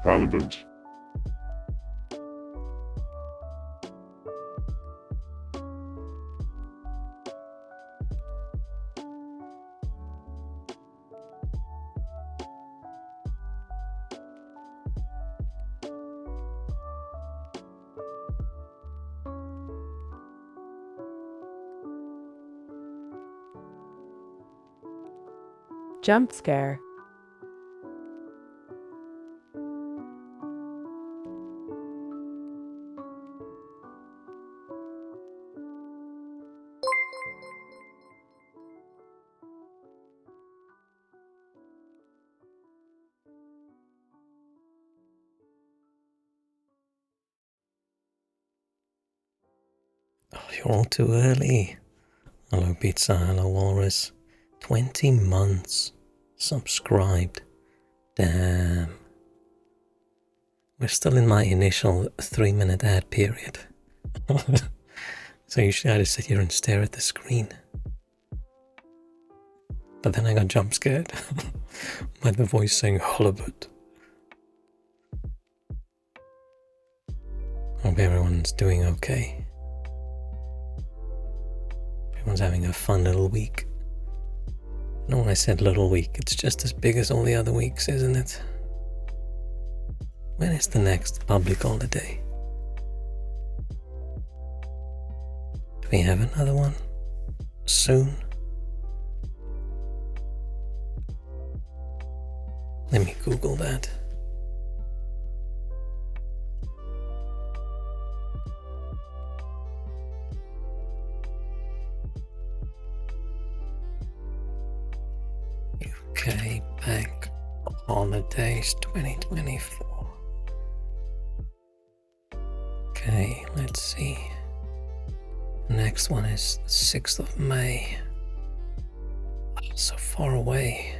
halibut. Jump scare. Oh, you're all too early. Hello Pizza, hello Walrus. 20 months subscribed. Damn. We're still in my initial 3-minute ad period. So usually I just sit here and stare at the screen. But then I got jump scared by the voice saying halibut. Hope everyone's doing okay. Everyone's having a fun little week. No, when I said little week, it's just as big as all the other weeks, isn't it? When is the next public holiday? Do we have another one? Soon? Let me Google that. UK Bank Holidays 2024. Okay, let's see. The next one is the 6th of May. Oh, so far away.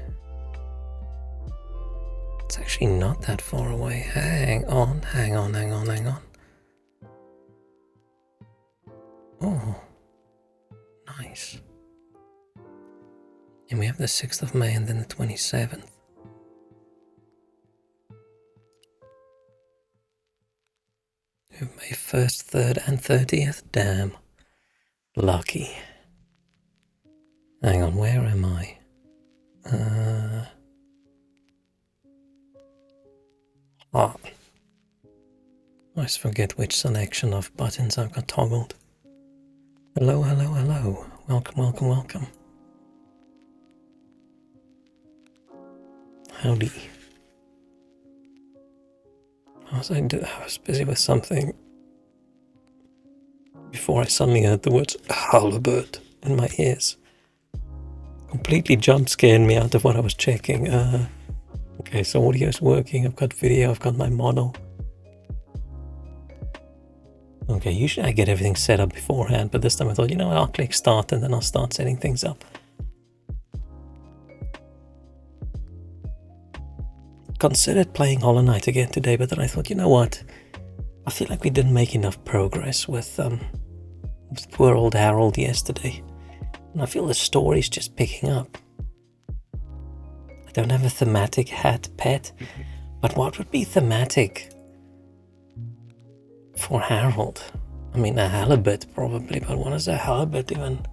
It's actually not that far away. Hang on. Oh, nice. And we have the 6th of May and then the 27th. We have May 1st, 3rd and 30th. Damn. Lucky. Hang on, where am I? I always forget which selection of buttons I've got toggled. Hello. Welcome. Howdy. I was busy with something before I suddenly heard the words halibut in my ears. Completely jump scared me out of what I was checking. Okay, so audio's working, I've got video, I've got my model. Okay, usually I get everything set up beforehand, but this time I thought, you know what, I'll click start and then I'll start setting things up. Considered playing Hollow Knight again today, but then I thought, you know what, I feel like we didn't make enough progress with poor old Harold yesterday. And I feel the story's just picking up. I don't have a thematic hat pet, but what would be thematic for Harold? I mean, a halibut probably, but what is a halibut even?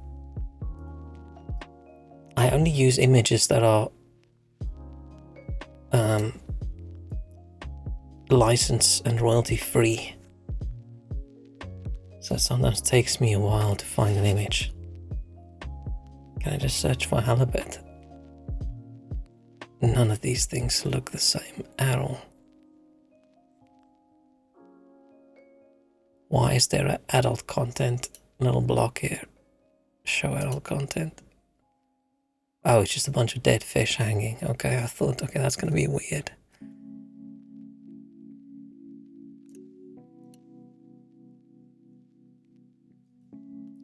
I only use images that are license and royalty free. So sometimes it takes me a while to find an image. Can I just search for halibut? None of these things look the same at all. Why is there an adult content little block here? Show adult content. Oh, it's just a bunch of dead fish hanging. Okay, I thought, okay, that's gonna be weird.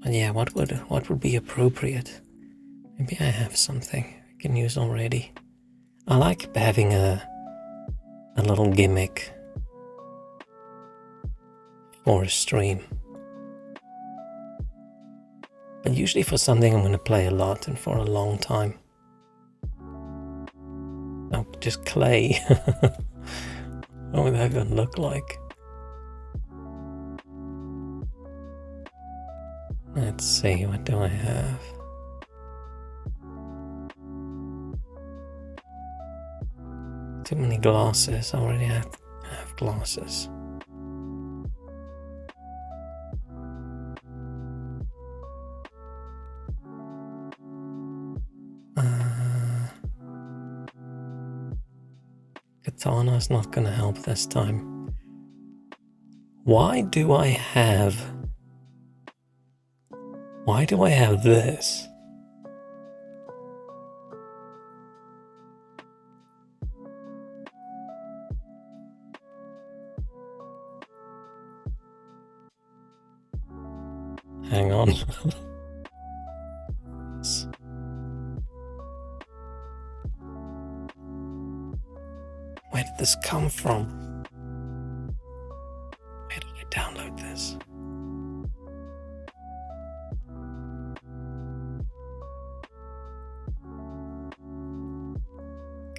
But yeah, what would be appropriate? Maybe I have something I can use already. I like having a little gimmick for a stream. But usually for something I'm going to play a lot and for a long time. Oh, just clay. What would that even look like? Let's see, what do I have? Too many glasses. I already have glasses. Katana's not gonna help this time. Why do I have this? Hang on. Where did this come from? Where did I download this?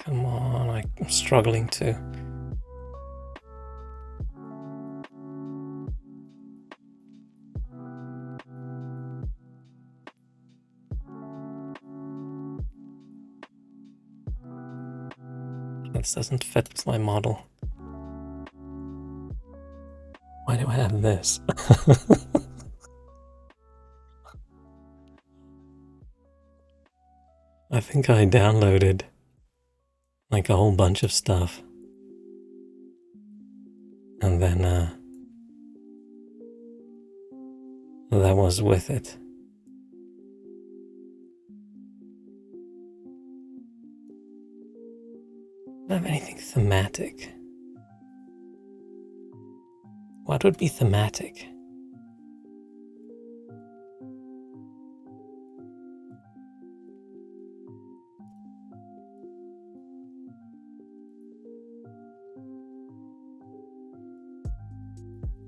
Come on, I'm struggling to. This doesn't fit with my model. Why do I have this? I think I downloaded like a whole bunch of stuff. And then that was with it. I don't have anything thematic. What would be thematic?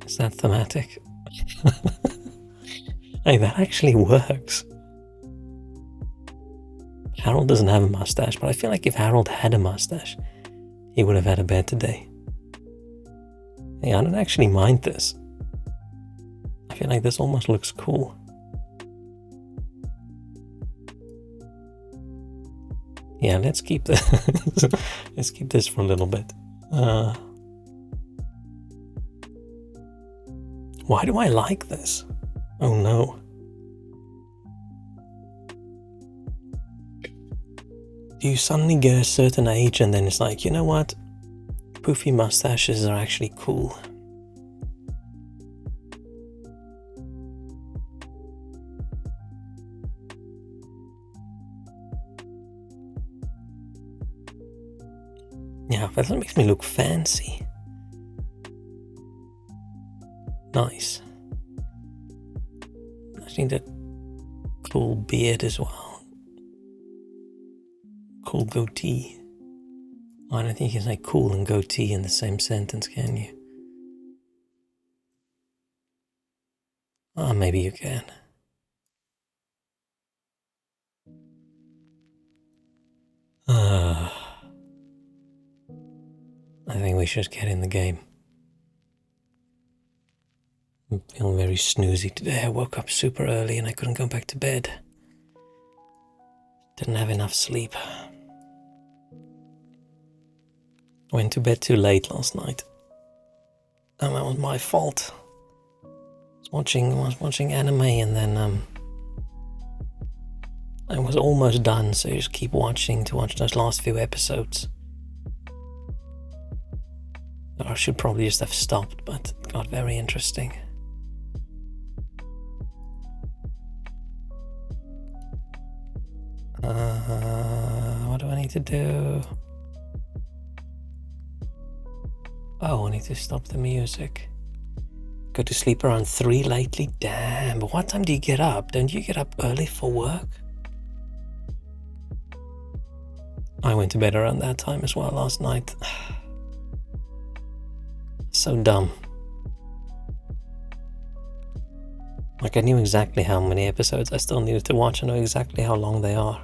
Is that thematic? Hey, that actually works. Harold doesn't have a mustache, but I feel like if Harold had a mustache, he would have had a better day. Hey, I don't actually mind this. I feel like this almost looks cool. Yeah, let's keep this. Let's keep this for a little bit. Why do I like this? Oh no. Do you suddenly get a certain age and then it's like, you know what? Poofy mustaches are actually cool. Yeah, but that makes me look fancy. Nice. I need a cool beard as well. Cool goatee. I don't think you can say cool and goatee in the same sentence, can you? Oh, maybe you can. I think we should get in the game. I'm feeling very snoozy today. I woke up super early and I couldn't go back to bed. Didn't have enough sleep. Went to bed too late last night. And that was my fault. I was watching anime and then I was almost done, so you just keep watching to watch those last few episodes. I should probably just have stopped, but it got very interesting. What do I need to do? Oh, I need to stop the music. Go to sleep around 3 lately? Damn, but what time do you get up? Don't you get up early for work? I went to bed around that time as well last night. So dumb. Like, I knew exactly how many episodes I still needed to watch. I know exactly how long they are.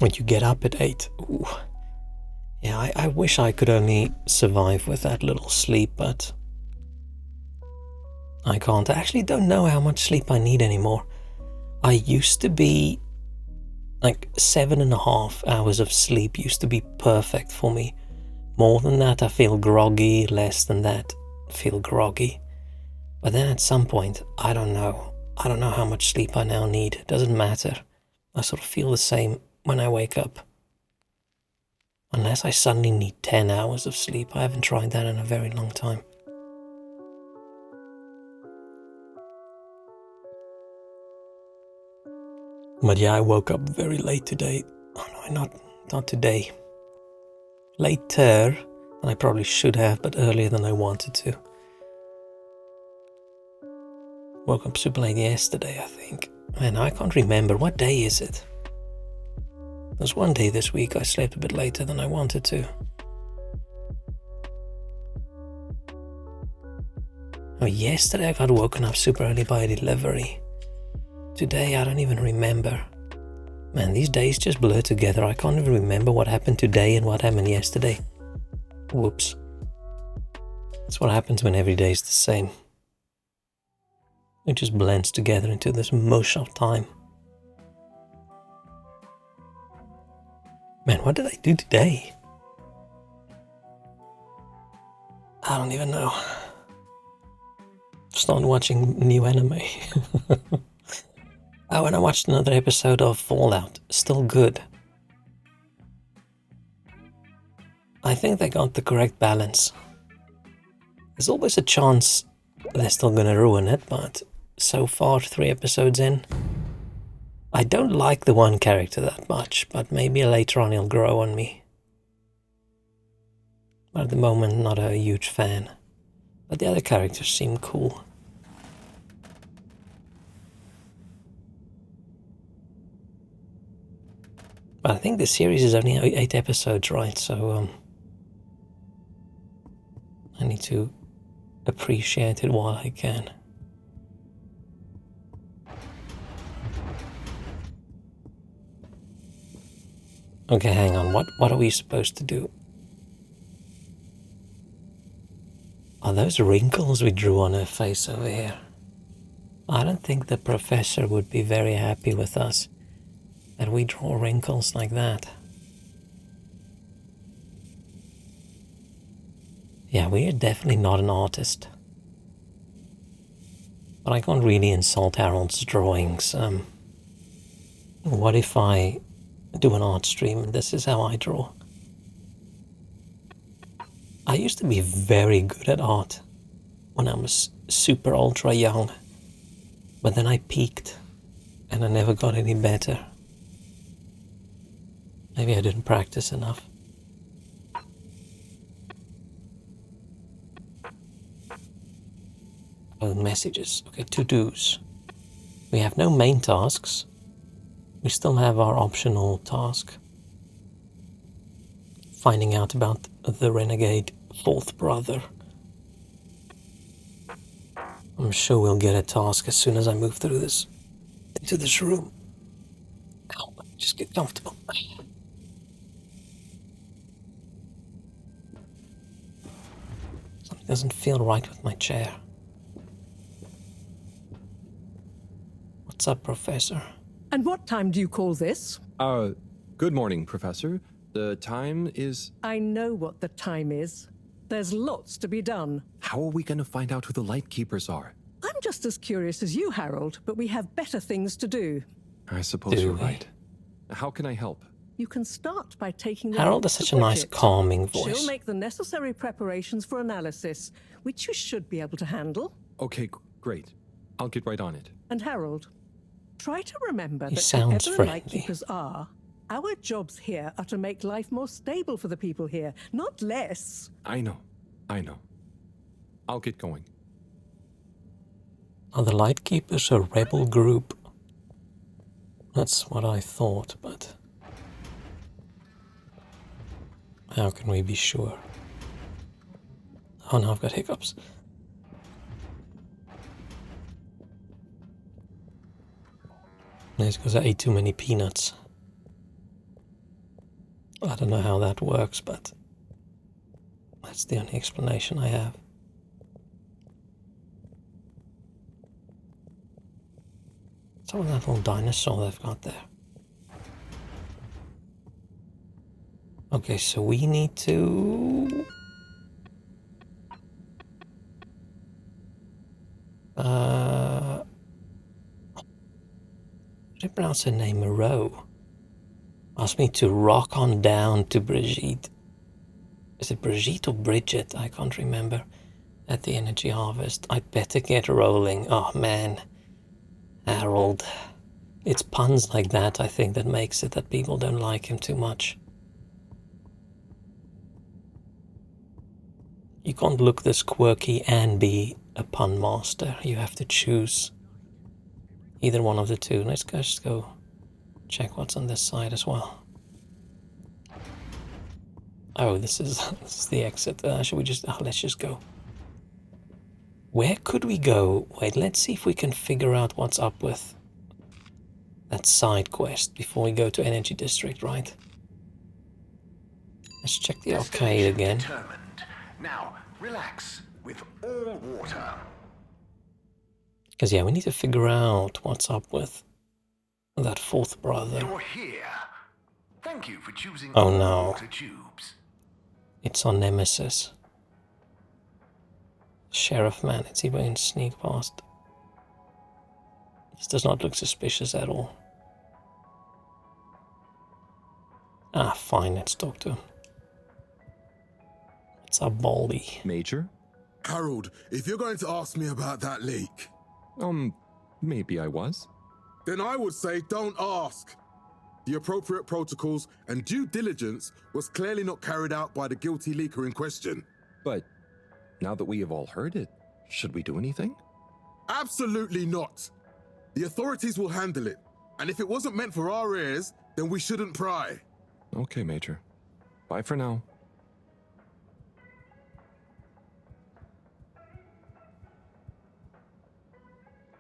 when you get up at 8. Ooh. Yeah, I wish I could only survive with that little sleep, but I can't. I actually don't know how much sleep I need anymore. I used to be like 7.5 hours of sleep used to be perfect for me. More than that, I feel groggy. Less than that, I feel groggy. But then at some point, I don't know. I don't know how much sleep I now need. It doesn't matter. I sort of feel the same when I wake up. Unless I suddenly need 10 hours of sleep. I haven't tried that in a very long time. But yeah, I woke up very late today. Oh no, not today. Later than I probably should have, but earlier than I wanted to. Woke up super late yesterday, I think. Man, I can't remember. What day is it? There's one day this week I slept a bit later than I wanted to. Oh, yesterday I got woken up super early by a delivery. Today I don't even remember. Man, these days just blur together. I can't even remember what happened today and what happened yesterday. Whoops. That's what happens when every day is the same. It just blends together into this mush of time. Man, what did I do today? I don't even know. Started watching new anime. Oh, and I watched another episode of Fallout. Still good. I think they got the correct balance. There's always a chance they're still gonna ruin it, but so far, 3 episodes in, I don't like the one character that much, but maybe later on he'll grow on me. But at the moment, not a huge fan. But the other characters seem cool. But I think the series is only 8 episodes, right? So I need to appreciate it while I can. Okay, hang on. What are we supposed to do? Are those wrinkles we drew on her face over here? I don't think the professor would be very happy with us that we draw wrinkles like that. Yeah, we are definitely not an artist. But I can't really insult Harold's drawings. What if I do an art stream and this is how I draw? I used to be very good at art when I was super ultra young. But then I peaked and I never got any better. Maybe I didn't practice enough. Oh, messages. Okay, to-dos. We have no main tasks. We still have our optional task. Finding out about the renegade fourth brother. I'm sure we'll get a task as soon as I move through this, into this room. Ow, just get comfortable. Something doesn't feel right with my chair. What's up, Professor? And what time do you call this? Good morning, Professor. The time is... I know what the time is. There's lots to be done. How are we going to find out who the Lightkeepers are? I'm just as curious as you, Harold, but we have better things to do. I suppose you're right. How can I help? You can start by taking the Harold has such a nice, calming voice. She'll make the necessary preparations for analysis, which you should be able to handle. Okay, great. I'll get right on it. And Harold, try to remember that sounds whoever the friendly. Lightkeepers are, our jobs here are to make life more stable for the people here, not less. I know. I'll get going. Are the Lightkeepers a rebel group? That's what I thought, but how can we be sure? Oh no, I've got hiccups. That's because I ate too many peanuts. I don't know how that works, but that's the only explanation I have. Some of that little dinosaur they've got there. Okay, so we need to... Did I pronounce her name Moreau? Asked me to rock on down to Brigitte. Is it Brigitte or Bridget? I can't remember. At the energy harvest. I'd better get rolling. Oh man. Harold. It's puns like that, I think, that makes it that people don't like him too much. You can't look this quirky and be a pun master. You have to choose either one of the two. Let's just go check what's on this side as well. Oh, this is the exit. Should we just... Oh, let's just go. Where could we go? Wait, let's see if we can figure out what's up with that side quest before we go to Energy District, right? Let's check the arcade again. Determined. Now, relax with all water. Because, yeah, we need to figure out what's up with that fourth brother. You're here. Thank you for choosing Oh, all no. water tubes. It's our nemesis. Sheriff man, let's see if we can sneak past. This does not look suspicious at all. Ah, fine, let's talk to him. It's our Baldy. Major? Harold, if you're going to ask me about that leak, Maybe I was. then I would say don't ask. The appropriate protocols and due diligence was clearly not carried out by the guilty leaker in question. But now that we have all heard it, should we do anything? Absolutely not. The authorities will handle it. And if it wasn't meant for our ears, then we shouldn't pry. Okay, Major. Bye for now.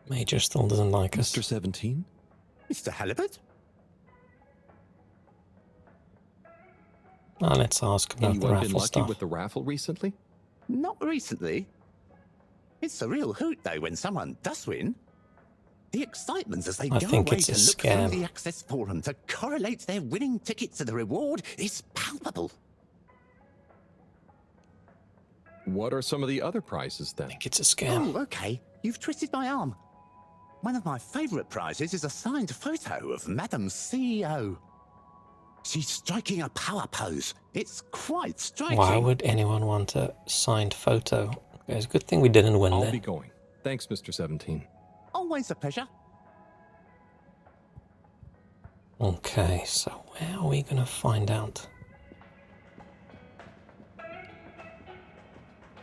Major still doesn't like us. Mr. 17? Mr. Halibut? Ah, let's ask about the Anyone been raffle lucky stuff. with the raffle recently? Not recently. It's a real hoot, though, when someone does win. The excitement as they I go think away it's to a look scam. through the access forum to correlate their winning ticket to the reward is palpable. What are some of the other prizes then? I think it's a scam. Oh, okay. You've twisted my arm. One of my favourite prizes is a signed photo of Madam CEO. She's striking a power pose. It's quite striking. Why would anyone want a signed photo? It's a good thing we didn't win I'll then. be going. Thanks, Mr. 17. Always a pleasure. Okay, so where are we gonna find out?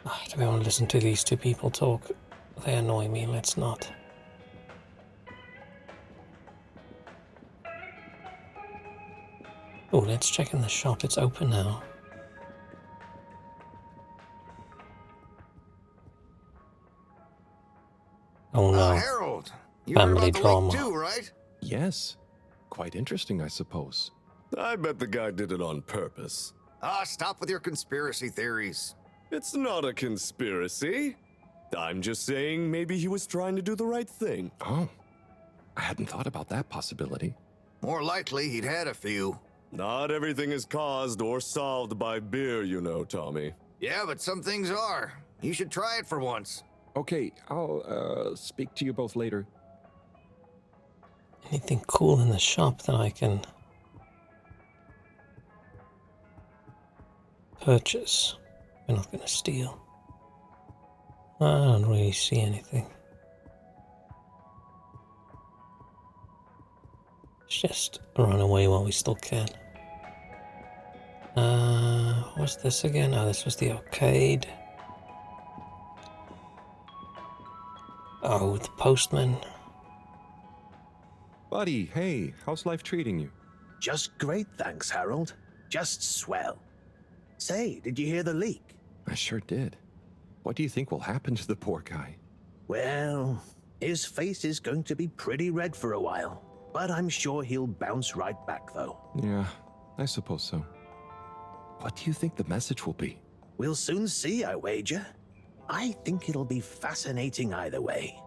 Do we want to listen to these two people talk? They annoy me, let's not. Oh, let's check in the shop, it's open now. Oh no, Harold, you Family heard about the drama. leak too, right? Yes. Quite interesting, I suppose. I bet the guy did it on purpose. Ah, stop with your conspiracy theories. It's not a conspiracy. I'm just saying maybe he was trying to do the right thing. Oh. I hadn't thought about that possibility. More likely, he'd had a few. Not everything is caused or solved by beer, you know, Tommy. Yeah, but some things are. You should try it for once. Okay, I'll speak to you both later. anything cool in the shop that I can purchase? We're not gonna steal. I don't really see anything. Let's just run away while we still can. What's this again? Oh, this was the arcade. Oh, the postman. Buddy, hey, how's life treating you? Just great, thanks, Harold. Just swell. Say, did you hear the leak? I sure did. What do you think will happen to the poor guy? Well, his face is going to be pretty red for a while. But I'm sure he'll bounce right back, though. Yeah, I suppose so. What do you think the message will be? We'll soon see, I wager. I think it'll be fascinating either way.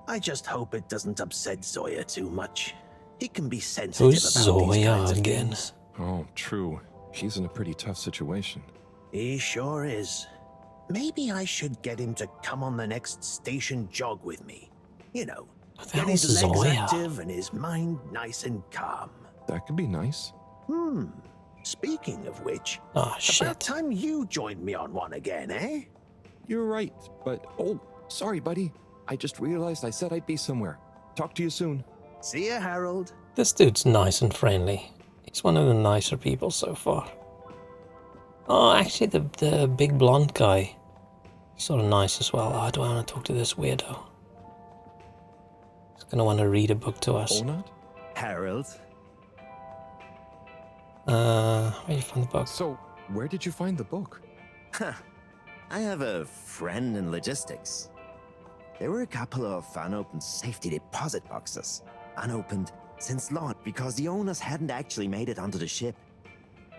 I just hope it doesn't upset Zoya too much. He can be sensitive Who's about these Zoya kinds of again? things. Oh, true. He's in a pretty tough situation. He sure is. Maybe I should get him to come on the next station jog with me. You know, What the get hell his is legs Zoya? active and his mind nice and calm. That could be nice. Speaking of which, Oh, about shit. time you joined me on one again, eh? You're right, but oh, sorry, buddy. I just realized I said I'd be somewhere. Talk to you soon. See ya, Harold. This dude's nice and friendly. He's one of the nicer people so far. Oh, actually, the big blonde guy, sort of nice as well. Oh, do I want to talk to this weirdo? He's gonna want to read a book to us. Onat? Harold, Where you find the book? So, where did you find the book? I have a friend in logistics. There were a couple of unopened safety deposit boxes. Unopened since launch because the owners hadn't actually made it onto the ship.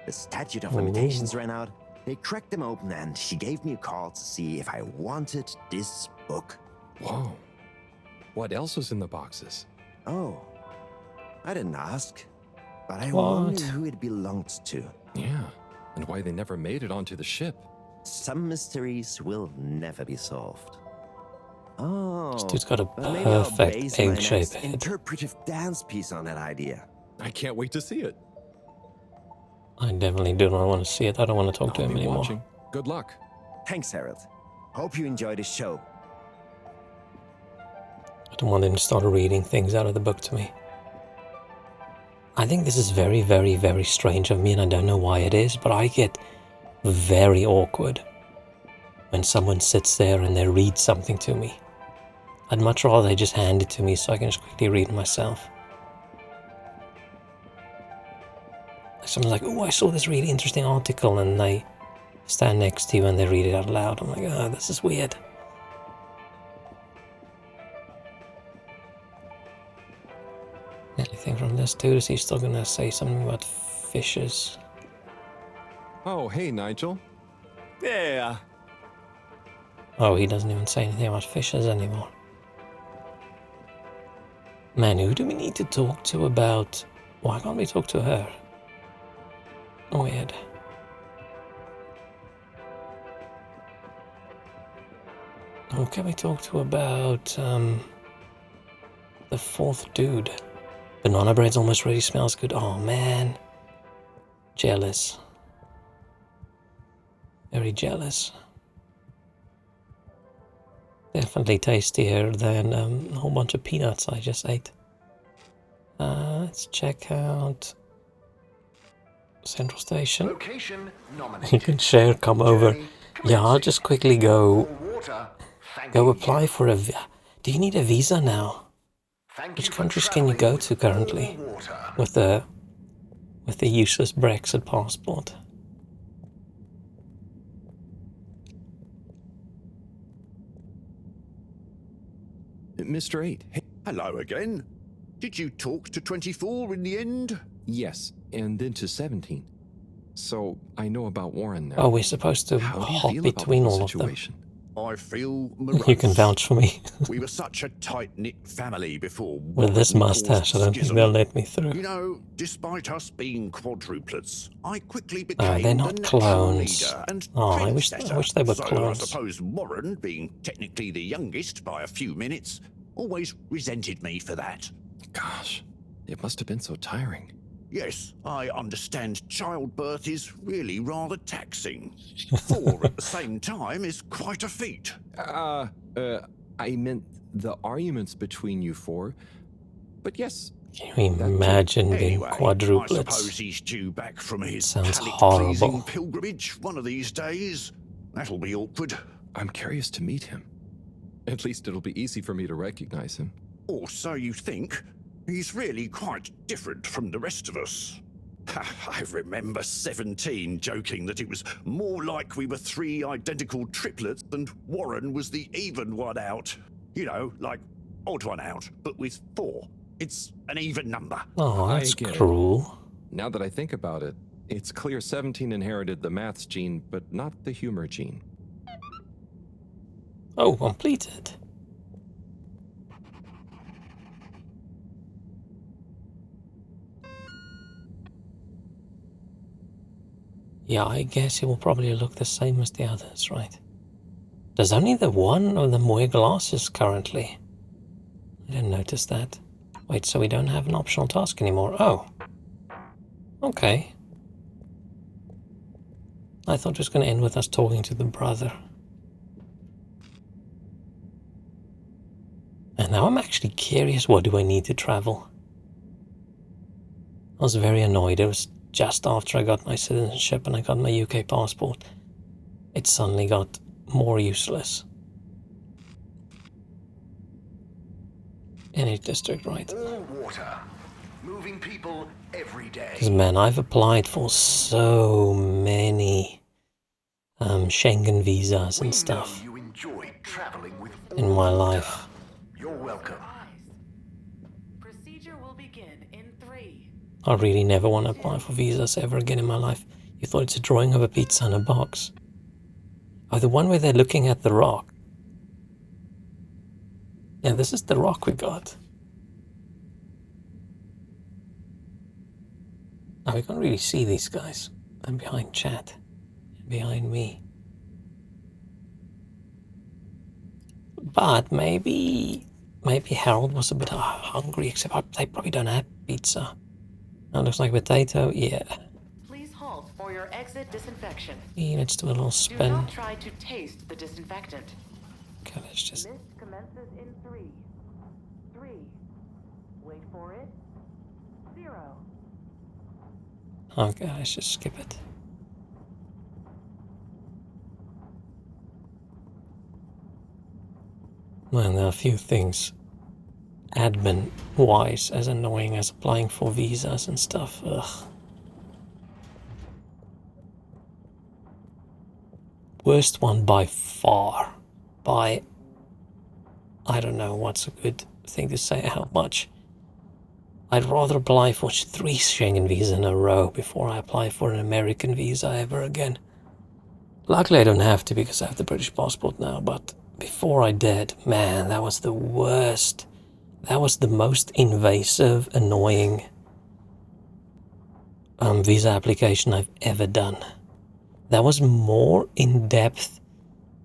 The statute of limitations ran out. They cracked them open and she gave me a call to see if I wanted this book. Whoa. What else was in the boxes? Oh, I didn't ask, but I What? wonder who it belonged to. Yeah. And why they never made it onto the ship. Some mysteries will never be solved. Oh, This dude's got a but maybe I'll perfect base my egg-shaped next head. interpretive dance piece on that idea. I can't wait to see it. I definitely do not want to see it. I don't want to talk to I'll him be anymore. watching. Good luck. Thanks, Harold. Hope you enjoy the show. I don't want him to start reading things out of the book to me. I think this is very, very, very strange of me, and I don't know why it is, but I get very awkward when someone sits there and they read something to me. I'd much rather they just hand it to me so I can just quickly read it myself. Someone's like, oh, I saw this really interesting article, and they stand next to you and they read it out loud. I'm like, oh, this is weird. Anything from this dude? Is he still gonna say something about fishes? Oh, hey, Nigel. Yeah. Oh, he doesn't even say anything about fishes anymore. Man, who do we need to talk to about... Why can't we talk to her? Weird. Who can we talk to about, the fourth dude? Banana bread's almost ready, smells good. Oh, man. Jealous. Very jealous. Definitely tastier than a whole bunch of peanuts I just ate. Let's check out Central Station. Location You nominated. can share, come over. Journey Yeah, I'll just quickly go water. go apply for a do you need a visa now? Thank Which you for countries can you traveling go to currently water. with the useless Brexit passport? Mr. 8. Hey. Hello again. Did you talk to 24 in the end? Yes, and then to 17. So, I know about Warren now. Oh, we're supposed to How do you hop feel about between the all of them. situation? I feel morose. You can vouch for me. We were such a tight-knit family before. With this Warren caused mustache, I don't think schism. they'll let me through. You know, despite us being quadruplets, I quickly they're became not the natural clones. leader and Oh, I wish trendsetter. they were so clones. I suppose Warren, being technically the youngest by a few minutes, always resented me for that. Gosh, it must have been so tiring. Yes, I understand childbirth is really rather taxing. 4 at the same time is quite a feat. I meant the arguments between you 4. But yes, Can you imagine being Anyway, I quadruplets? suppose he's due back from his Sounds palate-pleasing horrible. pilgrimage one of these days. That'll be awkward. I'm curious to meet him. At least it'll be easy for me to recognize him. Or so you think. He's really quite different from the rest of us. I remember 17 joking that it was more like we were 3 identical triplets and Warren was the even one out. You know, like odd one out, but with 4. It's an even number. Oh, I that's get it. cruel. Now that I think about it, It's clear 17 inherited the maths gene, but not the humor gene. Oh, completed. Yeah, I guess it will probably look the same as the others, right? There's only the one of them wear glasses currently. I didn't notice that. Wait, so we don't have an optional task anymore? Oh. Okay. I thought it was going to end with us talking to the brother. And now I'm actually curious, what do I need to travel? I was very annoyed. It was just after I got my citizenship and I got my UK passport. It suddenly got more useless. Any district, right? All water. Moving people every day. Because, man, I've applied for so many Schengen visas and stuff You enjoyed traveling with in my life. You're welcome. Procedure will begin in 3. I really never want to apply for visas ever again in my life. You thought it's a drawing of a pizza in a box. Oh, the one where they're looking at the rock. Yeah, this is the rock we got. Now we can't really see these guys. I'm behind chat. And behind me. But maybe Harold was a bit hungry, except they probably don't have pizza. That looks like potato, yeah. Please halt for your exit disinfection. Yeah, let's do a little Do spin. not try to taste the disinfectant. Okay, let's just... Mist commences in 3. 3. Wait for it. 0. Okay, let's just skip it. Man, there are a few things admin-wise as annoying as applying for visas and stuff. Ugh. Worst one by far. By... I don't know what's a good thing to say, how much. I'd rather apply for 3 Schengen visas in a row before I apply for an American visa ever again. Luckily I don't have to because I have the British passport now, but before I did, man, that was the worst. That was the most invasive, annoying visa application I've ever done. That was more in-depth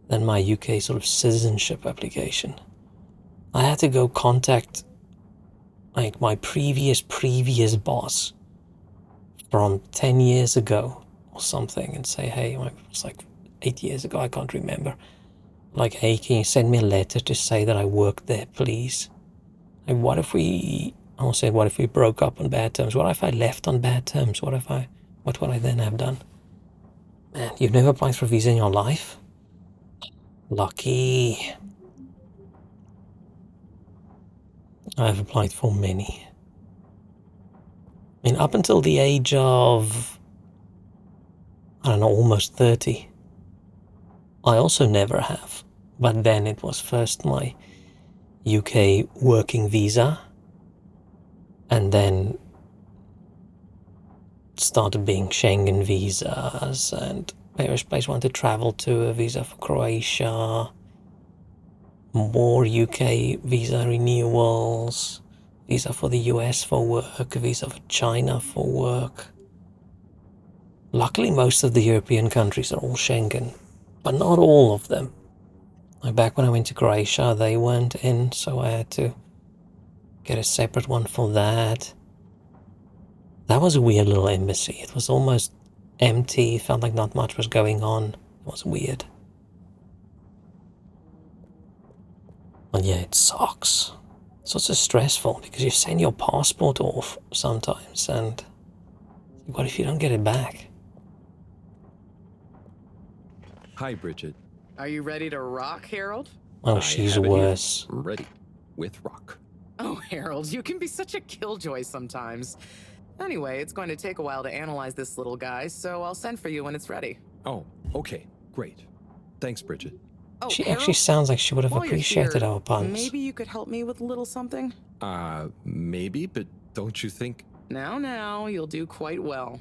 than my UK sort of citizenship application. I had to go contact like my previous boss from 10 years ago or something and say, hey, it was like 8 years ago, I can't remember. Like, hey, can you send me a letter to say that I worked there, please? Like, what if we broke up on bad terms? What if I left on bad terms? What would I then have done? Man, you've never applied for a visa in your life? Lucky. I've applied for many. I mean, up until the age of, I don't know, almost 30. I also never have. But then it was first my UK working visa. And then it started being Schengen visas and various places I wanted to travel to, a visa for Croatia. More UK visa renewals, visa for the US for work, visa for China for work. Luckily, most of the European countries are all Schengen, but not all of them. Like back when I went to Croatia, they weren't in, so I had to get a separate one for that. That was a weird little embassy. It was almost empty, felt like not much was going on. It was weird. But yeah, it sucks. It's also stressful because you send your passport off sometimes and what if you don't get it back? Hi, Bridget. Are you ready to rock, Harold? Oh, she's worse. Ready. With rock. Oh, Harold, you can be such a killjoy sometimes. Anyway, it's going to take a while to analyze this little guy, so I'll send for you when it's ready. Oh, okay. Great. Thanks, Bridget. Oh, She Harold, actually sounds like she would have while you're appreciated here, our puns. Maybe you could help me with a little something? Maybe, but don't you think... Now, you'll do quite well.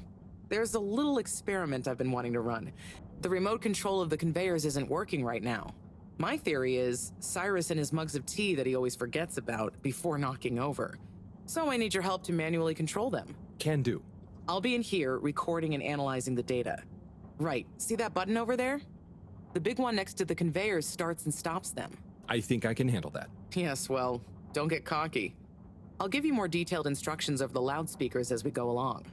There's a little experiment I've been wanting to run. The remote control of the conveyors isn't working right now. My theory is Cyrus and his mugs of tea that he always forgets about before knocking over. So I need your help to manually control them. Can do. I'll be in here recording and analyzing the data. Right, see that button over there? The big one next to the conveyors starts and stops them. I think I can handle that. Yes, well, don't get cocky. I'll give you more detailed instructions over the loudspeakers as we go along.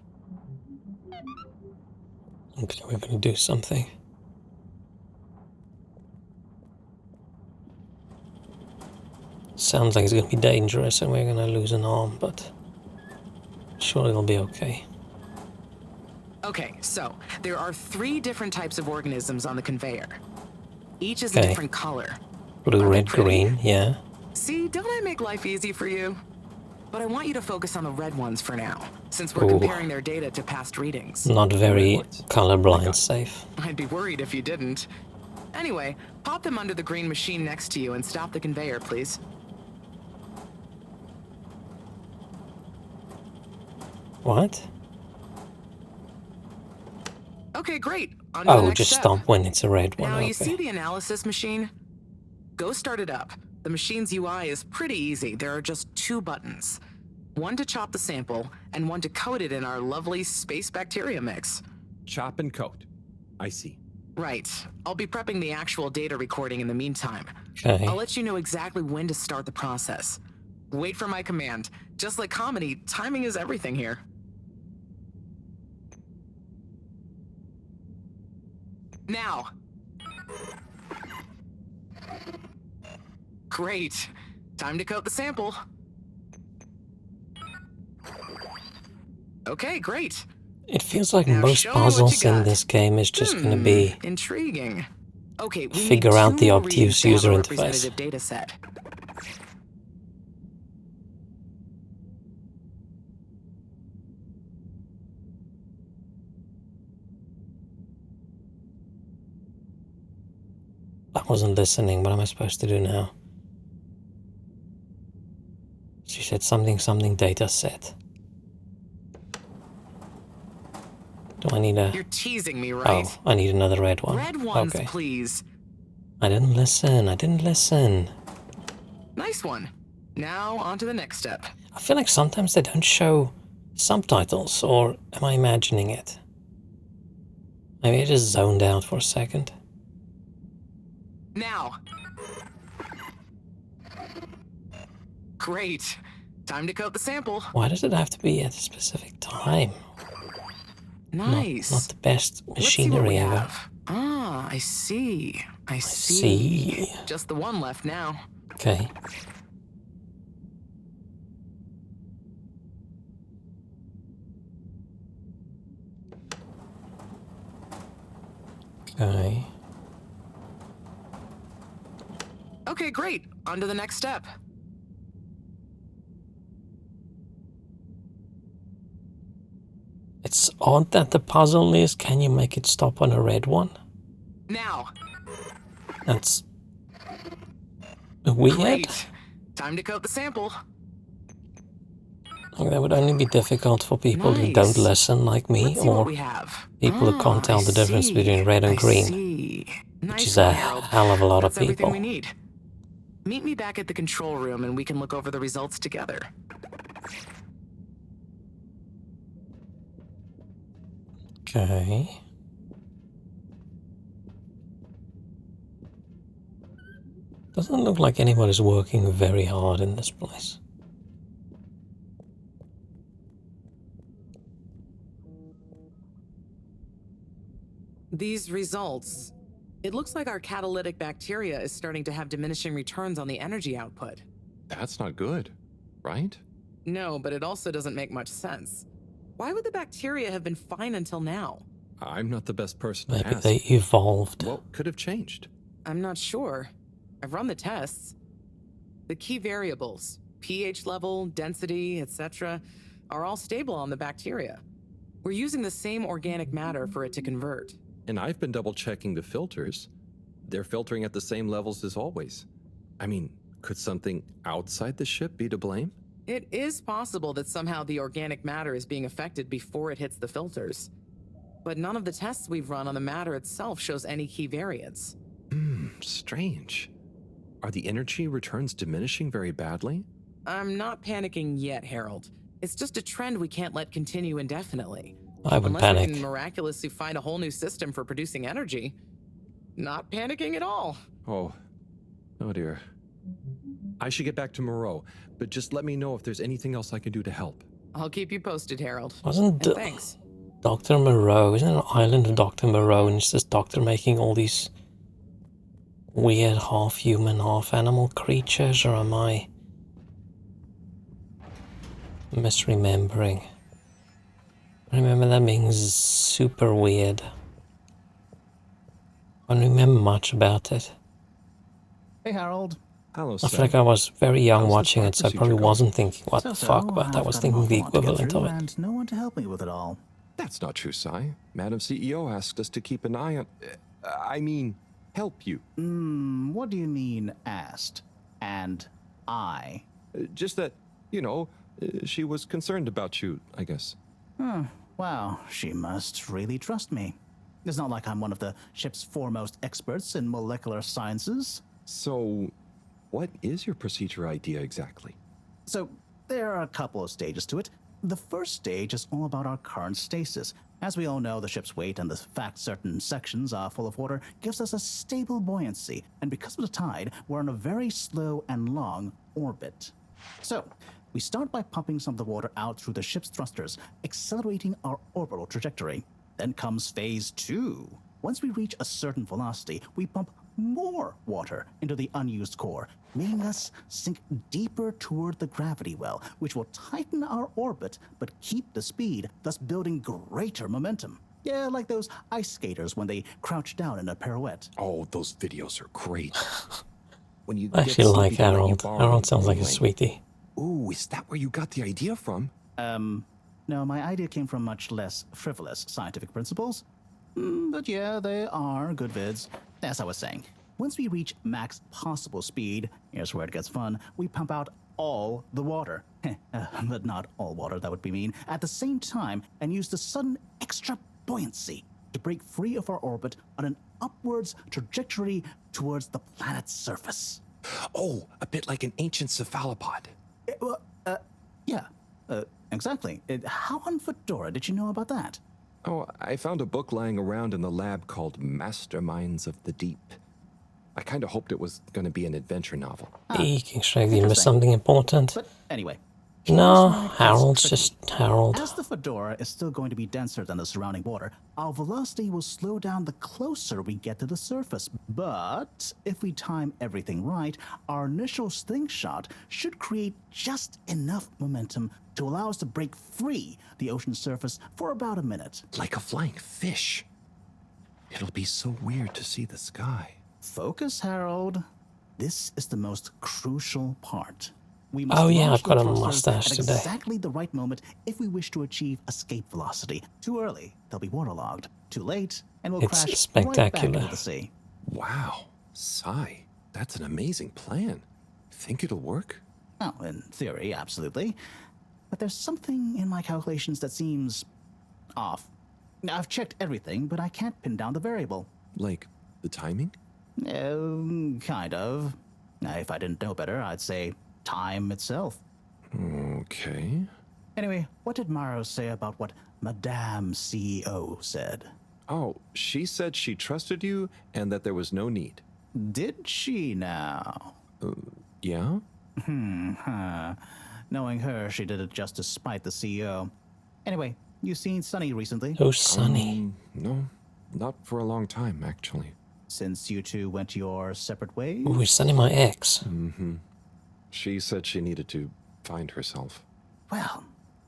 Okay, we're gonna do something. Sounds like it's gonna be dangerous and we're gonna lose an arm, but sure it'll be okay. Okay, so there are 3 different types of organisms on the conveyor. Each is Okay. a different color. Blue, red, green, yeah. See, don't I make life easy for you? But I want you to focus on the red ones for now, since we're Ooh. comparing their data to past readings. Not very colorblind safe. I'd be worried if you didn't. Anyway, pop them under the green machine next to you and stop the conveyor, please. What? Okay, great. On to the Oh, next just step. stop when it's a red one. Now, Okay. you see the analysis machine? Go start it up. The machine's UI is pretty easy. There are just 2 buttons. One to chop the sample, and one to coat it in our lovely space bacteria mix. Chop and coat. I see. Right. I'll be prepping the actual data recording in the meantime. Okay. I'll let you know exactly when to start the process. Wait for my command. Just like comedy, timing is everything here. Now. Great. Time to coat the sample. Okay, great. It feels like Now most show me what you puzzles in got. this game is just gonna be Intriguing. Okay, we figure need out 2 the more obtuse reads to have user a interface. representative data set. I wasn't listening. What am I supposed to do now? She said something data set. Do I need a... You're teasing me, right? Oh, I need another red one. Red ones, Okay. please. I didn't listen. Nice one. Now, on to the next step. I feel like sometimes they don't show subtitles, or am I imagining it? Maybe I just zoned out for a second. Now. Great. Time to coat the sample. Why does it have to be at a specific time? Nice. Not the best Let's see what we machinery ever. have. Ah, I see. I see. Just the one left now. Okay. Okay. Okay, great. On to the next step. It's odd that the puzzle is, can you make it stop on a red one? Now. That's weird. Great. Time to coat the sample. Like, that would only be difficult for people who Nice. don't listen like me, Let's see what or we have. people who can't tell the difference between red and I green, see. which Nice is a one, Harold. hell of a lot That's of everything people. we need. Meet me back at the control room and we can look over the results together. Okay. Doesn't look like anybody's working very hard in this place. These results. It looks like our catalytic bacteria is starting to have diminishing returns on the energy output. That's not good, right? No, but it also doesn't make much sense. Why would the bacteria have been fine until now? I'm not the best person to Maybe ask. they evolved. What could have changed? I'm not sure. I've run the tests. The key variables, pH level, density, etc., are all stable on the bacteria. We're using the same organic matter for it to convert. And I've been double checking the filters. They're filtering at the same levels as always. I mean, could something outside the ship be to blame? It is possible that somehow the organic matter is being affected before it hits the filters. but none of the tests we've run on the matter itself shows any key variants. Strange. Are the energy returns diminishing very badly? I'm not panicking yet, Harold. It's just a trend we can't let continue indefinitely. I would Unless panic. we can miraculously find a whole new system for producing energy. Not panicking at all. Oh dear. I should get back to Moreau, but just let me know if there's anything else I can do to help. I'll keep you posted, Harold. Wasn't And thanks. Dr. Moreau, isn't it an island of Dr. Moreau, and it's this doctor making all these weird half-human, half-animal creatures, or am I misremembering? I remember that being super weird. I don't remember much about it. Hey, Harold. Hello, I feel like I was very young watching it, so I probably going? wasn't thinking what the fuck, but I was thinking the equivalent of it. And no one to help me with it all. That's not true, Sai. Madam CEO asked us to keep an eye on... I mean, help you. What do you mean, asked? And I? Just that, she was concerned about you, I guess. Wow, she must really trust me. It's not like I'm one of the ship's foremost experts in molecular sciences. So, what is your procedure idea exactly? So, there are a couple of stages to it. The first stage is all about our current stasis. As we all know, the ship's weight and the fact certain sections are full of water gives us a stable buoyancy, and because of the tide, we're on a very slow and long orbit. So, we start by pumping some of the water out through the ship's thrusters, accelerating our orbital trajectory. Then comes phase 2. Once we reach a certain velocity, we pump more water into the unused core, making us sink deeper toward the gravity well, which will tighten our orbit but keep the speed, thus building greater momentum. Yeah, like those ice skaters when they crouch down in a pirouette. Oh, those videos are great. When you I actually like Harold. Harold sounds like a sweetie. Ooh, is that where you got the idea from? No, my idea came from much less frivolous scientific principles. But yeah, they are good vids. As I was saying, once we reach max possible speed, here's where it gets fun, we pump out all the water. But not all water, that would be mean. At the same time, and use the sudden extra buoyancy to break free of our orbit on an upwards trajectory towards the planet's surface. Oh, a bit like an ancient cephalopod. Yeah, exactly. How on Fedora did you know about that? Oh, I found a book lying around in the lab called Masterminds of the Deep. I kind of hoped it was going to be an adventure novel. Eek, Shrek, you missed something important. But anyway. No, Harold's just Harold. As the Fedora is still going to be denser than the surrounding water, our velocity will slow down the closer we get to the surface. But if we time everything right, our initial slingshot should create just enough momentum to allow us to break free the ocean surface for about a minute. Like a flying fish. It'll be so weird to see the sky. Focus, Harold. This is the most crucial part. We Oh yeah, launch I've got the a thrusters mustache at today. exactly the right moment if we wish to achieve escape velocity. Too early, they'll be waterlogged. Too late, and we'll It's crash spectacular. right back into the sea. Wow, Sai, that's an amazing plan. Think it'll work? Oh, in theory, absolutely. But there's something in my calculations that seems off. I've checked everything, but I can't pin down the variable. Like the timing? Kind of. If I didn't know better, I'd say time itself. Okay. Anyway, what did Maro say about what Madame CEO said? Oh, she said she trusted you and that there was no need. Did she now? Yeah? Knowing her, she did it just to spite the CEO. Anyway, you seen Sunny recently? Who's Sunny? No, not for a long time, actually. Since you two went your separate ways? Ooh, is Sunny my ex? Mm-hmm. She said she needed to find herself. Well,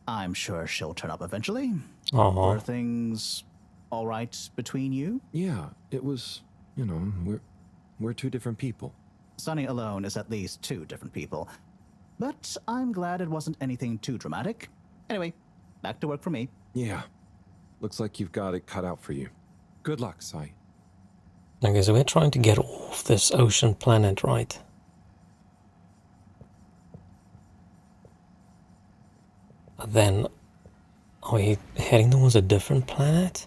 I'm sure she'll turn up eventually. Aww. Were things all right between you? Yeah, it was, we're two different people. Sunny alone is at least two different people. But I'm glad it wasn't anything too dramatic. Anyway, back to work for me. Yeah. Looks like you've got it cut out for you. Good luck, Sai. Okay, so we're trying to get off this ocean planet, right? Then, are we heading towards a different planet?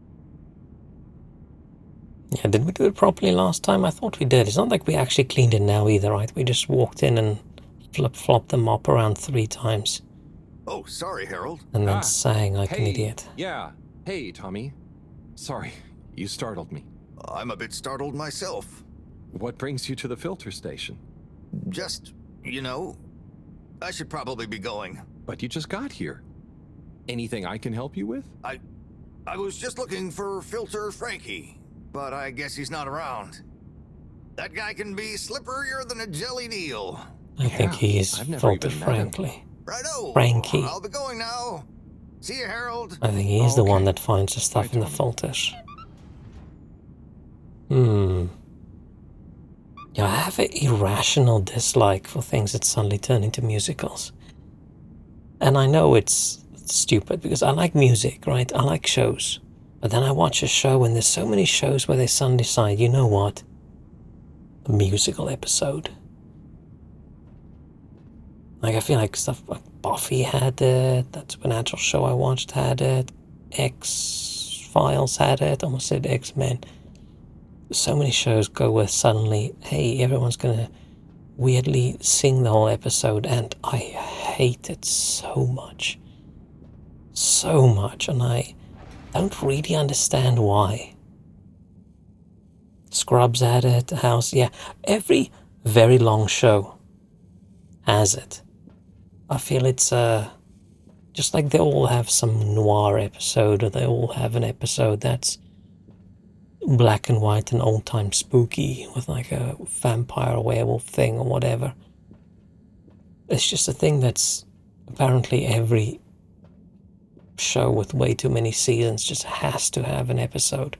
Yeah, did we do it properly last time? I thought we did. It's not like we actually cleaned it now either, right? We just walked in and flip-flopped the mop around 3 times. Oh, sorry, Harold. And then sang like an hey, idiot. Yeah. Hey, Tommy. Sorry, you startled me. I'm a bit startled myself. What brings you to the filter station? Just, you know, I should probably be going. But you just got here. Anything I can help you with? I was just looking for Filter Frankie, but I guess he's not around. That guy can be slipperier than a jellied eel. I think he is Filter Frankly. Righto. Frankie. I'll be going now. See you, Harold. I think he is the one that finds the stuff in the filters. Yeah, I have an irrational dislike for things that suddenly turn into musicals. And I know it's stupid because I like music, right? I like shows. But then I watch a show and there's so many shows where they suddenly decide, you know what? A musical episode. Like, I feel like stuff like Buffy had it, that supernatural show I watched had it, X-Files had it, almost said X-Men. So many shows go with suddenly, hey, everyone's gonna weirdly sing the whole episode, and I hate it so much. So much, and I don't really understand why. Scrubs had it, House, yeah. Every very long show has it. I feel it's just like they all have some noir episode, or they all have an episode that's black and white and old-time spooky with like a vampire werewolf thing or whatever. It's just a thing that's apparently every show with way too many seasons just has to have an episode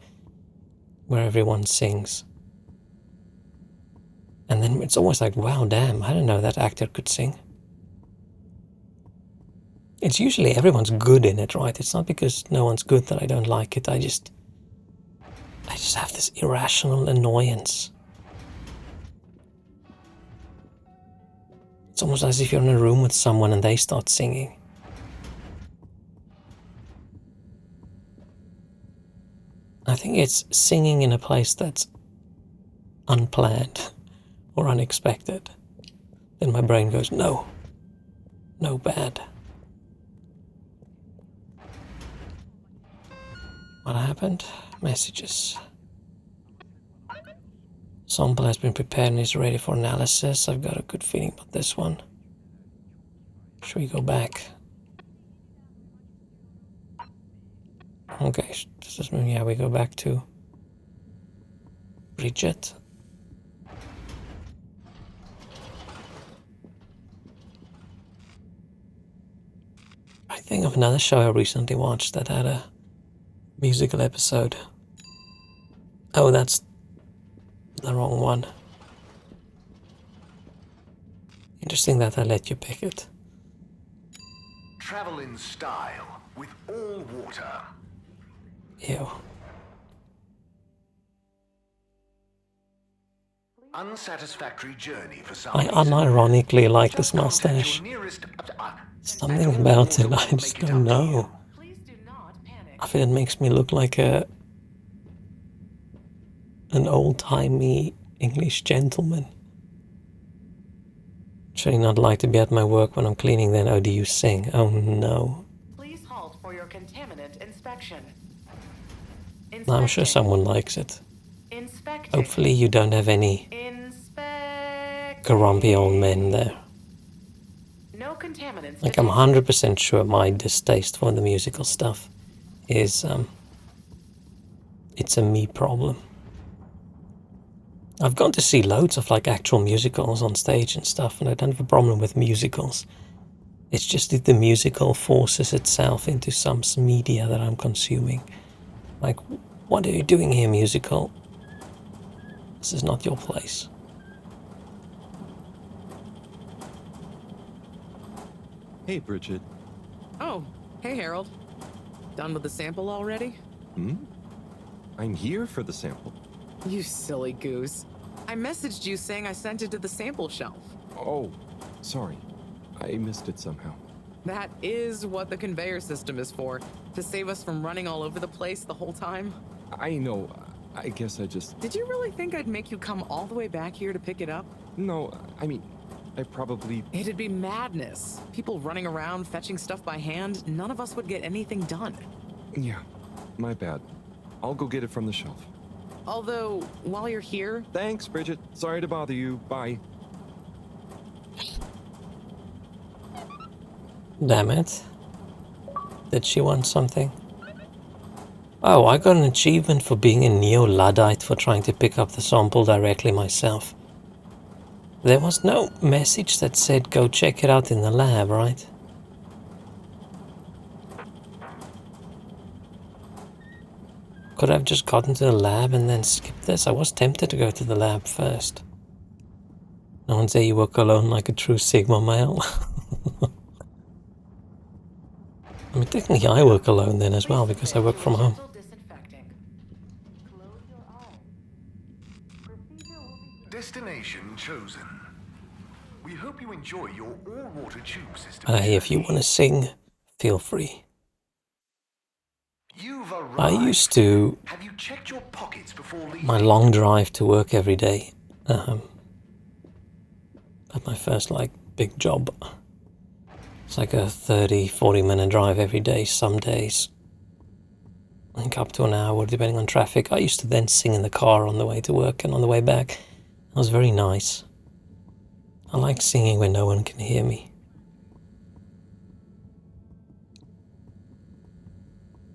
where everyone sings. And then it's always like, wow, damn, I didn't know that actor could sing. It's usually everyone's good in it, right? It's not because no one's good that I don't like it. I just have this irrational annoyance. It's almost as if you're in a room with someone and they start singing. I think it's singing in a place that's unplanned or unexpected. Then my brain goes, no, bad. What happened? Messages. Sample has been prepared and is ready for analysis. I've got a good feeling about this one. Should we go back? Okay, does this mean, yeah, we go back to Bridget. I think of another show I recently watched that had a musical episode. Oh, that's the wrong one. Interesting that I let you pick it. Travel in style with all water. Ew. Unsatisfactory journey for some I unironically like this mustache. Something about it, I just don't know. I feel it makes me look like an old-timey English gentleman. Should not like to be at my work when I'm cleaning then. Oh, do you sing? Oh no. Please halt for your contaminant inspection. I'm sure someone likes it. Inspecting. Hopefully you don't have any grumpy old men there. No contaminants. Like, I'm 100% sure my distaste for the musical stuff is, it's a me problem. I've gone to see loads of like actual musicals on stage and stuff, and I don't have a problem with musicals. It's just that the musical forces itself into some media that I'm consuming. Like, what are you doing here, musical? This is not your place. Hey, Bridget. Oh, hey, Harold. Done with the sample already? I'm here for the sample. You silly goose. I messaged you saying I sent it to the sample shelf. Oh, sorry. I missed it somehow. That is what the conveyor system is for, to save us from running all over the place the whole time. I know. I guess I just... Did you really think I'd make you come all the way back here to pick it up? No, I mean, I probably... It'd be madness. People running around, fetching stuff by hand. None of us would get anything done. Yeah, my bad. I'll go get it from the shelf. Although, while you're here... Thanks, Bridget. Sorry to bother you. Bye. Damn it. Did she want something? Oh, I got an achievement for being a Neo-Luddite for trying to pick up the sample directly myself. There was no message that said go check it out in the lab, right? Could I have just gotten to the lab and then skipped this? I was tempted to go to the lab first. No one say you work alone like a true Sigma male. I mean, technically I work alone then as well, because I work from home. Destination chosen. We hope you enjoy your all-water tube system. If you want to sing, feel free. I used to... Have you checked your pockets before leaving? My long drive to work every day. At my first, big job. It's like a 30-40 minute drive every day, some days. Like up to an hour, depending on traffic. I used to then sing in the car on the way to work and on the way back. That was very nice. I like singing when no one can hear me.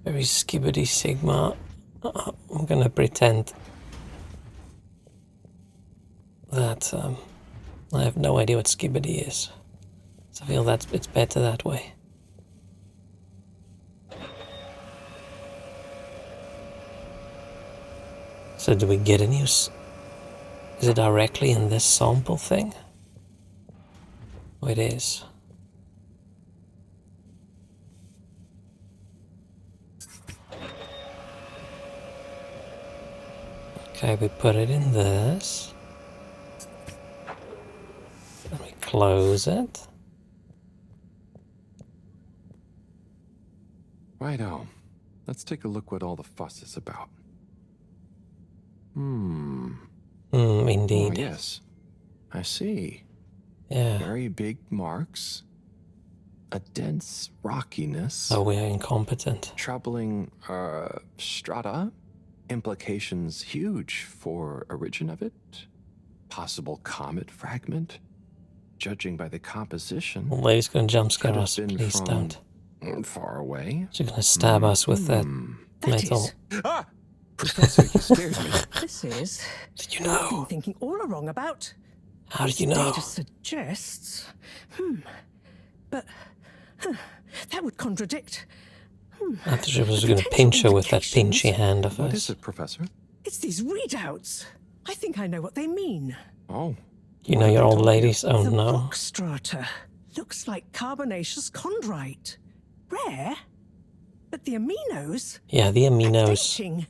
Very skibbity Sigma. I'm gonna pretend that I have no idea what skibbity is. So I feel that it's better that way. So do we get any use? Is it directly in this sample thing? Oh, it is. Okay, we put it in this. Then we close it. Righto. Let's take a look what all the fuss is about. Indeed. Oh, yes. I see. Yeah. Very big marks. A dense rockiness. Oh, we are incompetent. Troubling, strata. Implications huge for origin of it. Possible comet fragment. Judging by the composition. Well, lady's gonna jump scare could have us. been Please from don't. Far away. She's gonna stab us with that metal. Ah! Professor, you scared me. This is... Did you know? I've been thinking all along about... How did you know? Data suggests... But... that would contradict... I thought she was going to pinch her with that pinchy hand of What hers. is it, Professor? It's these readouts. I think I know what they mean. Oh. You know your old ladies? Oh the no. rock strata. Looks like carbonaceous chondrite. Rare. But the aminos... Yeah, the aminos. Updating.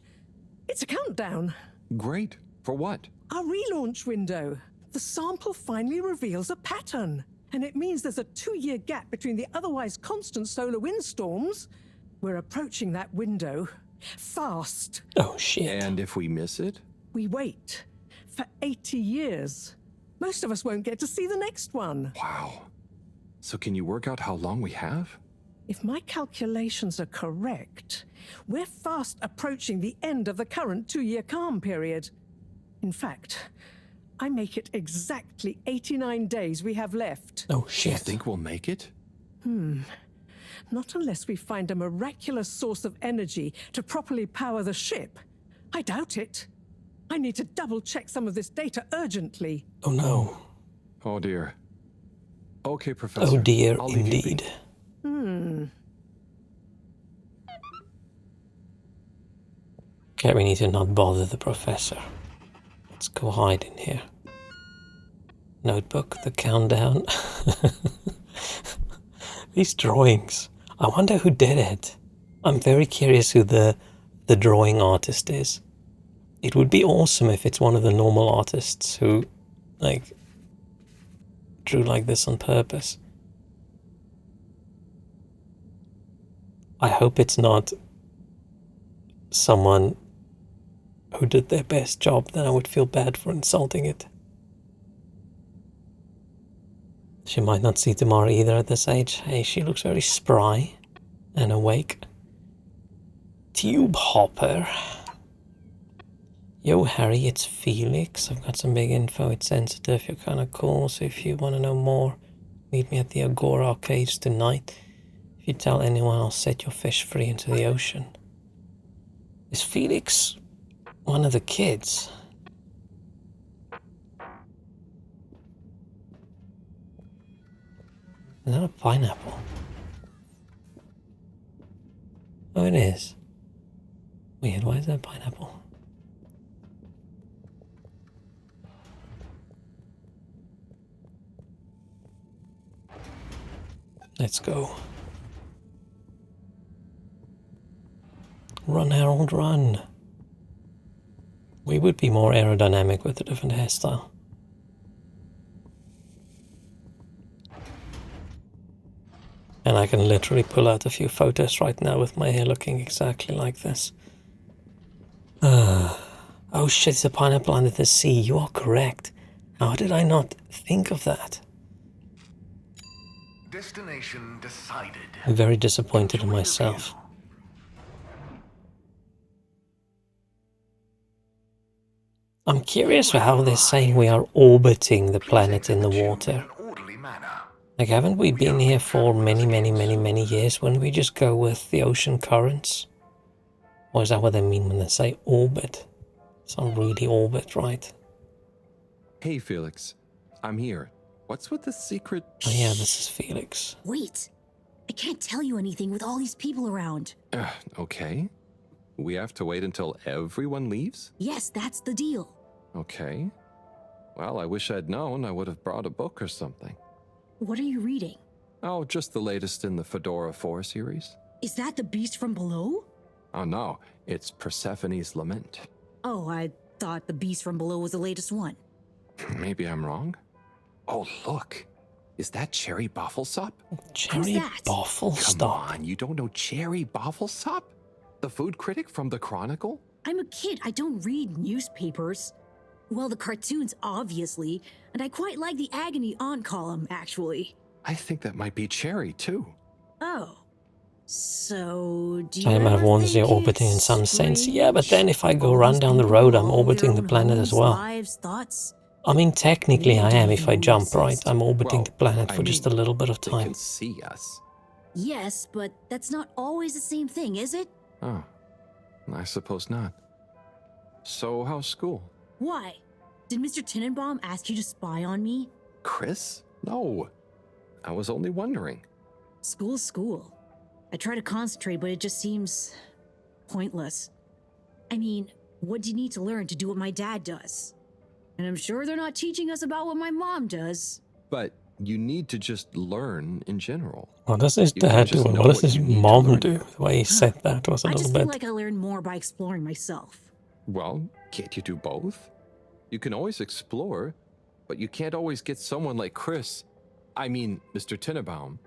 It's a countdown. Great. For what? Our relaunch window. The sample finally reveals a pattern. And it means there's a 2-year gap between the otherwise constant solar windstorms. We're approaching that window. Fast. Oh, shit. And if we miss it? We wait. For 80 years. Most of us won't get to see the next one. Wow. So can you work out how long we have? If my calculations are correct, we're fast approaching the end of the current 2-year calm period. In fact, I make it exactly 89 days we have left. Oh, shit. You think we'll make it? Not unless we find a miraculous source of energy to properly power the ship. I doubt it. I need to double-check some of this data urgently. Oh, no. Oh, dear. Okay, Professor. Oh, dear, I'll leave you be. indeed. Okay, we need to not bother the professor. Let's go hide in here. Notebook, the countdown. These drawings. I wonder who did it. I'm very curious who the drawing artist is. It would be awesome if it's one of the normal artists who, drew like this on purpose. I hope it's not someone who did their best job, then I would feel bad for insulting it. She might not see tomorrow either at this age. Hey, she looks very spry and awake. Tube hopper. Yo, Harry, it's Felix. I've got some big info. It's sensitive. You're kind of cool. So if you want to know more, meet me at the Agora Arcades tonight. If you tell anyone, I'll set your fish free into the ocean. Is Felix one of the kids? Is that a pineapple? Oh, it is. Weird, why is that a pineapple? Let's go. Run, Harold, run. We would be more aerodynamic with a different hairstyle. And I can literally pull out a few photos right now with my hair looking exactly like this. Oh shit, it's a pineapple under the sea. You are correct. How did I not think of that? Destination decided. I'm very disappointed in myself. I'm curious for how they're saying we are orbiting the planet in the water. Like, haven't we been here for many years? Wouldn't we just go with the ocean currents? Or is that what they mean when they say orbit? It's not really orbit, right? Hey, Felix. I'm here. What's with the secret? Oh yeah, this is Felix. Wait. I can't tell you anything with all these people around. Okay. We have to wait until everyone leaves? Yes, that's the deal. Okay. Well, I wish I'd known. I would have brought a book or something. What are you reading? Oh, just the latest in the Fedora 4 series. Is that the beast from below? Oh no, it's Persephone's Lament. Oh, I thought the beast from below was the latest one. Maybe I'm wrong. Oh, look. Is that Cherry Bofflesop? Cherry Bofflesop? Come on, you don't know Cherry Bofflesop? The food critic from the Chronicle? I'm a kid. I don't read newspapers. Well, the cartoons, obviously. And I quite like the Agony On column, actually. I think that might be Cherry, too. Oh. So, do you I might have ever warned you're think orbiting in it's some sense. strange? Yeah, but then if I go All run these down the people, road, I'm all orbiting their the planet as homes, well. lives, thoughts. I mean, technically I am if I jump, exist. right? I'm orbiting the planet for just a little bit of They time. can see us. Yes, but that's not always the same thing, is it? Oh, I suppose not. So, how's school? Why? Did Mr. Tenenbaum ask you to spy on me? Chris? No. I was only wondering. School's school. I try to concentrate, but it just seems pointless. I mean, what do you need to learn to do what my dad does? And I'm sure they're not teaching us about what my mom does. But you need to just learn in general. What does his You can't dad do? just And know what does what his you need to mom learn. do? The way he said that was a I little just bit... feel like I learn more by exploring myself. Well, can't you do both? You can always explore, but you can't always get someone like Chris, Mr. Tenenbaum,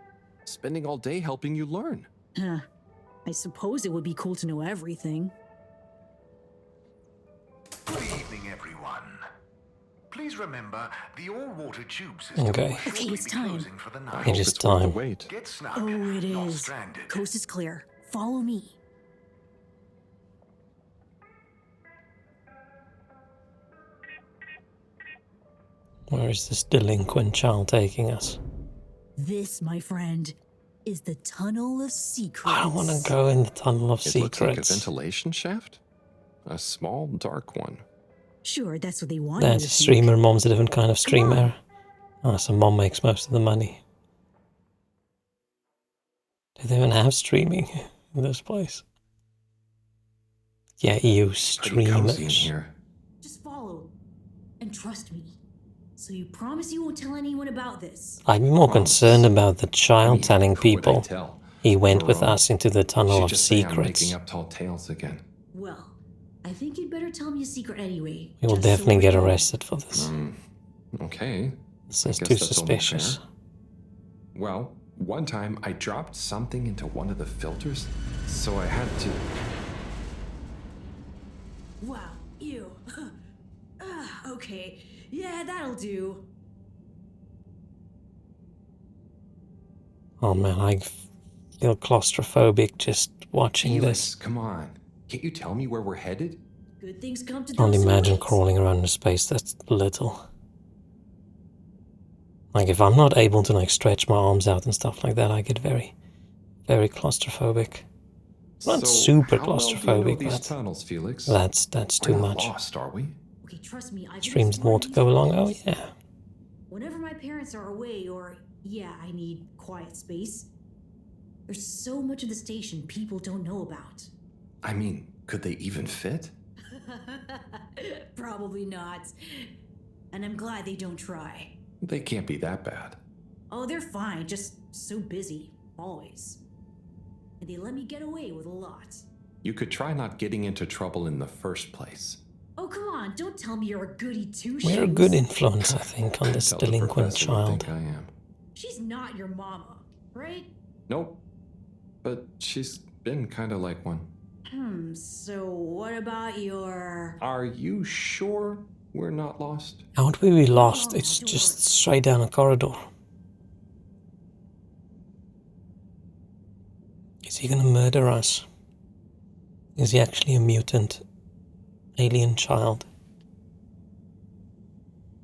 spending all day helping you learn. I suppose it would be cool to know everything. Good evening, everyone. Please remember, the all-water tube system Okay. will shortly Okay, it's be time. closing for the night. It is time. Wait. Get snug, Oh, it not is. stranded. Coast is clear. Follow me. Where is this delinquent child taking us? This, my friend, is the Tunnel of Secrets. I don't want to go in the Tunnel of It looks like a Secrets. ventilation shaft. A small, dark one. Sure, that's what they want. That's a streamer. Mom's a different kind of streamer. Oh, so mom makes most of the money. Do they even have streaming in this place? Yeah, EU Pretty cozy in streamers. here. Just follow and trust me. So you promise you won't tell anyone about this? I'd be more concerned about the child telling who would I people tell? he went with Girl. us into the Tunnel She'd of just say I'm Secrets. making up tall tales again. Well, I think you'd better tell me a secret anyway. We will just so definitely we're get even. arrested for this. Okay. This I is guess too that's only suspicious. fair. Well, one time I dropped something into one of the filters, so I had to... Wow, Ew. Okay. Yeah, that'll do. Oh man, I feel claustrophobic just watching Felix, this. come on. Can't you tell me where we're headed? Good things come to Can't those who imagine wait. crawling around in space that's little. Like, if I'm not able to, like, stretch my arms out and stuff like that, I get very, very claustrophobic. Not So, super how well do you know claustrophobic, these but tunnels, Felix? that's We're too not much. lost, are we? Okay, trust me, I've Streams been more to go along. Oh, yeah. Whenever my parents are away, or yeah, I need quiet space, there's so much of the station people don't know about. I mean, could they even fit? Probably not. And I'm glad they don't try. They can't be that bad. Oh, they're fine, just so busy, always. And they let me get away with a lot. You could try not getting into trouble in the first place. Oh, come on, don't tell me you're a goody two-shoes. We're a good influence, I think, on this Tell the delinquent professor what child. think I am. She's not your mama, right? Nope. But she's been kind of like one. So what about your... Are you sure we're not lost? How would we be lost? It's just straight down a corridor. Is he gonna murder us? Is he actually a mutant alien child?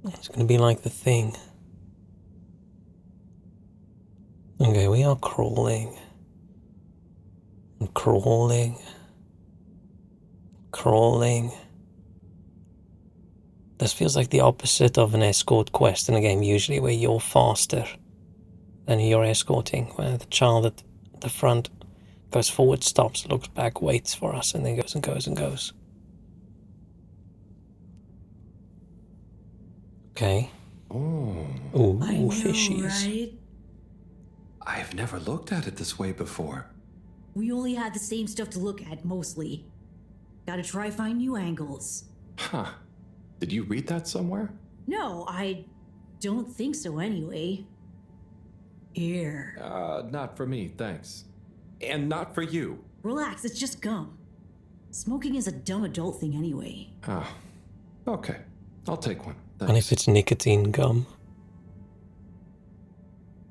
It's gonna be like the Thing. Okay, we are crawling. And crawling. Crawling. This feels like the opposite of an escort quest in a game, usually, where you're faster than you're escorting, where the child at the front goes forward, stops, looks back, waits for us, and then goes and goes and goes. Okay. Oh. Ooh, I know, fishies. right? I've never looked at it this way before. We only had the same stuff to look at, mostly. Gotta try find new angles. Huh. Did you read that somewhere? No, I don't think so anyway. Here. Not for me, thanks. And not for you. Relax, it's just gum. Smoking is a dumb adult thing anyway. Oh. Okay. I'll take one. Thanks. And if it's nicotine gum?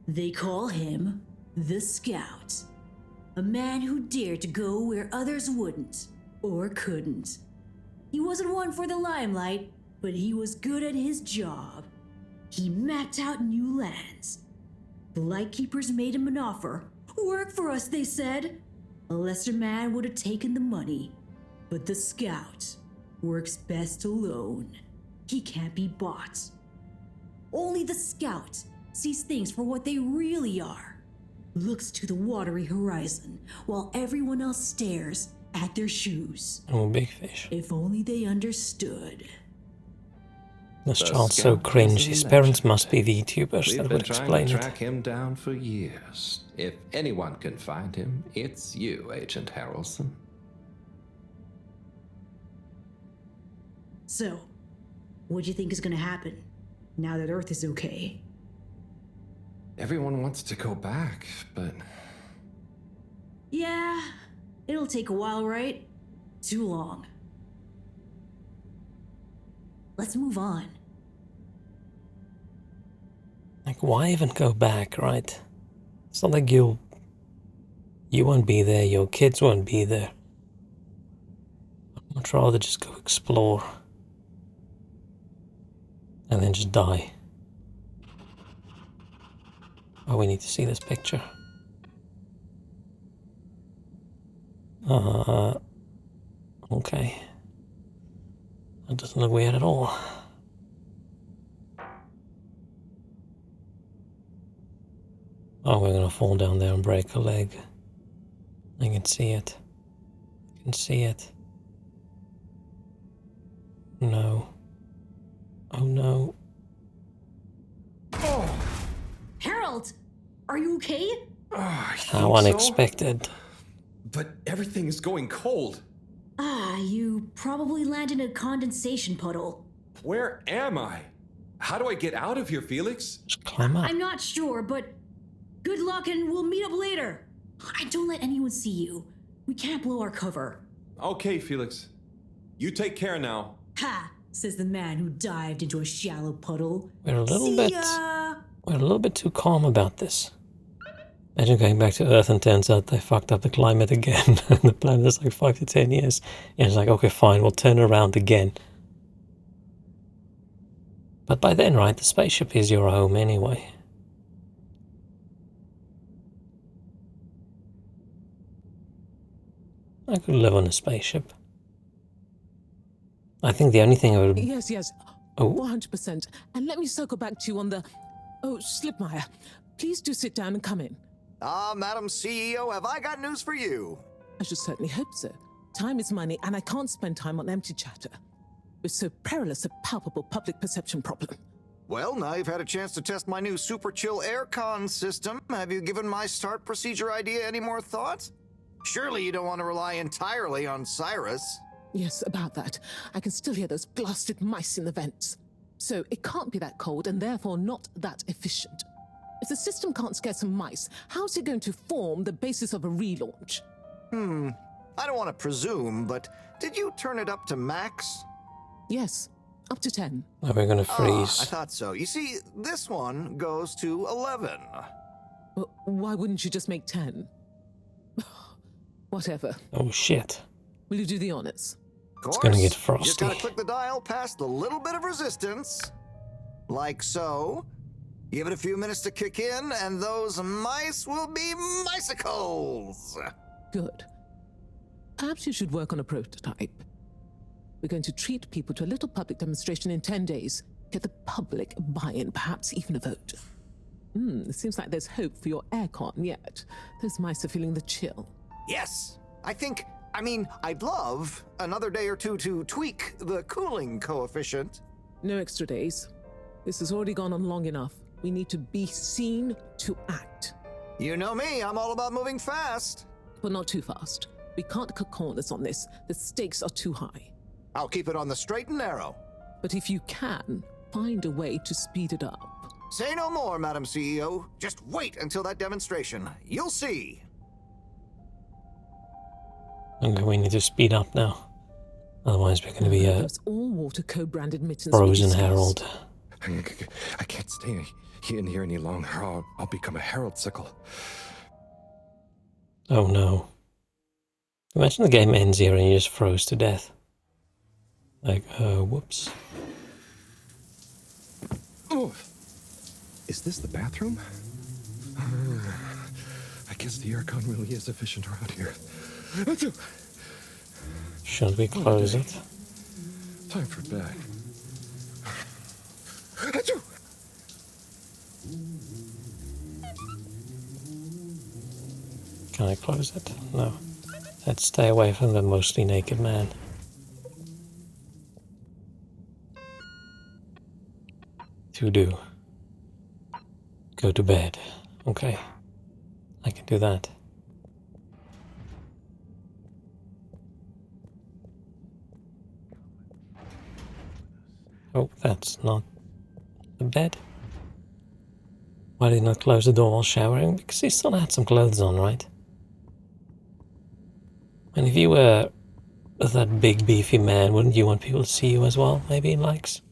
They call him the Scout. A man who dared to go where others wouldn't, or couldn't. He wasn't one for the limelight, but he was good at his job. He mapped out new lands. The Lightkeepers made him an offer. Work for us, they said. A lesser man would have taken the money. But the Scout works best alone. He can't be bought. Only the Scout sees things for what they really are. Looks to the watery horizon while everyone else stares at their shoes. Oh, big fish. If only they understood. This The child's so Scout cringe. is His a parents legend. must be the YouTubers We've that been would trying explain to it. track him down for years. If anyone can find him, it's you, Agent Harrelson. So, what do you think is gonna happen now that Earth is okay? Everyone wants to go back, but Yeah, it'll take a while, right? Too long. Let's move on. Like, why even go back, right? It's not like you won't be there, your kids won't be there. I'd much rather just go explore. And then just die. Oh, we need to see this picture. Okay. That doesn't look weird at all. Oh, we're gonna fall down there and break a leg. I can see it. I can see it. No. Oh no. Harold! Are you okay? How unexpected. But everything is going cold. You probably landed in a condensation puddle. Where am I? How do I get out of here, Felix? Just climb up. I'm not sure, but good luck and we'll meet up later. And don't let anyone see you. We can't blow our cover. Okay, Felix. You take care now. Ha! Says the man who dived into a shallow puddle. We're a little See bit... ya! We're a little bit too calm about this. Imagine going back to Earth and turns out they fucked up the climate again. The planet is like 5 to 10 years. And it's like, okay, fine, we'll turn around again. But by then, right, the spaceship is your home anyway. I could live on a spaceship. I think the only thing I would... Yes. Oh. 100%. And let me circle back to you on the... Oh, Slipmeyer, please do sit down and come in. Madam CEO, have I got news for you? I should certainly hope so. Time is money, and I can't spend time on empty chatter. With so perilous a palpable public perception problem. Well, now you've had a chance to test my new super chill aircon system. Have you given my start procedure idea any more thought? Surely you don't want to rely entirely on Cyrus. Yes, about that. I can still hear those blasted mice in the vents. So it can't be that cold and therefore not that efficient. If the system can't scare some mice, how's it going to form the basis of a relaunch? I don't want to presume, but did you turn it up to max? Yes, up to 10. Are we gonna freeze? I thought so. You see, this one goes to 11. Well, why wouldn't you just make 10? Whatever. Oh shit. Will you do the honors? Of course. It's gonna get Just frosty. gotta click the dial past the little bit of resistance. Like so. Give it a few minutes to kick in, and those mice will be micicles. Good. Perhaps you should work on a prototype. We're going to treat people to a little public demonstration in 10 days. Get the public buy-in, perhaps even a vote. It seems like there's hope for your aircon yet. Those mice are feeling the chill. Yes, I'd love another day or two to tweak the cooling coefficient. No extra days. This has already gone on long enough. We need to be seen to act. You know me, I'm all about moving fast. But not too fast. We can't cut corners on this. The stakes are too high. I'll keep it on the straight and narrow. But if you can, find a way to speed it up. Say no more, Madam CEO. Just wait until that demonstration. You'll see. Okay, we need to speed up now. Otherwise we're going to be a Those all-water co-branded mittens. frozen herald. I can't stay in here any longer. I'll become a herald sickle. Oh no. Imagine the game ends here and you just froze to death. Like, whoops. Oh, is this the bathroom? I guess the aircon really is efficient around here. Should we close it? Time for bed. Can I close it? No. Let's stay away from the mostly naked man. To do. Go to bed. Okay. I can do that. Oh, that's not the bed. Why did he not close the door while showering? Because he still had some clothes on, right? And if you were that big beefy man, wouldn't you want people to see you as well? Maybe he likes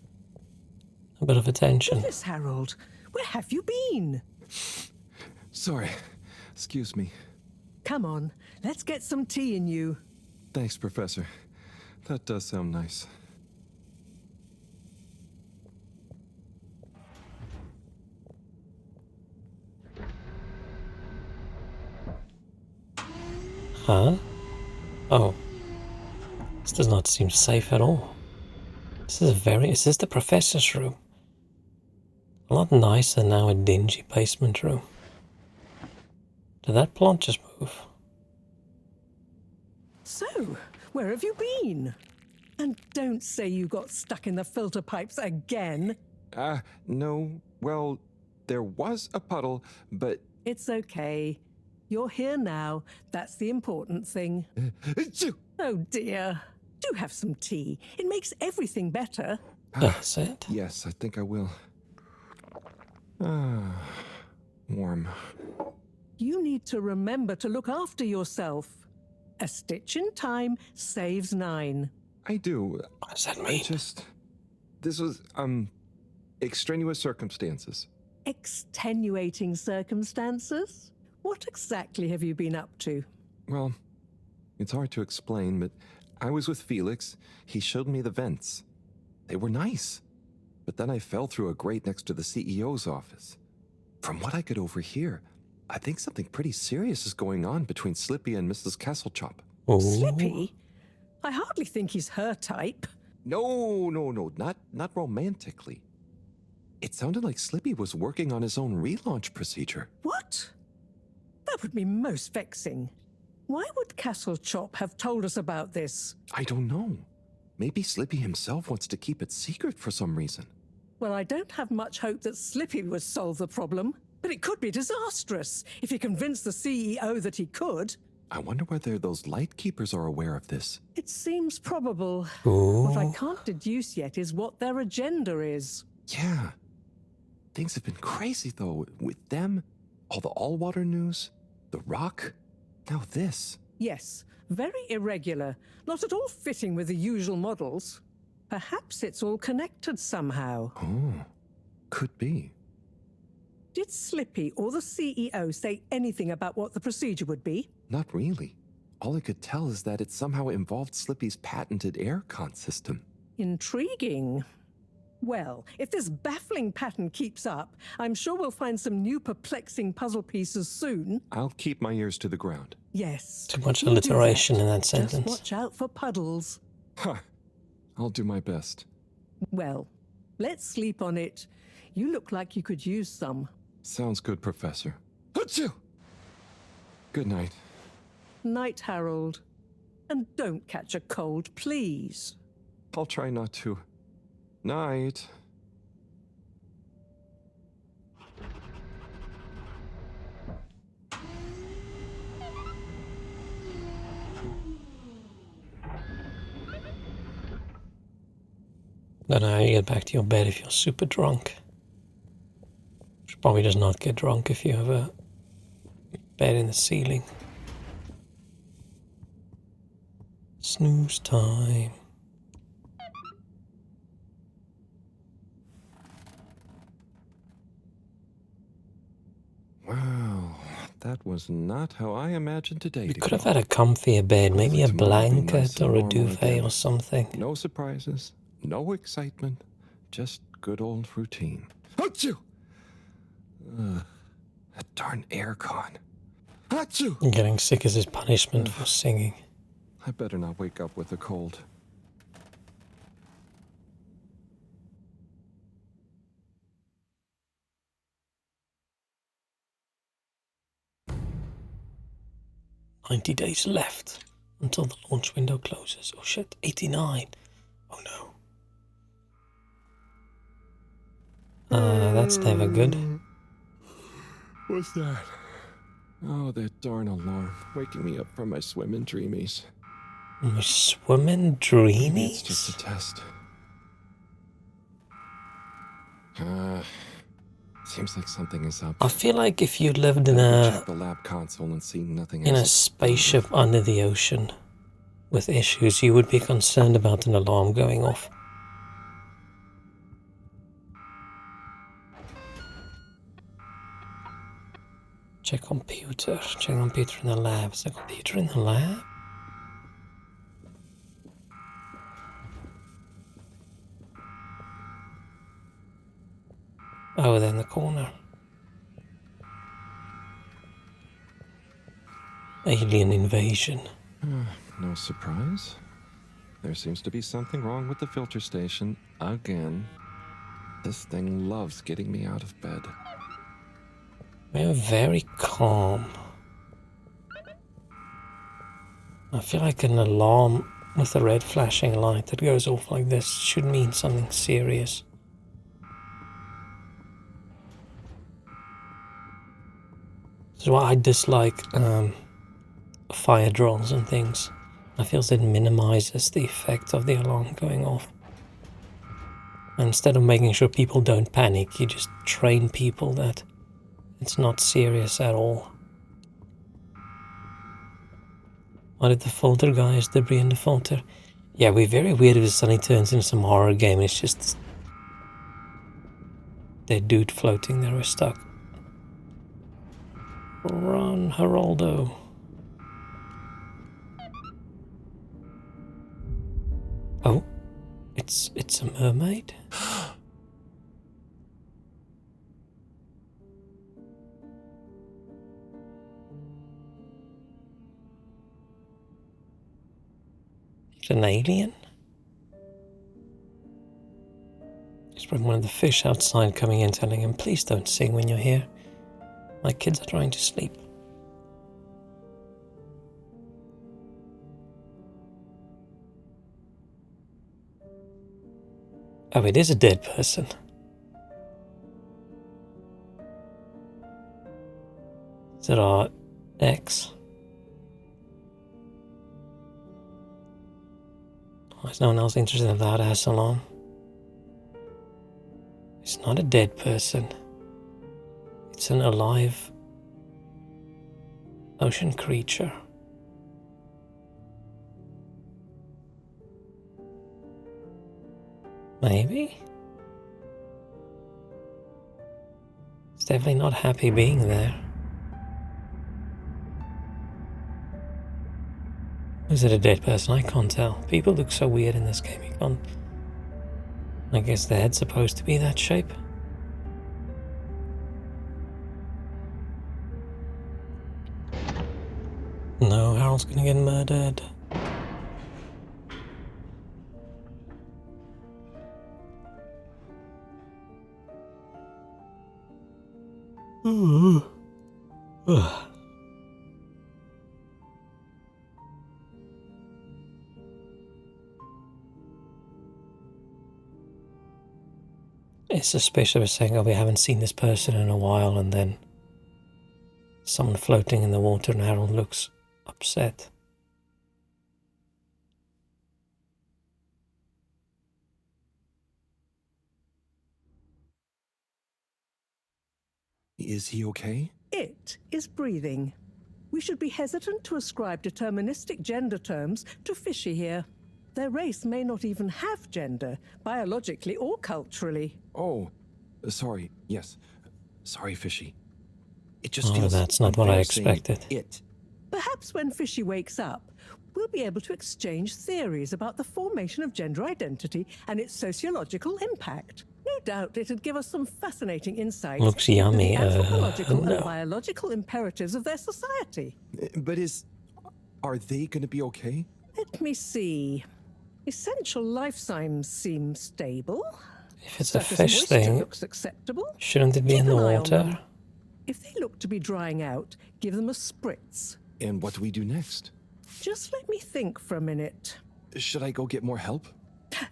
a bit of attention. Goodness, Harold, where have you been? Sorry. Excuse me. Come on, let's get some tea in you. Thanks, Professor. That does sound nice. Huh? Oh. This does not seem safe at all. Is this the professor's room? A lot nicer now, a dingy basement room. Did that plant just move? So, where have you been? And don't say you got stuck in the filter pipes again. No. Well, there was a puddle, but... It's okay. You're here now. That's the important thing. Oh dear. Do have some tea. It makes everything better. That's it? Yes, I think I will. Warm. You need to remember to look after yourself. A stitch in time saves 9. I do. What does that mean? This was, extraneous circumstances. Extenuating circumstances? What exactly have you been up to? Well, it's hard to explain, but I was with Felix. He showed me the vents. They were nice. But then I fell through a grate next to the CEO's office. From what I could overhear, I think something pretty serious is going on between Slippy and Mrs. Kesselchop. Slippy? I hardly think he's her type. No, not romantically. It sounded like Slippy was working on his own relaunch procedure. What? That would be most vexing. Why would Kesselchop have told us about this? I don't know. Maybe Slippy himself wants to keep it secret for some reason. Well, I don't have much hope that Slippy would solve the problem, but it could be disastrous if he convinced the CEO that he could. I wonder whether those lightkeepers are aware of this. It seems probable. Ooh. What I can't deduce yet is what their agenda is. Yeah. Things have been crazy, though, with them, all the all-water news, the rock, now this. Yes, very irregular, not at all fitting with the usual models. Perhaps it's all connected somehow. Oh, could be. Did Slippy or the CEO say anything about what the procedure would be? Not really. All I could tell is that it somehow involved Slippy's patented aircon system. Intriguing. Well, if this baffling pattern keeps up, I'm sure we'll find some new perplexing puzzle pieces soon. I'll keep my ears to the ground. Yes. Too much you do alliteration that. in that Just sentence. watch out for puddles. Huh. I'll do my best. Well, let's sleep on it. You look like you could use some. Sounds good, Professor. Achoo! Good night. Night, Harold. And don't catch a cold, please. I'll try not to. Night. Don't know how you get back to your bed if you're super drunk. Should probably just not get drunk if you have a bed in the ceiling. Snooze time. Wow, that was not how I imagined today to Could have go. had a comfier bed, maybe a Tomorrow will be blanket nice and or a normal duvet again. or something. No surprises, no excitement, just good old routine. Achoo! That darn aircon. Achoo! Getting sick is his punishment for singing. I better not wake up with a cold. "90 days left until the launch window closes." Oh shit, 89. Oh no. That's never good. What's that? Oh, that darn alarm, waking me up from my swimming dreamies. My swimming It's dreamies? just a test. Seems like something is up. I feel like if you lived in Check a the lab console and see nothing in a else. spaceship under the ocean with issues, you would be concerned about an alarm going off. Check computer. Check computer in the lab. Is there a computer in the lab? Oh, they're in the corner. Alien invasion. No surprise. There seems to be something wrong with the filter station again. This thing loves getting me out of bed. We're very calm. I feel like an alarm with a red flashing light that goes off like this should mean something serious. This is why I dislike fire drills and things. I feel it minimizes the effect of the alarm going off. Instead of making sure people don't panic, you just train people that it's not serious at all. Why did the filter guys debris in the filter? Yeah, we're very weird if it suddenly turns into some horror game and it's just that dude floating there is stuck. Run, Geraldo. Oh, it's a mermaid? It's an alien? It's probably one of the fish outside coming in telling him, please don't sing when you're here. My kids are trying to sleep. Oh, it is a dead person. Is it our ex? Why is no one else interested in that asshole on? It's not a dead person. It's an alive ocean creature. Maybe? It's definitely not happy being there. Is it a dead person? I can't tell. People look so weird in this game. You can't... I guess the head's supposed to be that shape. No, Harold's gonna get murdered. It's suspicious of saying, oh, we haven't seen this person in a while, and then someone floating in the water and Harold looks upset. Is he okay? It is breathing. We should be hesitant to ascribe deterministic gender terms to Fishy here. Their race may not even have gender, biologically or culturally. Oh, sorry. Yes. Sorry, Fishy. It just feels that's not what I unfair saying expected. It. Perhaps when Fishy wakes up, we'll be able to exchange theories about the formation of gender identity and its sociological impact. No doubt it'd give us some fascinating insights Looks into yummy. the anthropological No. and biological imperatives of their society. But are they going to be okay? Let me see. Essential life signs seem stable. If it's a Surface fish moisture thing, looks acceptable. shouldn't it be in Keep the an eye on water? them. If they look to be drying out, give them a spritz. And what do we do next? Just let me think for a minute. Should I go get more help?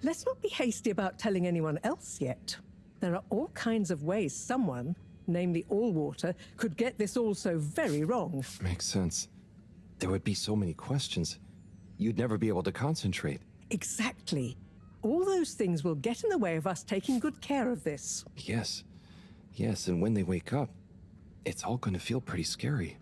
Let's not be hasty about telling anyone else yet. There are all kinds of ways someone, namely Allwater, could get this all so very wrong. Makes sense. There would be so many questions. You'd never be able to concentrate. Exactly. All those things will get in the way of us taking good care of this. Yes. Yes, and when they wake up, it's all going to feel pretty scary.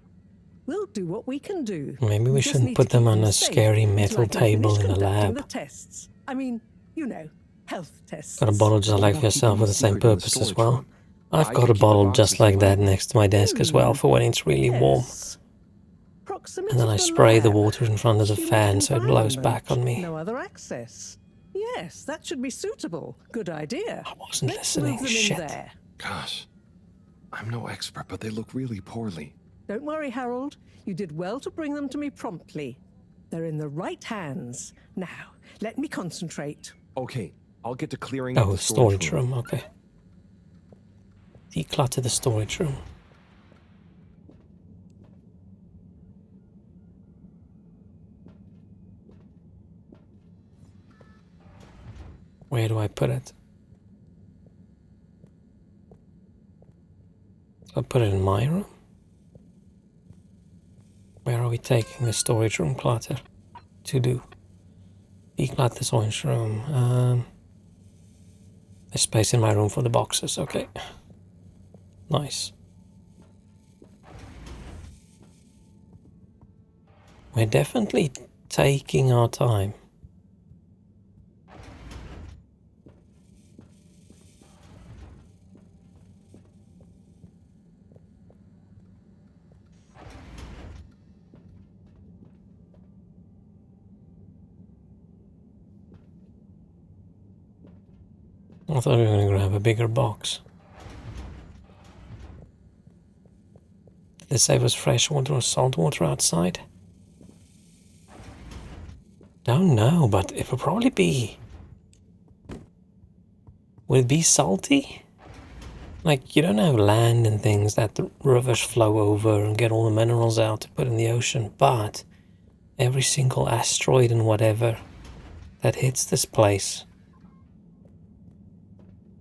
We'll do what we can do. Maybe we just shouldn't need put to them keep on a safe scary until metal I can table finish in a conducting lab. the tests. I mean, you know, health tests. Got a bottle just like yourself with the same purpose as well. I've got a bottle just like that next to my desk as well for when it's really warm. And then I spray the water in front of the fan so it blows back on me. No other access. Yes, that should be suitable. Good idea. I wasn't Let's listening. move them Shit. in there. Gosh, I'm no expert, but they look really poorly. Don't worry, Harold. You did well to bring them to me promptly. They're in the right hands. Now, let me concentrate. Okay, I'll get to clearing out Oh, the storage room, okay. Declutter the storage room. Where do I put it? I'll put it in my room. Where are we taking the storage room clutter to do? Declutter the storage room. There's space in my room for the boxes, okay. Nice. We're definitely taking our time. I thought we were going to grab a bigger box. Did they say it was fresh water or salt water outside? Don't know, but it would probably be... Would it be salty? Like, you don't have land and things that the rivers flow over and get all the minerals out to put in the ocean, but every single asteroid and whatever that hits this place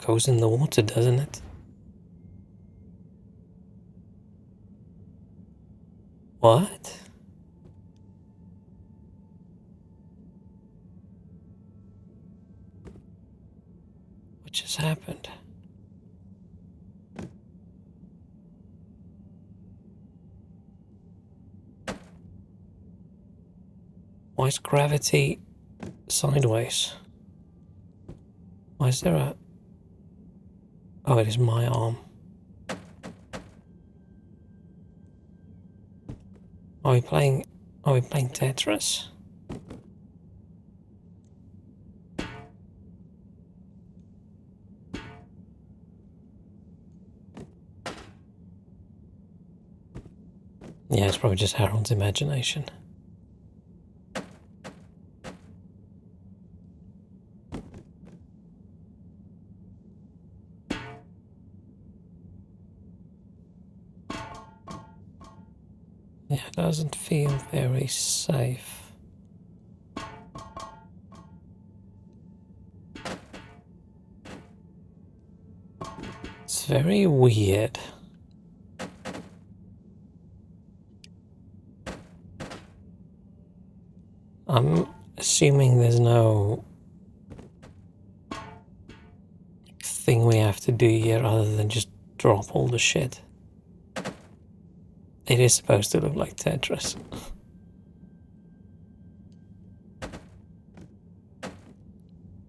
goes in the water, doesn't it? What? What just happened? Why is gravity sideways? Why is there a... Oh, it is my arm. Are we playing Tetris? Yeah, it's probably just Harold's imagination. Yeah, it doesn't feel very safe. It's very weird. I'm assuming there's no thing we have to do here other than just drop all the shit. It is supposed to look like Tetris.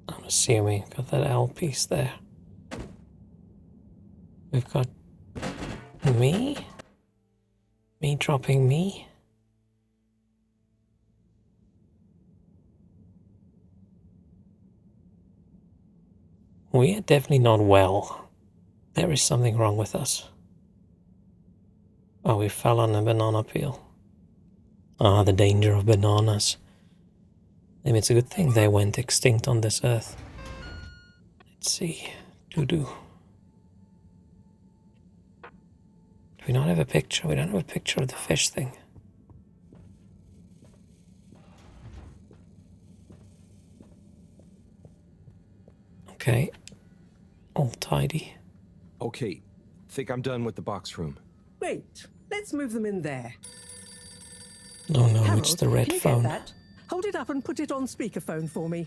I'm assuming got that L piece there. We've got me dropping me. We are definitely not well. There is something wrong with us. Oh, we fell on a banana peel. Ah, the danger of bananas. Maybe it's a good thing they went extinct on this earth. Let's see. Doo-doo. Do we not have a picture? We don't have a picture of the fish thing. Okay. All tidy. Okay, think I'm done with the box room. Wait, let's move them in there. Oh no, Harold, it's the red can you phone. Get that? Hold it up and put it on speakerphone for me.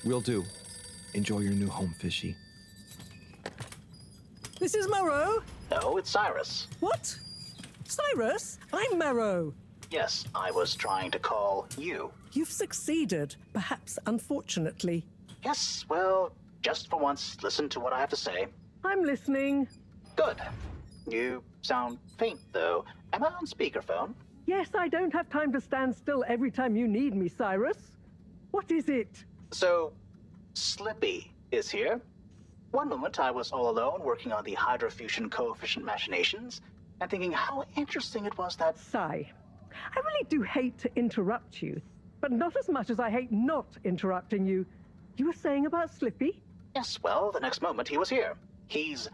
Will do. Enjoy your new home, Fishy. This is Morrow. No, it's Cyrus. What? Cyrus? I'm Morrow. Yes, I was trying to call you. You've succeeded, perhaps unfortunately. Yes, well, just for once, listen to what I have to say. I'm listening. Good. You sound faint, though. Am I on speakerphone? Yes, I don't have time to stand still every time you need me, Cyrus. What is it? So, Slippy is here. One moment I was all alone working on the hydrofusion coefficient machinations and thinking how interesting it was that... Sigh. I really do hate to interrupt you, but not as much as I hate not interrupting you. You were saying about Slippy? Yes, well, the next moment he was here. He's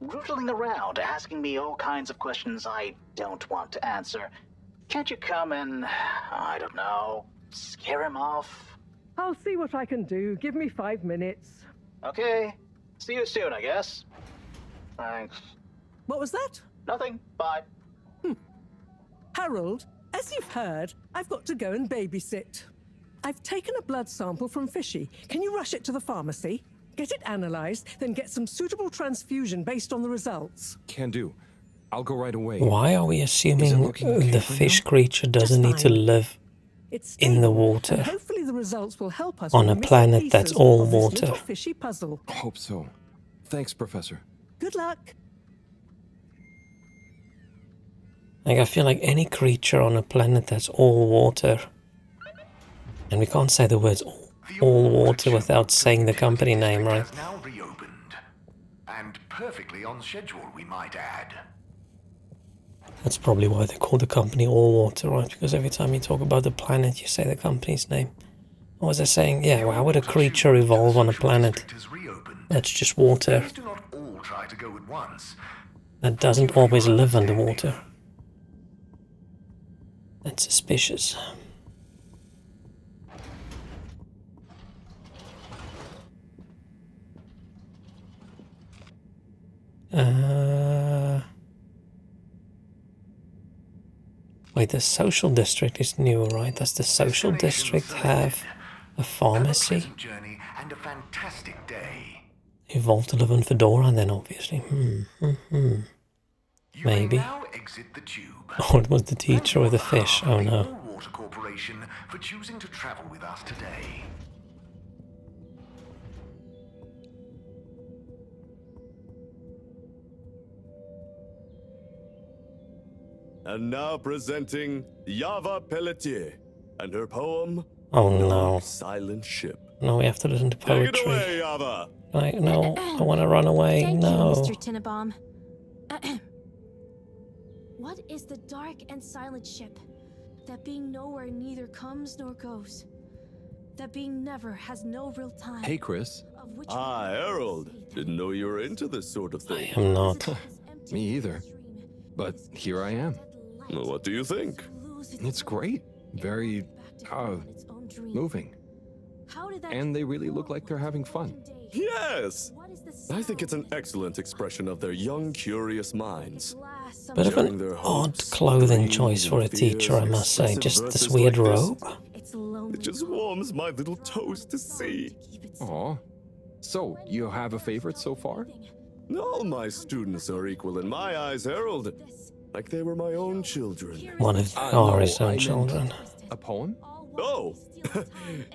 rootling around, asking me all kinds of questions I don't want to answer. Can't you come and, I don't know, scare him off? I'll see what I can do. Give me 5 minutes. Okay. See you soon, I guess. Thanks. What was that? Nothing. Bye. Harold, as you've heard, I've got to go and babysit. I've taken a blood sample from Fishy. Can you rush it to the pharmacy? Get it analyzed, then get some suitable transfusion based on the results. Can do. I'll go right away. Why are we assuming the fish creature doesn't need to live in the water Hopefully the results will help us on a planet that's all water? Fishy puzzle. Hope so. Thanks, Professor. Good luck. Like, I feel like any creature on a planet that's all water, and we can't say the words all water without saying the company name, right? Now reopened. perfectly on schedule, we might add. That's probably why they call the company All Water, right? Because every time you talk about the planet, you say the company's name. What was I saying? Yeah, well, how would a creature evolve on a planet that's just water? Please do not all try to go at once. That doesn't always live underwater. That's suspicious. Wait, the social district is new, right? Does the social district have a pharmacy? Journey and a fantastic day. Evolved to live on Fedora, then obviously. Maybe. Now exit the tube. Oh, it was the teacher with the fish. Oh no. All Water Corporation for choosing to travel with us today. And now presenting Yava Pelletier and her poem, Oh no. Silent Ship. No, we have to listen to poetry. Take it away, Yava. No, I want to run away. Thank No. you, Mr. Tinnabaum. What is the dark and silent ship? That being nowhere neither comes nor goes. That being never has no real time. Hey, Chris. Ah, Harold. Didn't know you were into this sort of thing. I am not. Me either. But here I am. Well, what do you think? It's great. Very, moving. And they really look like they're having fun. Yes! I think it's an excellent expression of their young, curious minds. Bit of an odd clothing choice for a teacher, I must say. Just this weird robe. It just warms my little toes to see. Aw. So, you have a favorite so far? All my students are equal in my eyes, Harold. Like they were my own children. One of them are his own children. A poem? Oh!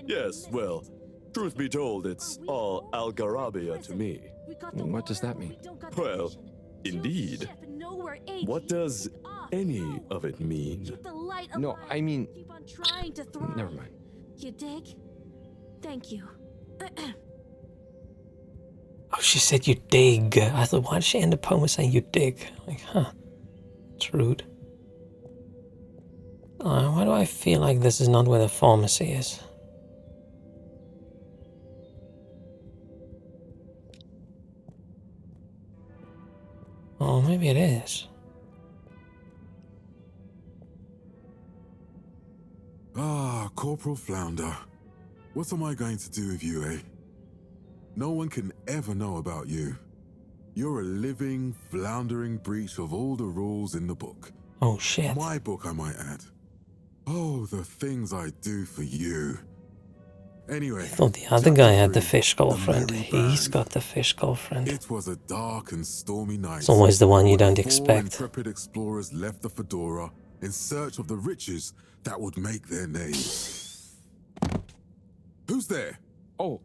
Yes, well, truth be told, it's all Algarabia to me. What does that mean? Well, indeed. What does any of it mean? No, I mean... Never mind. You dig? Thank you. Oh, she said you dig. I thought, why did she end the poem with saying you dig? Like, huh. It's rude. Why do I feel like this is not where the pharmacy is? Oh, maybe it is. Ah, Corporal Flounder. What am I going to do with you, eh? No one can ever know about you. You're a living, floundering breach of all the rules in the book. Oh, shit. My book, I might add. Oh, the things I do for you. Anyway. I thought the other guy had the fish girlfriend. He's got the fish girlfriend. It was a dark and stormy night. It's always the one you don't Four expect. intrepid explorers left the Fedora in search of the riches that would make their name. Who's there? Oh,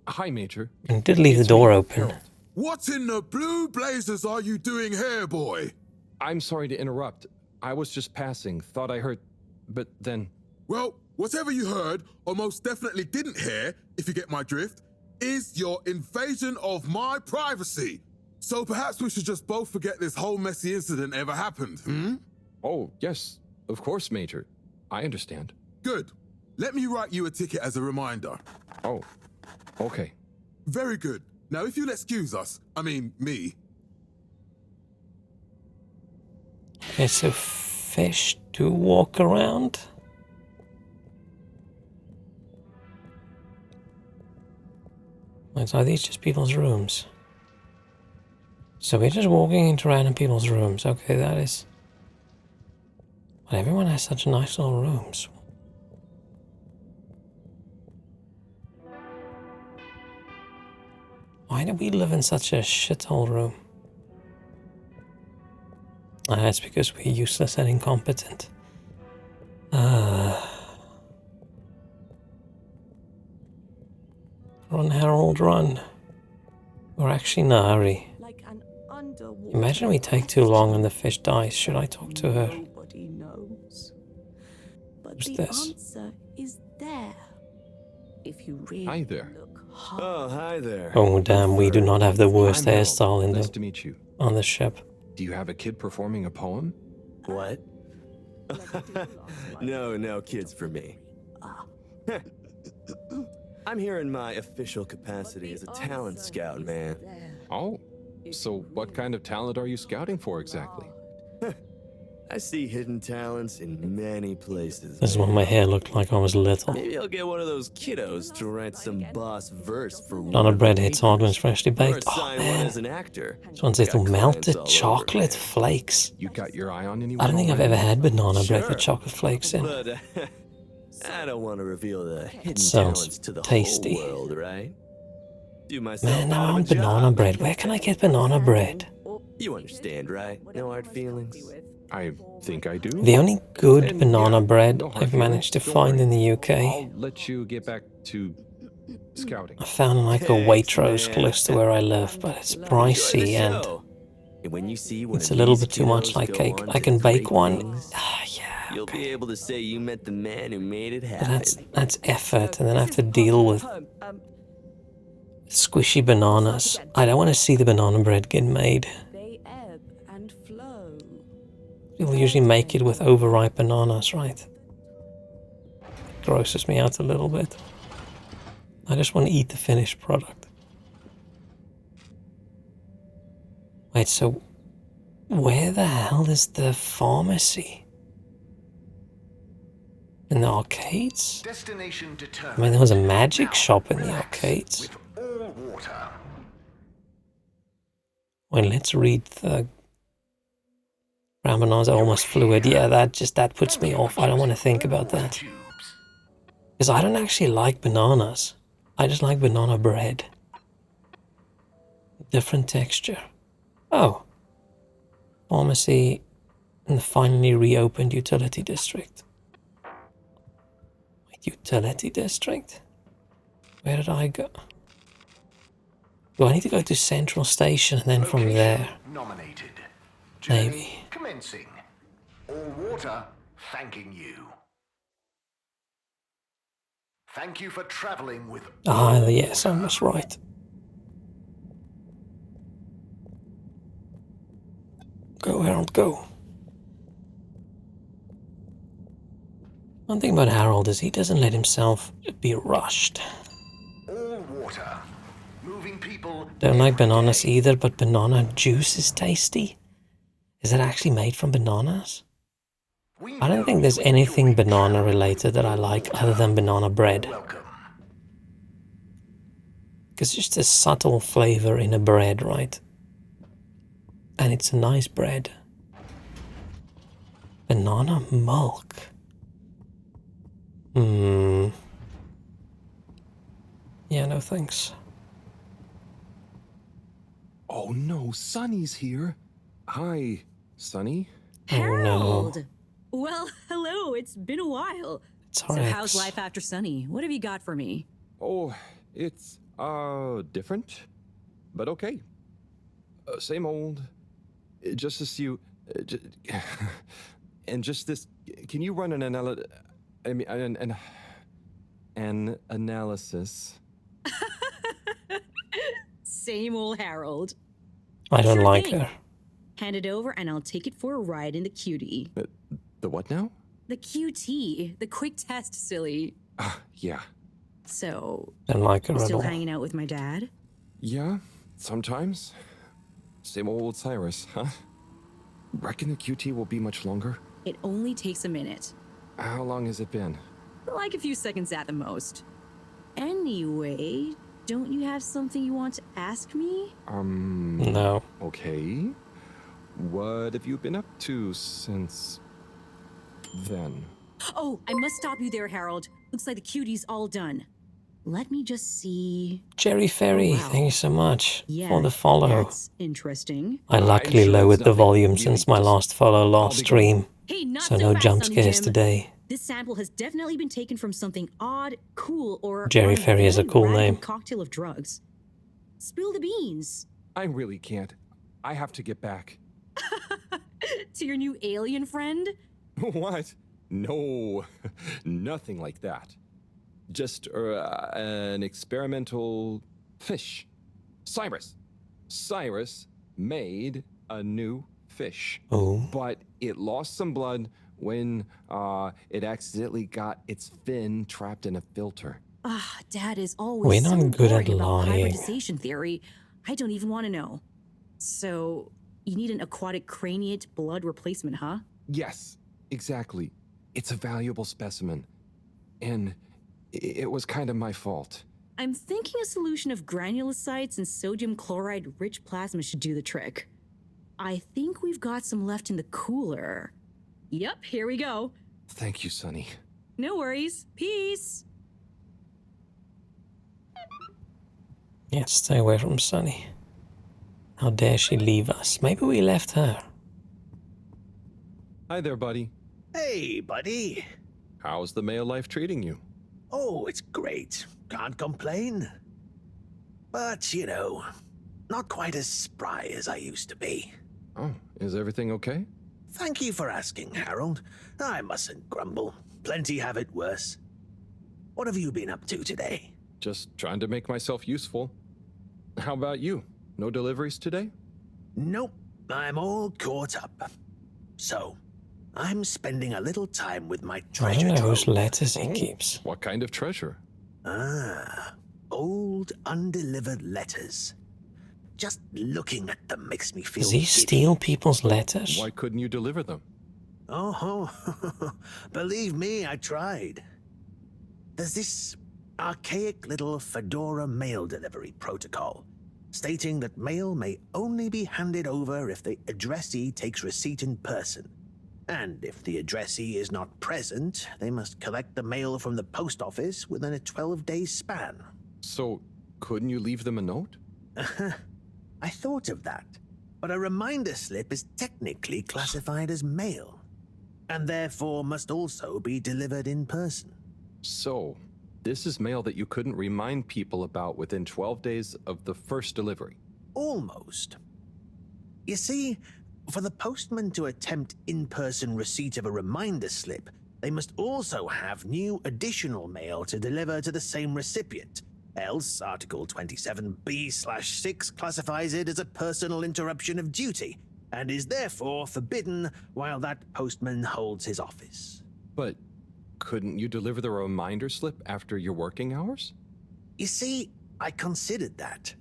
hi, Major. And did leave the door open. What in the blue blazers are you doing here, boy? I'm sorry to interrupt. I was just passing. Thought I heard... But then... Well, whatever you heard, or most definitely didn't hear, if you get my drift, is your invasion of my privacy. So perhaps we should just both forget this whole messy incident ever happened, hmm? Oh, yes. Of course, Major. I understand. Good. Let me write you a ticket as a reminder. Oh, okay. Very good. Now, if you'll excuse us, I mean, me. Okay, so fish do walk around? Wait, are these just people's rooms? So we're just walking into random people's rooms. Okay, that is... Well, everyone has such nice little rooms. Why do we live in such a shithole room? It's because we're useless and incompetent. Run, Harold, run. We're actually in a hurry. Like an underwater. Imagine we take too long and the fish dies. Should I talk to her? Nobody knows. But Who's the this? answer is there. If you really Hi there. look hard. Oh, hi there. Oh damn, we do not have the worst I'm Harold. hairstyle in Nice to meet you. on the ship. Do you have a kid performing a poem? What? No kids for me. I'm here in my official capacity as a talent scout, man. Oh, so what kind of talent are you scouting for exactly? I see hidden talents in many places. This is what my hair looked like when I was little. Maybe I'll get one of those kiddos to write some boss verse for Banana bread hits hard when it's freshly or baked. Oh assign one man, as an actor. this one's Got little clients melted all over, chocolate man. flakes. You got your eye on anyone? I don't think I've already? ever had banana bread Sure. with chocolate flakes in. But I don't want to reveal the hidden Sounds talents to the tasty. whole world, right? Do myself Man, now out I of a want banana job. bread. Where can I get banana bread? You understand, right? No hard feelings. I think I do. The only good And banana yeah, bread no hard I've feelings. managed to Don't find worry. in the UK, I'll let you get back to scouting. I found like a Thanks, Waitrose man. close to where I live, but it's Enjoy the pricey and show. And when you see one it's of a little these bit too much kiddos like go cake. on I to can bake great one. things, Yeah, you'll be able to say you met the man who made it but happen. that's effort, and then I have to deal with squishy bananas. I don't want to see the banana bread get made. They ebb and flow. You'll usually make it with overripe bananas, right? Grosses me out a little bit. I just want to eat the finished product. Wait, so where the hell is the pharmacy? In the arcades? Destination I determined. mean, there was a magic Now, shop in the relax arcades. With all water. Wait, let's read the brown bananas are almost fluid. Yeah, that puts me off. I don't want to think about that. Because I don't actually like bananas. I just like banana bread. Different texture. Oh. Pharmacy in the finally reopened utility district. Wait, utility district? Where did I go? Do I need to go to Central Station and then from there? Nominated. Maybe. Commencing. All water thanking you. Thank you for traveling with Ah, yes, I was right. Go, Harold, go. One thing about Harold is he doesn't let himself be rushed. all water. Moving people. Don't like bananas either, but banana juice is tasty. Is it actually made from bananas? I don't think there's anything banana related that I like other than banana bread. Because just a subtle flavor in a bread, right? And it's a nice bread. Banana milk. Yeah, no thanks. Oh no, Sonny's here. Hi, Sonny. Harold! Well, hello, it's been a while. It's So how's life after Sunny? What have you got for me? Oh, it's, different. But okay. Same old. Just as you... and just this... Can you run an analysis? Same old Harold. I don't Sure like thing. her. Hand it over and I'll take it for a ride in the cutie. The what now? The QT, the quick test, silly. Yeah. So, Don't like her you at still all. hanging out with my dad? Yeah, sometimes. Same old Cyrus, huh? Reckon the QT will be much longer? It only takes a minute. How long has it been? Like a few seconds at the most. Anyway, don't you have something you want to ask me? No. Okay. What have you been up to since then? Oh, I must stop you there, Harold. Looks like the cutie's all done. Let me just see. Jerry Ferry, thank you so much for the follow. That's interesting. I luckily lowered the volume since my last follow last stream, Hey, not so so no fast, jump Sonny scares Jim. today. This sample has definitely been taken from something odd, cool, or Jerry a Ferry is a very cool radical name. cocktail of drugs. Spill the beans. I really can't. I have to get back. To your new alien friend? What? No, nothing like that. just an experimental fish. Cyrus made a new fish. Oh. But it lost some blood when it accidentally got its fin trapped in a filter. Ah, Dad is We're always so not good at boring about lying. hybridization theory. I don't even want to know. So, you need an aquatic craniate blood replacement, huh? Yes, exactly. It's a valuable specimen. And it was kind of my fault. I'm thinking a solution of granulocytes and sodium chloride-rich plasma should do the trick. I think we've got some left in the cooler. Yep, here we go. Thank you, Sonny. No worries. Peace. Yeah, stay away from Sunny. How dare she leave us? Maybe we left her. Hi there, buddy. Hey, buddy. How's the male life treating you? Oh, it's great. Can't complain. But, you know, not quite as spry as I used to be. Oh, is everything okay? Thank you for asking, Harold. I mustn't grumble. Plenty have it worse. What have you been up to today? Just trying to make myself useful. How about you? No deliveries today? Nope, I'm all caught up. So, I'm spending a little time with my I treasure don't know trove. whose letters he keeps. What kind of treasure? Ah, old undelivered letters. Just looking at them makes me feel Does he giddy. steal people's letters? Why couldn't you deliver them? Oh, believe me, I tried. There's this archaic little Fedora mail delivery protocol, stating that mail may only be handed over if the addressee takes receipt in person. And if the addressee is not present, they must collect the mail from the post office within a 12-day span. So, couldn't you leave them a note? I thought of that, but a reminder slip is technically classified as mail, and therefore must also be delivered in person. So, this is mail that you couldn't remind people about within 12 days of the first delivery. Almost. You see, for the postman to attempt in-person receipt of a reminder slip, they must also have new additional mail to deliver to the same recipient. Else, Article 27B/6 classifies it as a personal interruption of duty, and is therefore forbidden while that postman holds his office. But couldn't you deliver the reminder slip after your working hours? You see, I considered that.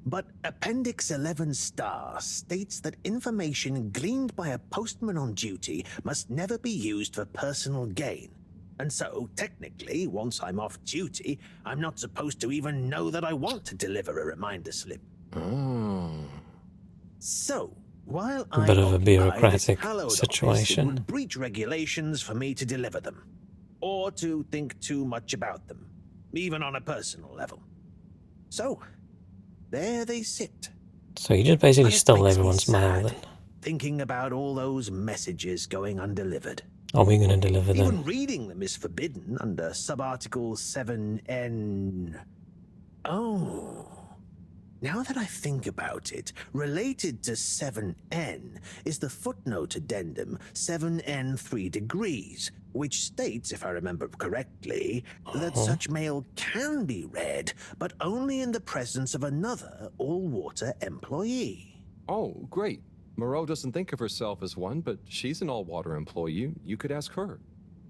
But Appendix 11 Star states that information gleaned by a postman on duty must never be used for personal gain. And so, technically, once I'm off duty, I'm not supposed to even know that I want to deliver a reminder slip. Oh. So, while A bit of a occupy this bureaucratic hallowed office, it situation. would breach regulations for me to deliver them, or to think too much about them, even on a personal level. So, there they sit, So you just basically But it stole makes me everyone's mail sad. then. thinking about all those messages going undelivered. Are we gonna deliver Even them? reading them is forbidden under subarticle 7N. Oh. Now that I think about it, related to 7N is the footnote addendum 7N3 degrees, which states, if I remember correctly, that such mail can be read, but only in the presence of another all-water employee. Oh, great. Moreau doesn't think of herself as one, but she's an all-water employee. You could ask her.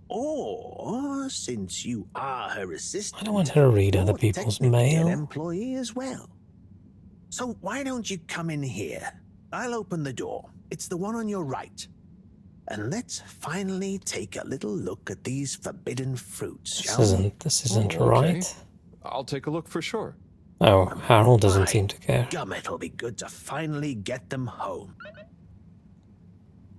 Or, since you are her assistant, I don't want her to read other you're people's technically an mail. employee as well. So why don't you come in here? I'll open the door. It's the one on your right. And let's finally take a little look at these forbidden fruits, shall we? This isn't Oh, okay. right. I'll take a look for sure. Oh, Harold doesn't seem to care. Gum, it'll be good to finally get them home.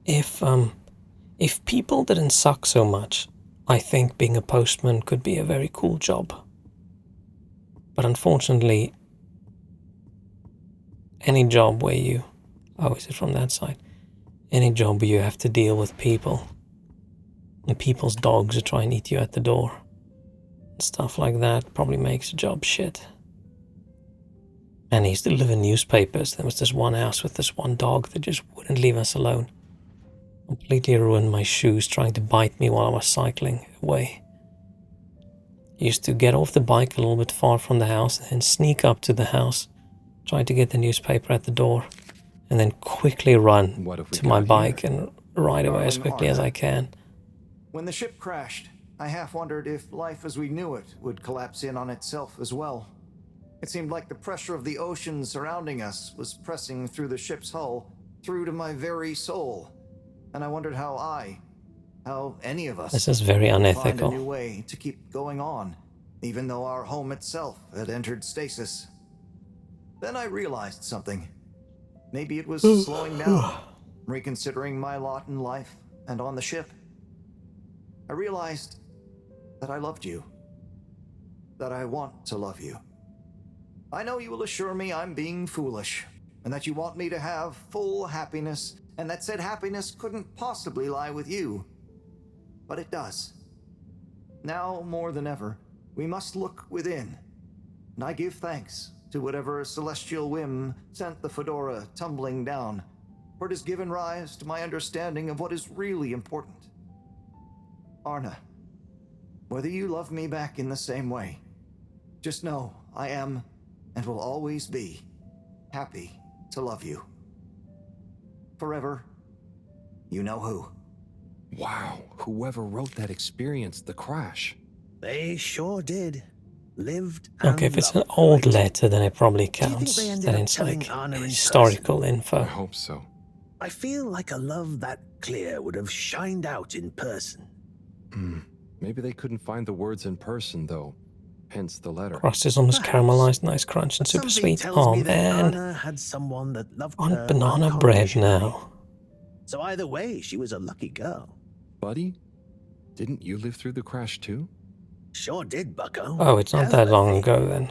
If people didn't suck so much, I think being a postman could be a very cool job. But unfortunately, any job where you... Oh, is it from that side? Any job where you have to deal with people, and people's dogs are trying to eat you at the door, and stuff like that probably makes the job shit. And he used to deliver newspapers. There was this one house with this one dog that just wouldn't leave us alone. Completely ruined my shoes trying to bite me while I was cycling away. used to get off the bike a little bit far from the house and then sneak up to the house, try to get the newspaper at the door, and then quickly run to my bike and ride away as quickly as I can. When the ship crashed, I half wondered if life as we knew it would collapse in on itself as well. It seemed like the pressure of the ocean surrounding us was pressing through the ship's hull, through to my very soul. And I wondered how any of us This is very would unethical. find a new way to keep going on, even though our home itself had entered stasis. Then I realized something. Maybe it was slowing down, reconsidering my lot in life and on the ship. I realized that I loved you, that I want to love you. I know you will assure me I'm being foolish, and that you want me to have full happiness, and that said happiness couldn't possibly lie with you. But it does. Now, more than ever, we must look within, and I give thanks to whatever celestial whim sent the fedora tumbling down, for it has given rise to my understanding of what is really important. Arna, whether you love me back in the same way, just know I am, and will always be, happy to love you. Forever, you know who. Wow, whoever wrote that experienced the crash. They sure did. Lived Okay, if it's an old letter, then it probably counts. they ended Then up it's telling like Anna in historical info. I hope so. I feel like a love that clear would have shined out in person. Maybe they couldn't find the words in person, though. Hence the letter. Crust is almost caramelized, nice crunch, and super Something sweet. tells Oh me that man, Anna had someone that loved on her banana bread now. So either way, she was a lucky girl. Buddy, didn't you live through the crash too? Sure did, bucko. Oh, it's not that long ago then.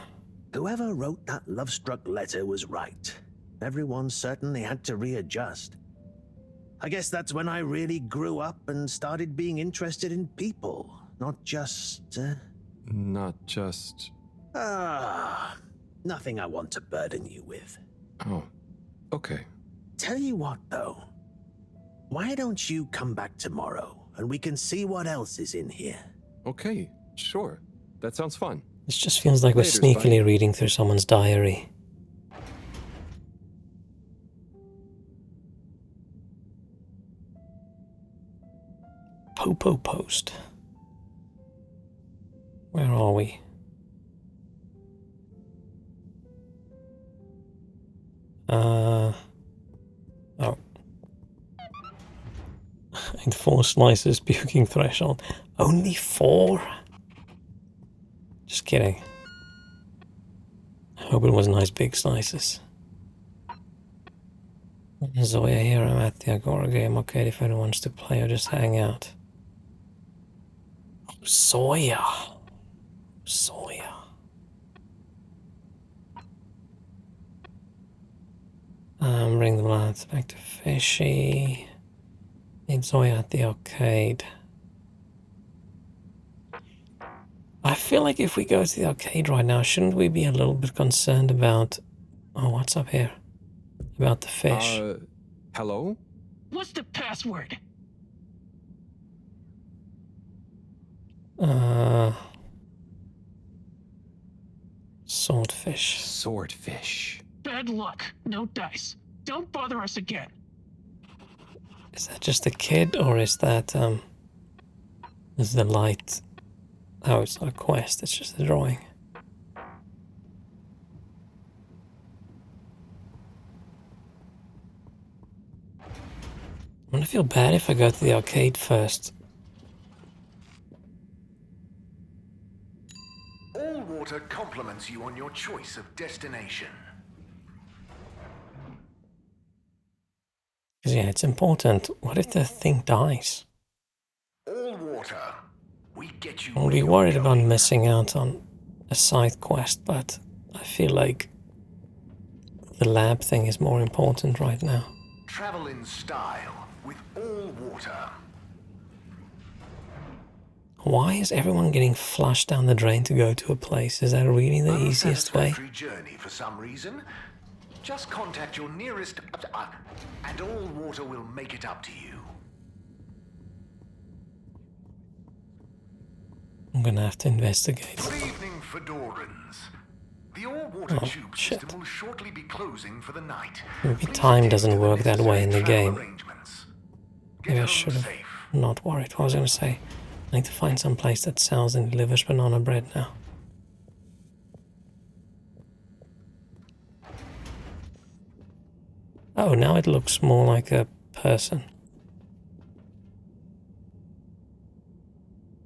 Whoever wrote that love-struck letter was right. Everyone certainly had to readjust. I guess that's when I really grew up and started being interested in people, not just... Not just... nothing I want to burden you with. Oh, okay. Tell you what, though. Why don't you come back tomorrow, and we can see what else is in here? Okay, sure. That sounds fun. This just feels like we're Later, sneakily Spike. reading through someone's diary. Popo post. Where are we? Oh. And 4 slices puking threshold. Only 4? Just kidding. I hope it was nice big slices. Zoya here, I'm at the Agora game. Okay, if anyone wants to play or just hang out. Oh, Zoya. Zoya. Bring the lads back to Fishy. Need Zoya at the arcade. I feel like if we go to the arcade right now, shouldn't we be a little bit concerned about... Oh, what's up here? About the fish. Hello? What's the password? Swordfish. Swordfish. Bad luck. No dice. Don't bother us again. Is that just a kid, or is that, is the light... Oh, it's not a quest, it's just a drawing. I'm gonna feel bad if I go to the arcade first. All water compliments you on your choice of destination. Yeah, it's important. What if the thing dies? All water. We get you. I'll be worried about missing out on a side quest, but I feel like the lab thing is more important right now. Travel in style with all water. Why is everyone getting flushed down the drain to go to a place? Is that really the easiest way? Unsatisfactory journey for some reason? Just contact your nearest and all water will make it up to you. I'm gonna have to investigate. Good evening, Fedorans. The all-water Oh, tube shit. system will shortly be closing for the night. Maybe Please time attend doesn't to the work that way in the necessary game. travel arrangements. Maybe I should have not worried. What was I gonna say? I need to find some place that sells and delivers banana bread now. Oh, now it looks more like a person.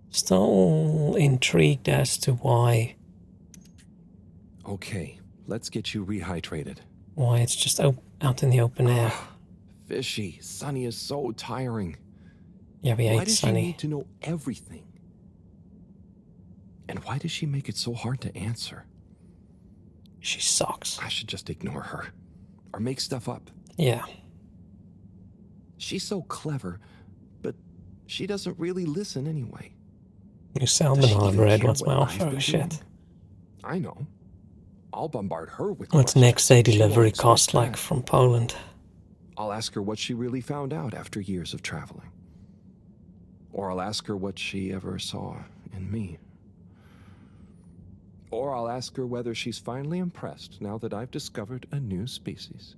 Still intrigued as to why Okay, let's get you rehydrated. it's just out in the open air. Fishy, Sunny is so tiring. Yeah, we Why ate does Sunny. she need to know everything? And why does she make it so hard to answer? She sucks. I should just ignore her. Or make stuff up. Yeah. She's so clever, but she doesn't really listen anyway. You sell Does she banana even bread, care what's my what I've offer? been Shit. doing? I know. I'll bombard her with What's questions. next day She won't delivery expect cost like that. from Poland? I'll ask her what she really found out after years of traveling. Or I'll ask her what she ever saw in me. Or I'll ask her whether she's finally impressed now that I've discovered a new species.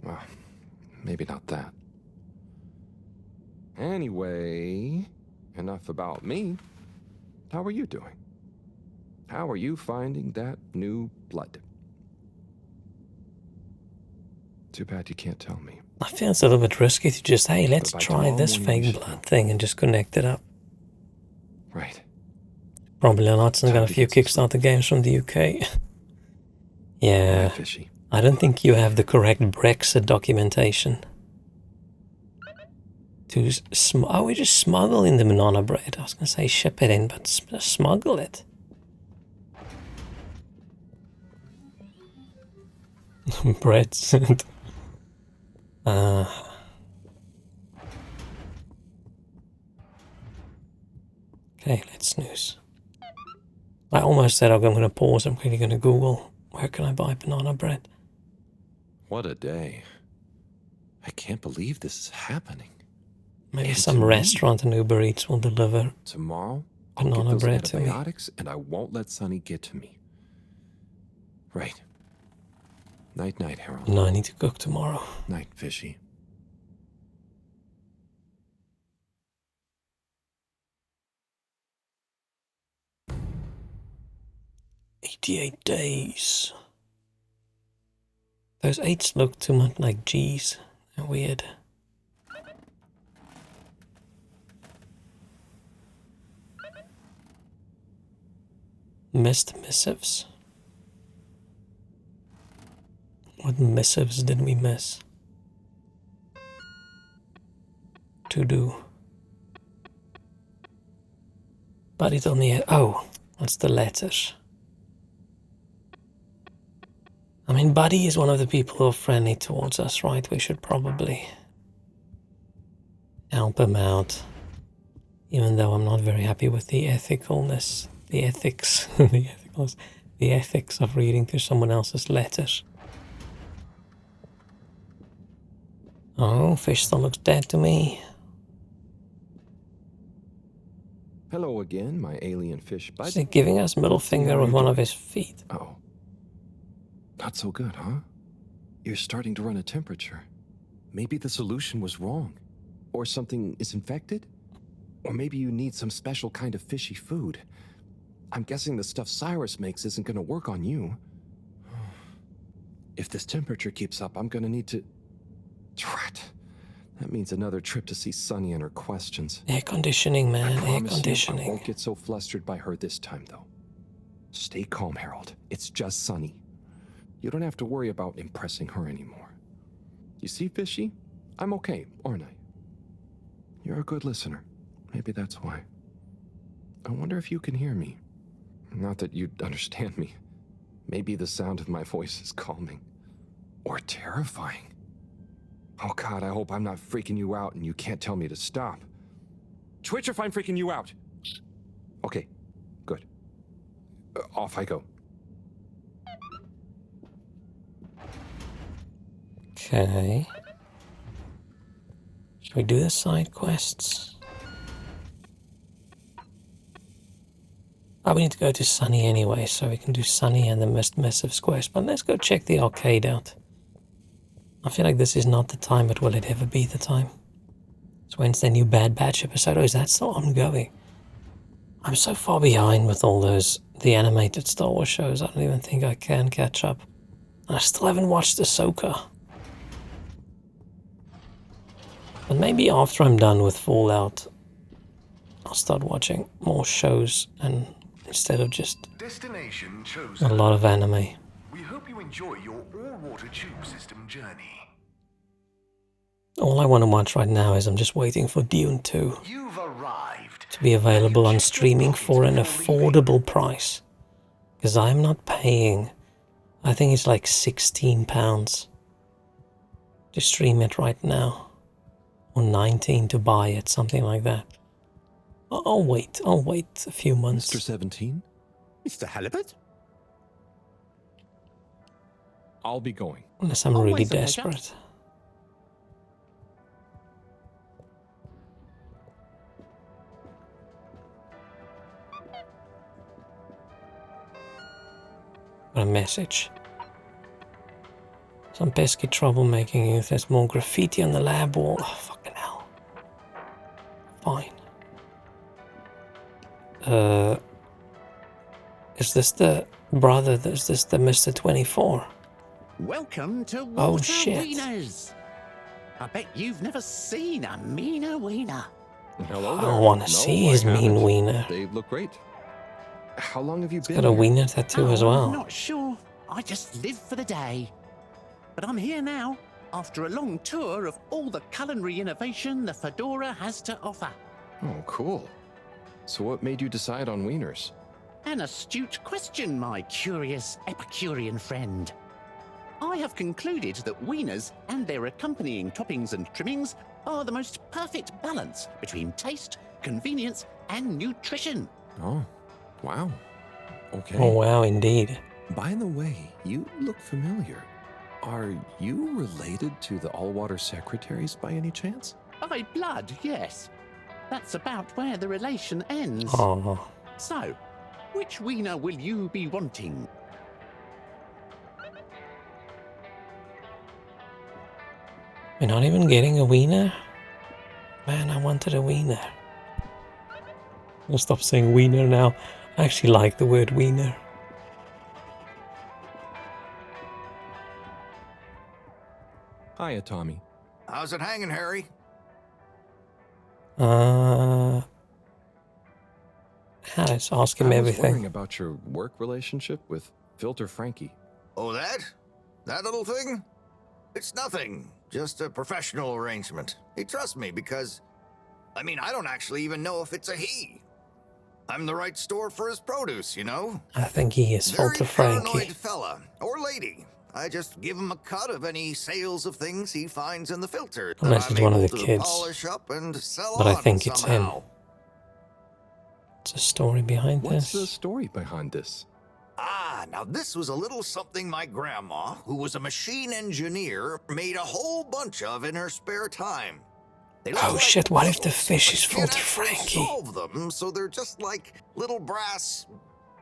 Well, maybe not that. Anyway, enough about me. How are you doing? How are you finding that new blood? Too bad you can't tell me. I feel it's a little bit risky to just, hey, let's But by try tomorrow this morning we fake should blood thing and just connect it up. Right. Probably not, and got a few Kickstarter games from the UK. Yeah. Fishy. I don't think you have the correct Brexit documentation. Oh, we just smuggle in the banana bread. I was going to say ship it in, but smuggle it. Breads. Okay, let's snooze. I almost said I'm going to pause. I'm really going to Google where can I buy banana bread. What a day. I can't believe this is happening. Maybe And some to me, restaurant and Uber Eats will deliver tomorrow, I'll get banana those bread to me. antibiotics and I won't let Sunny get to me. Right. Night, night, Harold. No, I need to cook tomorrow. Night, Fishy. "88 days. Those 8s look too much like G's. They're weird. Missed missives. What missives did we miss? To do. Buddy told me, oh, that's the letters. I mean, Buddy is one of the people who are friendly towards us, right? We should probably help him out. Even though I'm not very happy with the ethicalness, the ethics, the ethics of reading through someone else's letters. Oh, fish still looks dead to me. Hello again, my alien fish bud. Is he giving us middle finger with one of his feet? Oh. Not so good, huh? You're starting to run a temperature. Maybe the solution was wrong. Or something is infected? Or maybe you need some special kind of fishy food. I'm guessing the stuff Cyrus makes isn't gonna work on you. If this temperature keeps up, I'm gonna need to... Drat. That means another trip to see Sunny and her questions. Air conditioning, man, air I conditioning. won't get so flustered by her this time, though. Stay calm, Harold. It's just Sunny. You don't have to worry about impressing her anymore. You see, Fishy? I'm okay, aren't I? You're a good listener. Maybe that's why. I wonder if you can hear me. Not that you'd understand me. Maybe the sound of my voice is calming. Or terrifying. Oh God, I hope I'm not freaking you out and you can't tell me to stop. Twitch if I'm freaking you out. Okay, good. Off I go. Okay. Should we do the side quests? Oh, we need to go to Sunny anyway, so we can do Sunny and the Massive Squares. But let's go check the arcade out. I feel like this is not the time, but will it ever be the time? It's Wednesday, new Bad Batch episode. Oh, is that still ongoing? I'm so far behind with all the animated Star Wars shows, I don't even think I can catch up. I still haven't watched Ahsoka. But maybe after I'm done with Fallout, I'll start watching more shows and instead of just Destination chosen. a lot of anime. We hope you enjoy your all-water tube system journey. All I want to watch right now is I'm just waiting for Dune 2 You've arrived. to be available on streaming for an affordable price. Because I'm not paying, I think it's like £16 to stream it right now. Or 19 to buy it, something like that. I'll wait a few months. Mr. 17? Mr. Halibut? I'll be going. Unless I'm really desperate. Got a message. Some pesky troublemaking youth. There's more graffiti on the lab wall. Oh, fucking hell. Fine. Is this the brother? Is this the Mr. 24? Welcome to Oh, Water shit. Wieners. I bet you've never seen a meaner wiener. Hello I there. want to No, see I his mean haven't. wiener. They look great. How long have you been Got a here? wiener tattoo as well. I'm not sure. I just live for the day. But I'm here now, after a long tour of all the culinary innovation the Fedora has to offer. Oh, cool. So what made you decide on wieners? An astute question, my curious Epicurean friend. I have concluded that wieners and their accompanying toppings and trimmings are the most perfect balance between taste, convenience, and nutrition. Oh, wow. Okay. Oh, wow, indeed. By the way, you look familiar. Are you related to the All-Water Secretaries by any chance? By blood, yes. That's about where the relation ends. Oh. So, which wiener will you be wanting? We're not even getting a wiener? Man, I wanted a wiener. I'll stop saying wiener now. I actually like the word wiener. Hiya, Tommy. How's it hanging, Harry? Let's ask him I was everything. wondering about your work relationship with Filter Frankie. Oh, that? That little thing? It's nothing. Just a professional arrangement. He trusts me because, I mean, I don't actually even know if it's a he. I'm the right store for his produce, you know? I think he is Filter Frankie. Paranoid fella. Or lady. I just give him a cut of any sales of things he finds in the filter. Unless that it's I'm one of able the to kids. polish up and sell But I on think it's him. somehow. It's a story behind What's this. the story behind this? Ah, now this was a little something my grandma, who was a machine engineer, made a whole bunch of in her spare time. They look Oh like shit, what if the puzzles, fish but is you can't Filter actually Frankie? solve them, so they're just like little brass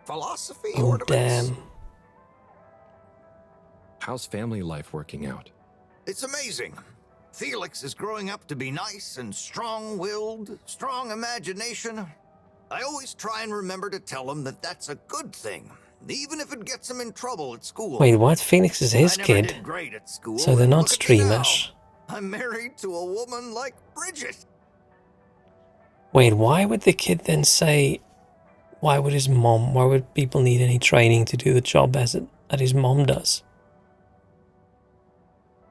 philosophy Oh ornaments. damn. How's family life working out? It's amazing. Felix is growing up to be nice and strong-willed, strong imagination. I always try and remember to tell him that that's a good thing, even if it gets him in trouble at school. Wait, what? Phoenix is his I never kid? did great at school, So they're and not look at me now. streamers. I'm married to a woman like Bridget. Wait, why would the kid then say, why would people need any training to do the job that his mom does?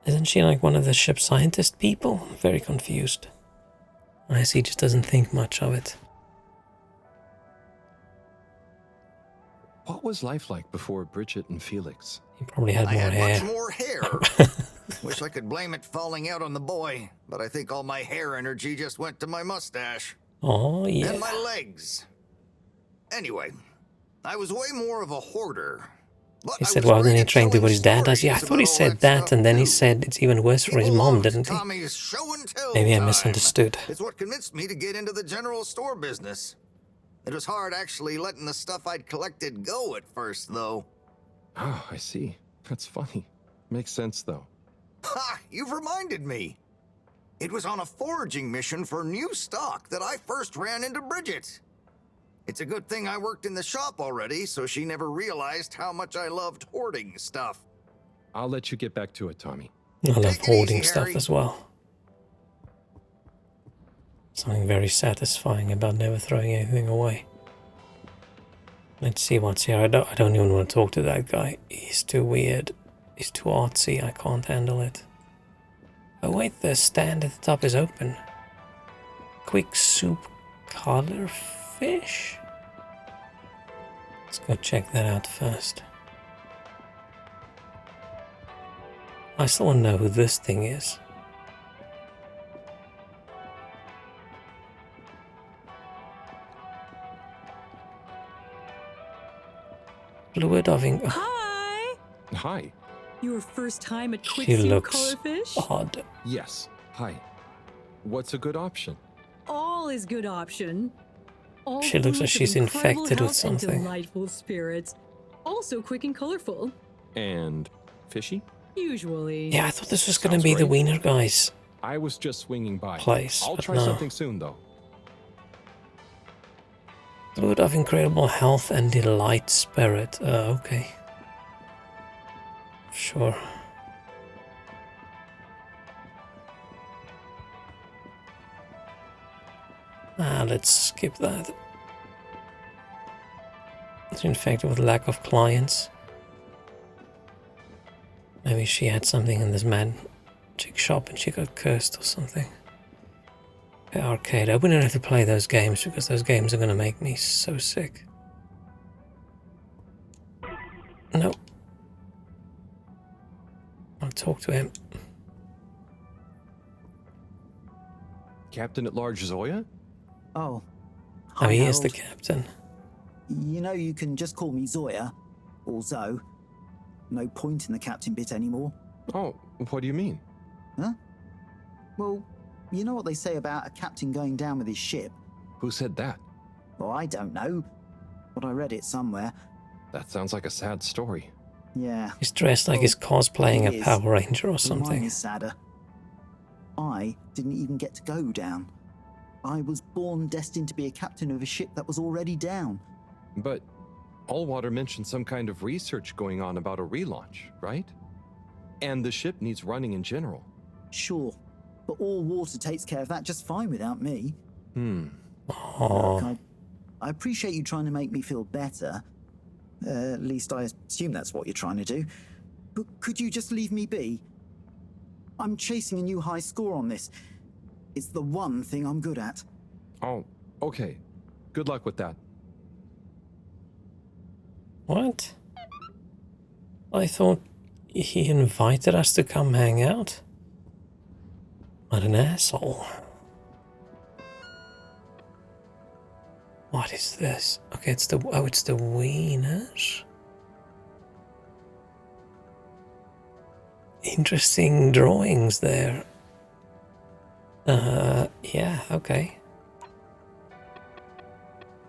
Isn't she like one of the ship scientist people? I'm very confused. I see, he just doesn't think much of it. What was life like before Bridget and Felix? He probably had I more had hair. much more hair. Wish I could blame it falling out on the boy, but I think all my hair energy just went to my mustache. Oh, yeah. And my legs. Anyway, I was way more of a hoarder. But He I said, was well, then great he at trained to telling what his dad does. Yeah, I stories thought he about all said that that, and then he stuff, said it's even worse for his People mom, loved didn't he? Tommy's show and tell Maybe I time. misunderstood. It's what convinced me to get into the general store business. It was hard actually letting the stuff I'd collected go at first, though. Oh, I see. That's funny. Makes sense, though. Ha! You've reminded me. It was on a foraging mission for new stock that I first ran into Bridget. It's a good thing I worked in the shop already, so she never realized how much I loved hoarding stuff. I'll let you get back to it, Tommy. I love Take it hoarding easy, stuff Harry. as well. Something very satisfying about never throwing anything away. Let's see what's here. I don't even want to talk to that guy. He's too weird. He's too artsy. I can't handle it. Oh wait, the stand at the top is open. Quick soup color fish? Let's go check that out first. I still want to know who this thing is. Fluid of ink. Hi! Hi. Your first time at Quick She Soup looks Colorfish? odd. Yes. Hi. What's a good option? All is good option. All She looks like foods of she's incredible infected with health and something. delightful spirits. Also quick and colorful. And fishy? Usually. Yeah, I thought this was going to Sounds be the great. wiener guys. I was just swinging by. Place, I'll but try no. something soon, though. Fluid of incredible health and delight spirit. Okay. Sure. Let's skip that. It's infected with lack of clients. Maybe she had something in this magic shop and she got cursed or something. Okay, arcade. I wouldn't have to play those games because those games are gonna make me so sick. No. I'll talk to him. Captain at Large Zoya? Oh. Oh, he is the Harold. captain. You know you can just call me Zoya, or Zo. No point in the captain bit anymore. Oh, what do you mean? Huh? Well, you know what they say about a captain going down with his ship? Who said that? Well, I don't know, but I read it somewhere. That sounds like a sad story. Yeah. He's dressed like he's cosplaying it a is. Power Ranger or But mine something. is sadder. I didn't even get to go down. I was born destined to be a captain of a ship that was already down. But Allwater mentioned some kind of research going on about a relaunch, right? And the ship needs running in general. Sure, but all water takes care of that just fine without me. Oh. Look, I appreciate you trying to make me feel better. At least I assume that's what you're trying to do. But could you just leave me be? I'm chasing a new high score on this. It's the one thing I'm good at. Oh, okay. Good luck with that. What? I thought he invited us to come hang out. What an asshole. What is this? Okay, it's the wieners. Interesting drawings there. Yeah, okay.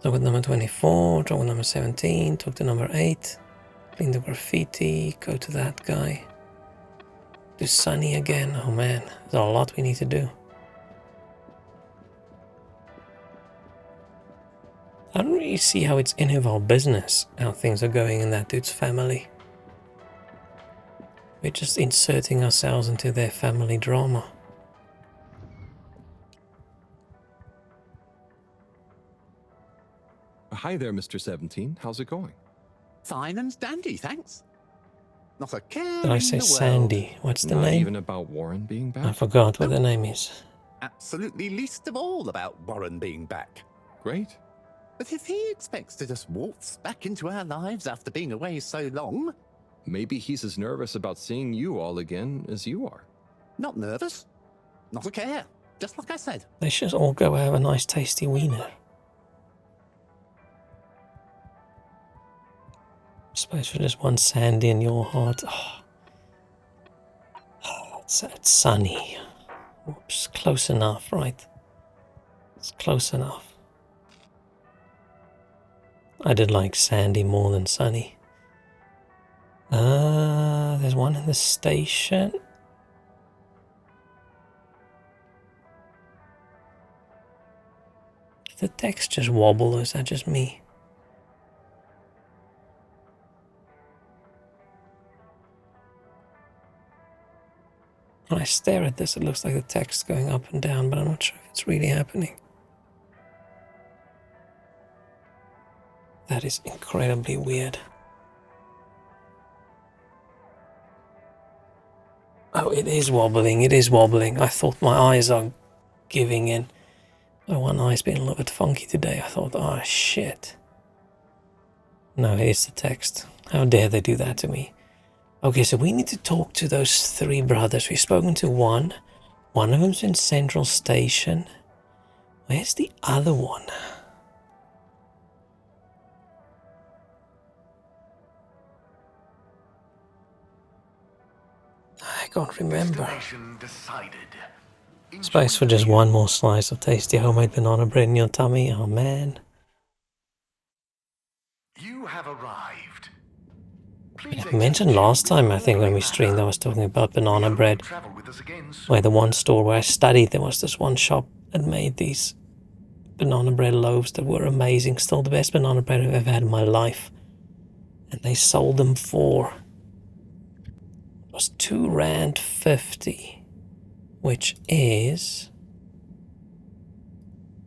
Talk with number 24, talk with number 17, talk to number 8, clean the graffiti, go to that guy. Do Sunny again. Oh man, there's a lot we need to do. I don't really see how it's any of our business how things are going in that dude's family. We're just inserting ourselves into their family drama. Hi there, Mr. 17. How's it going? Fine and dandy, thanks. Not a care Did I in say the world. Sandy? What's the Not name? even about Warren being back? I forgot what the name is. Absolutely least of all about Warren being back. Great. But if he expects to just waltz back into our lives after being away so long... Maybe he's as nervous about seeing you all again as you are. Not nervous. Not a care. Just like I said. They should all go have a nice tasty wiener. I suppose for just one Sandy in your heart. It's sunny. Whoops, close enough, right? It's close enough. I did like sandy more than sunny. There's one in the station. Did the text just wobble, or is that just me? When I stare at this, it looks like the text going up and down, but I'm not sure if it's really happening. That is incredibly weird. Oh, it is wobbling, it is wobbling. I thought my eyes are giving in. My one eye's been a little bit funky today. I thought, oh shit. No, here's the text. How dare they do that to me? Okay, so we need to talk to those 3 brothers. We've spoken to one. One of them's in Central Station. Where's the other one? I can't remember. Space for just one more slice of tasty homemade banana bread in your tummy. Oh man. You have arrived. I mentioned last time, I think, when we streamed, I was talking about banana bread. Where the one store where I studied, there was this one shop that made these banana bread loaves that were amazing. Still the best banana bread I've ever had in my life. And they sold them for, it was R2.50, which is,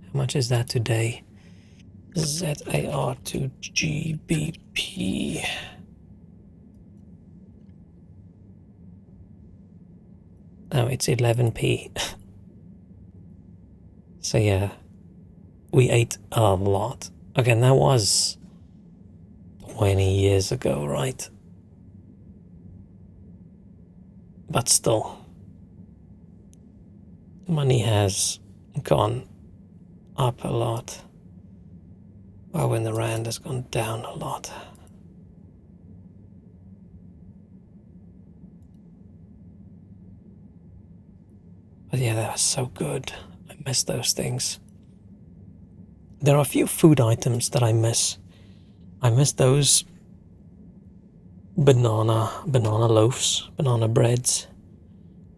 how much is that today? ZAR to GBP. Oh, it's 11p. So yeah, we ate a lot. Again, that was 20 years ago, right? But still, money has gone up a lot. Well, when the rand has gone down a lot. But yeah, that was so good. I miss those things. There are a few food items that I miss. I miss those banana loaves, banana breads.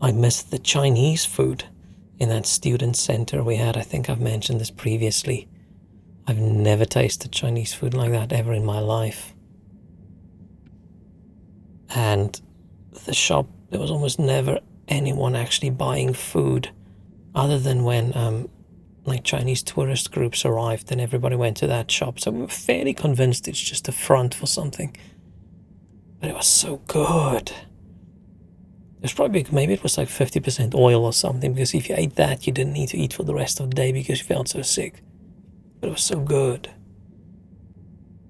I miss the Chinese food in that student center we had. I think I've mentioned this previously. I've never tasted Chinese food like that ever in my life. And the shop, there was almost never anyone actually buying food other than when like Chinese tourist groups arrived and everybody went to that shop. So we were fairly convinced it's just a front for something. But it was so good. It was probably, maybe it was like 50% oil or something, because if you ate that, you didn't need to eat for the rest of the day because you felt so sick. But it was so good.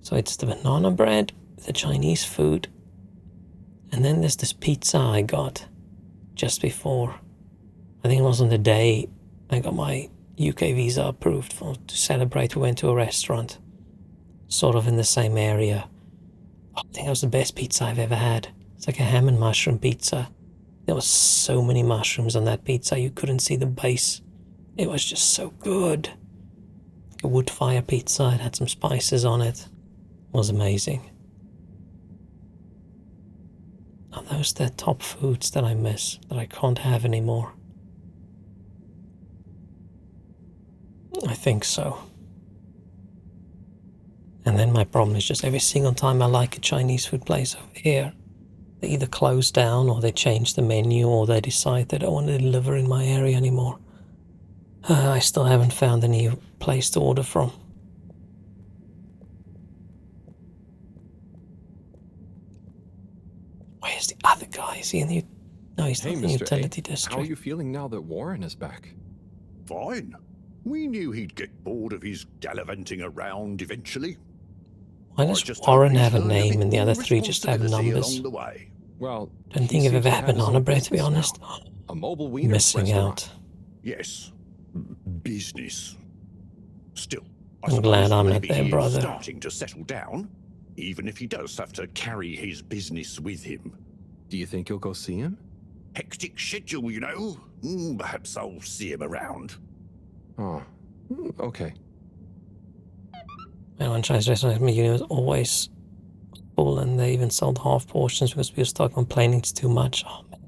So it's the banana bread, the Chinese food, and then there's this pizza I got just before. I think it was on the day I got my UK visa approved to celebrate. We went to a restaurant, sort of in the same area. I think it was the best pizza I've ever had. It's like a ham and mushroom pizza. There was so many mushrooms on that pizza, you couldn't see the base. It was just so good. A wood fire pizza, it had some spices on it. It was amazing. Are those the top foods that I miss, that I can't have anymore? I think so. And then my problem is just every single time I like a Chinese food place over here, they either close down or they change the menu or they decide they don't want to deliver in my area anymore. I still haven't found a new place to order from. Where's the other guy? Is he in the... No, he's not in the utility district. How are you feeling now that Warren is back? Fine. We knew he'd get bored of his gallivanting around eventually. Why does Warren have a name and the other 3 just have numbers? Well, Don't think I've ever had banana bread, to be honest. A mobile wiener Missing out. Yes. Business. Still, I'm glad I'm not maybe their he is brother. starting to settle down, even if he does have to carry his business with him. Do you think you'll go see him? Hectic schedule, you know. Perhaps I'll see him around. Oh, okay. My one Chinese restaurant at my uni was always full, and they even sold half portions because people started complaining it's too much. Oh man,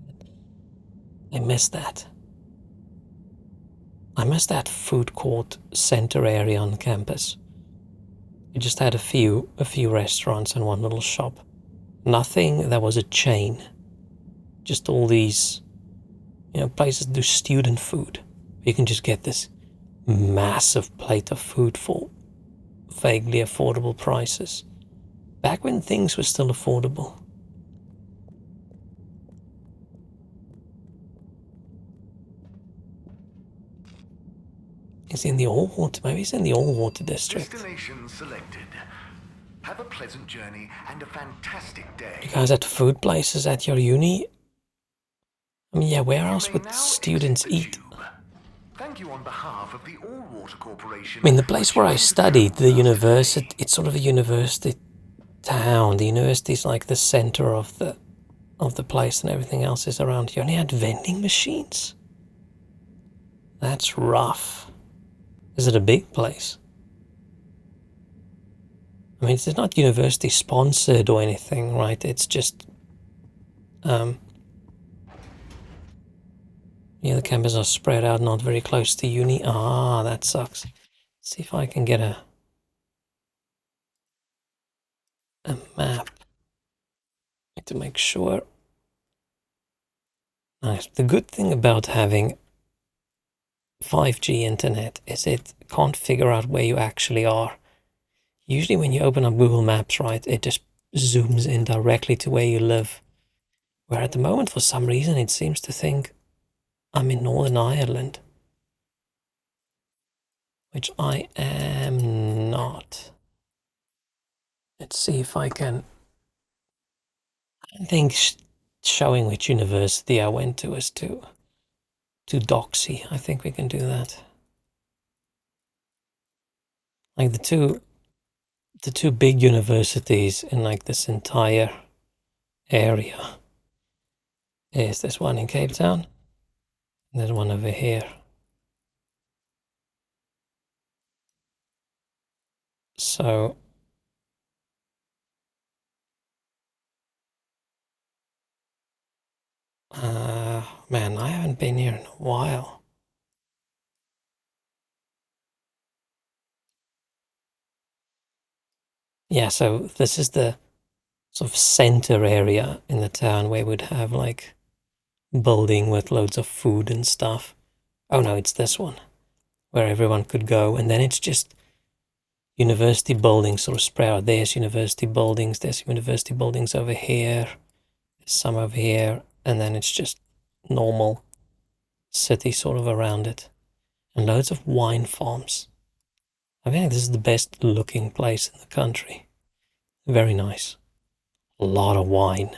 I miss that. I miss that food court center area on campus. We just had a few restaurants and one little shop. Nothing that was a chain. Just all these, places that do student food. You can just get this massive plate of food for vaguely affordable prices. Back when things were still affordable. It's in the Allwater. Maybe it's in the Allwater district. Destination selected. Have a pleasant journey and a fantastic day. You guys at food places at your uni? I mean, yeah, where else would students eat? Thank you on behalf of the Allwater Corporation. I mean, the place where I studied, the university, it's sort of a university town. The university is like the center of the place, and everything else is around. You only had vending machines. That's rough. Is it a big place? I mean, it's not university sponsored or anything, right? It's just, the campus are spread out, not very close to uni. Ah, that sucks. Let's see if I can get a map. Need to make sure. Nice. The good thing about having 5G internet is it can't figure out where you actually are. Usually when you open up Google Maps, right, it just zooms in directly to where you live. Where at the moment, for some reason, it seems to think I'm in Northern Ireland. Which I am not. Let's see if I can... I think showing which university I went to is too doxy. I think we can do that. Like the two big universities in like this entire area is this one in Cape Town, and there's one over here. So man, I haven't been here in a while. Yeah, so this is the sort of center area in the town where we'd have like building with loads of food and stuff. Oh no, it's this one where everyone could go, and then it's just university buildings sort of spread out. There's university buildings over here, there's some over here, and then it's just normal city sort of around it, and loads of wine farms. I think this is the best looking place in the country. Very nice. A lot of wine.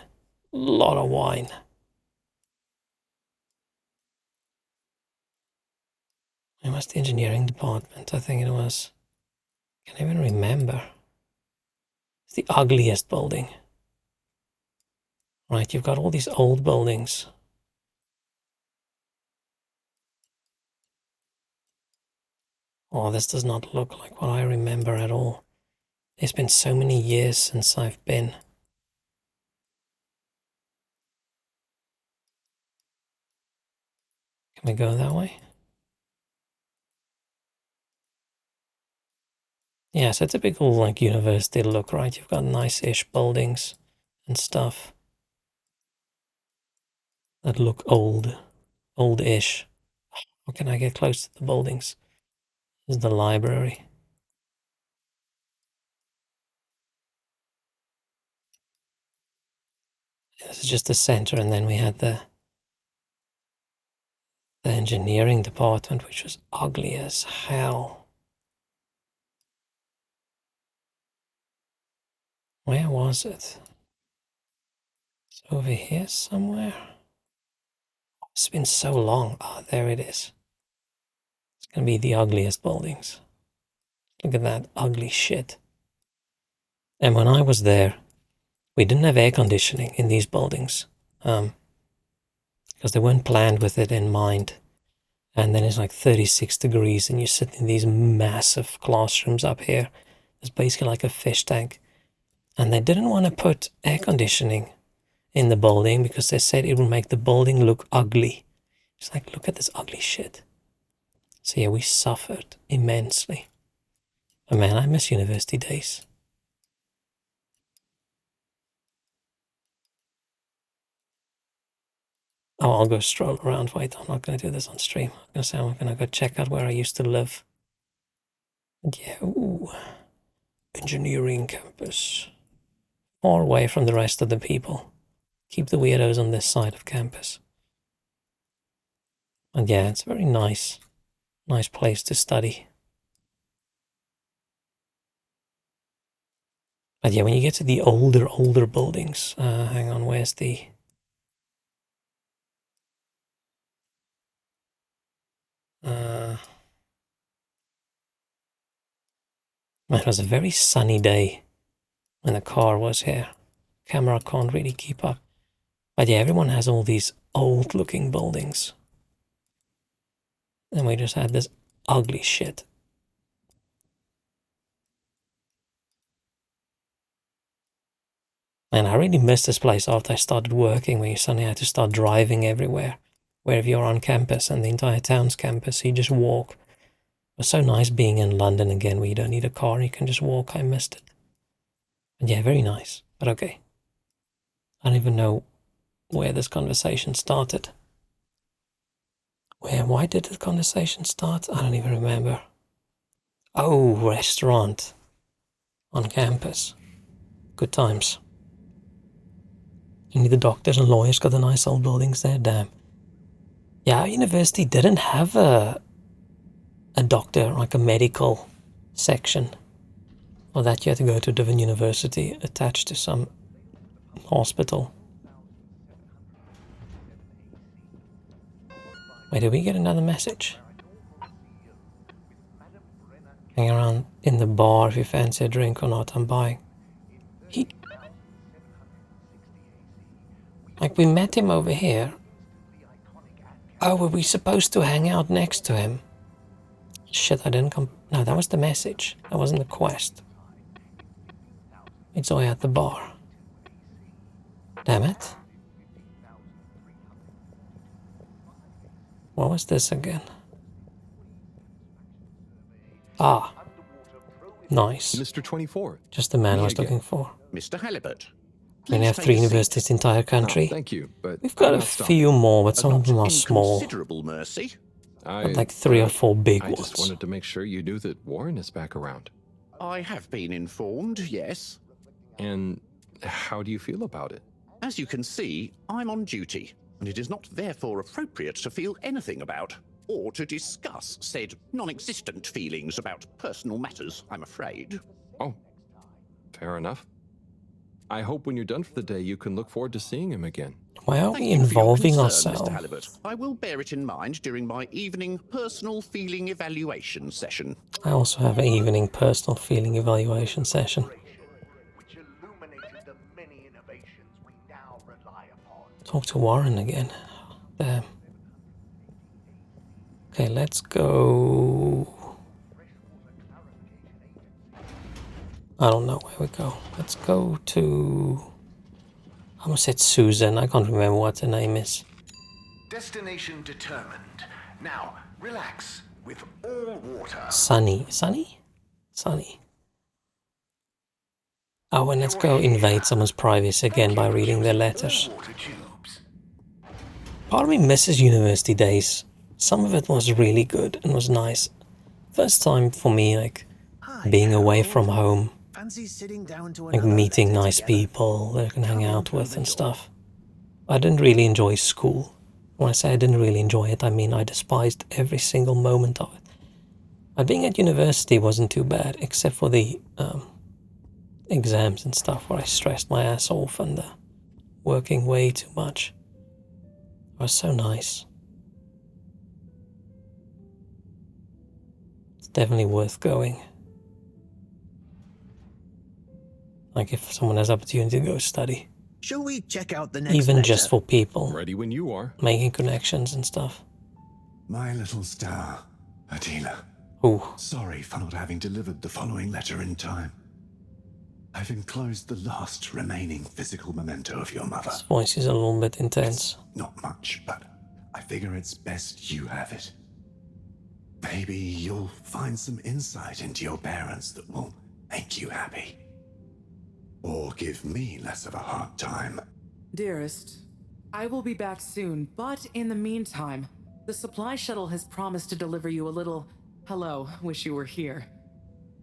It was the engineering department, I think it was. I can't even remember. It's the ugliest building. Right, you've got all these old buildings. Oh, this does not look like what I remember at all. It's been so many years since I've been. Can we go that way? Yeah, so typical like university look, right? You've got nice-ish buildings and stuff that look old-ish. How can I get close to the buildings? This is the library. This is just the center, and then we had the engineering department, which was ugly as hell. Where was it? It's over here somewhere. It's been so long. Oh, there it is. It's gonna be the ugliest buildings. Look at that ugly shit. And when I was there, we didn't have air conditioning in these buildings. Because they weren't planned with it in mind. And then it's like 36 degrees and you sit in these massive classrooms up here. It's basically like a fish tank. And they didn't want to put air conditioning in the building because they said it would make the building look ugly. It's like, look at this ugly shit. So yeah, we suffered immensely. But man, I miss university days. Oh, I'll go stroll around. Wait, I'm not going to do this on stream. I'm going to say I'm going to go check out where I used to live. And yeah, ooh. Engineering campus. Far away from the rest of the people. Keep the weirdos on this side of campus. And yeah, it's a very nice place to study. But yeah, when you get to the older buildings, hang on, where's the... it was a very sunny day when the car was here. Camera can't really keep up. But yeah, everyone has all these old looking buildings. And we just had this ugly shit. And I really missed this place after I started working, when you suddenly had to start driving everywhere. Wherever you're on campus, and the entire town's campus, so you just walk. It was so nice being in London again, where you don't need a car, you can just walk. I missed it. And yeah, very nice, but okay. I don't even know where this conversation started. Why did the conversation start? I don't even remember. Oh, restaurant on campus. Good times. Only the doctors and lawyers got the nice old buildings there, damn. Yeah, our university didn't have a doctor, like a medical section. For that you had to go to a different university attached to some hospital. Wait, did we get another message? Hang around in the bar if you fancy a drink or not, I'm buying. Like, we met him over here. Oh, were we supposed to hang out next to him? Shit, I didn't come... No, that was the message. That wasn't the quest. It's all at the bar. Damn it. What was this again? Ah. Nice. Mr. 24. Just the man I was looking for. Mr. Halibut. We only have 3 universities in the entire country. Thank you, but we've got a few more, but some of them are small. Considerable mercy. But like 3 or 4 big ones. I just wanted to make sure you knew that Warren is back around. I have been informed, yes. And how do you feel about it? As you can see, I'm on duty, and it is not therefore appropriate to feel anything about, or to discuss said non-existent feelings about personal matters, I'm afraid. Oh, fair enough. I hope when you're done for the day, you can look forward to seeing him again. Why are we involving ourselves? Mr. Halibut. I will bear it in mind during my evening personal feeling evaluation session. I also have an evening personal feeling evaluation session. Talk to Warren again. Damn. Okay, let's go... I don't know where we go. Let's go to... I almost said Susan. I can't remember what the name is. Destination determined. Now, relax with all water. Sunny. Sunny? Sunny. Oh, and let's go invade someone's privacy again by reading their letters. Part of me misses university days. Some of it was really good and was nice. First time for me, like, being away from home. Like meeting nice people that I can hang out with and stuff. I didn't really enjoy school. When I say I didn't really enjoy it, I mean I despised every single moment of it. But being at university wasn't too bad, except for the exams and stuff where I stressed my ass off and working way too much. It was so nice. It's definitely worth going. Like if someone has opportunity to go study. Shall we check out the next Even letter? just for people. Ready when you are. Making connections and stuff. My little star, Adila. Oh. Sorry for not having delivered the following letter in time. I've enclosed the last remaining physical memento of your mother. His voice is a little bit intense. Not much, but I figure it's best you have it. Maybe you'll find some insight into your parents that will make you happy. Or give me less of a hard time. Dearest, I will be back soon, but in the meantime, the supply shuttle has promised to deliver you a little hello, wish you were here.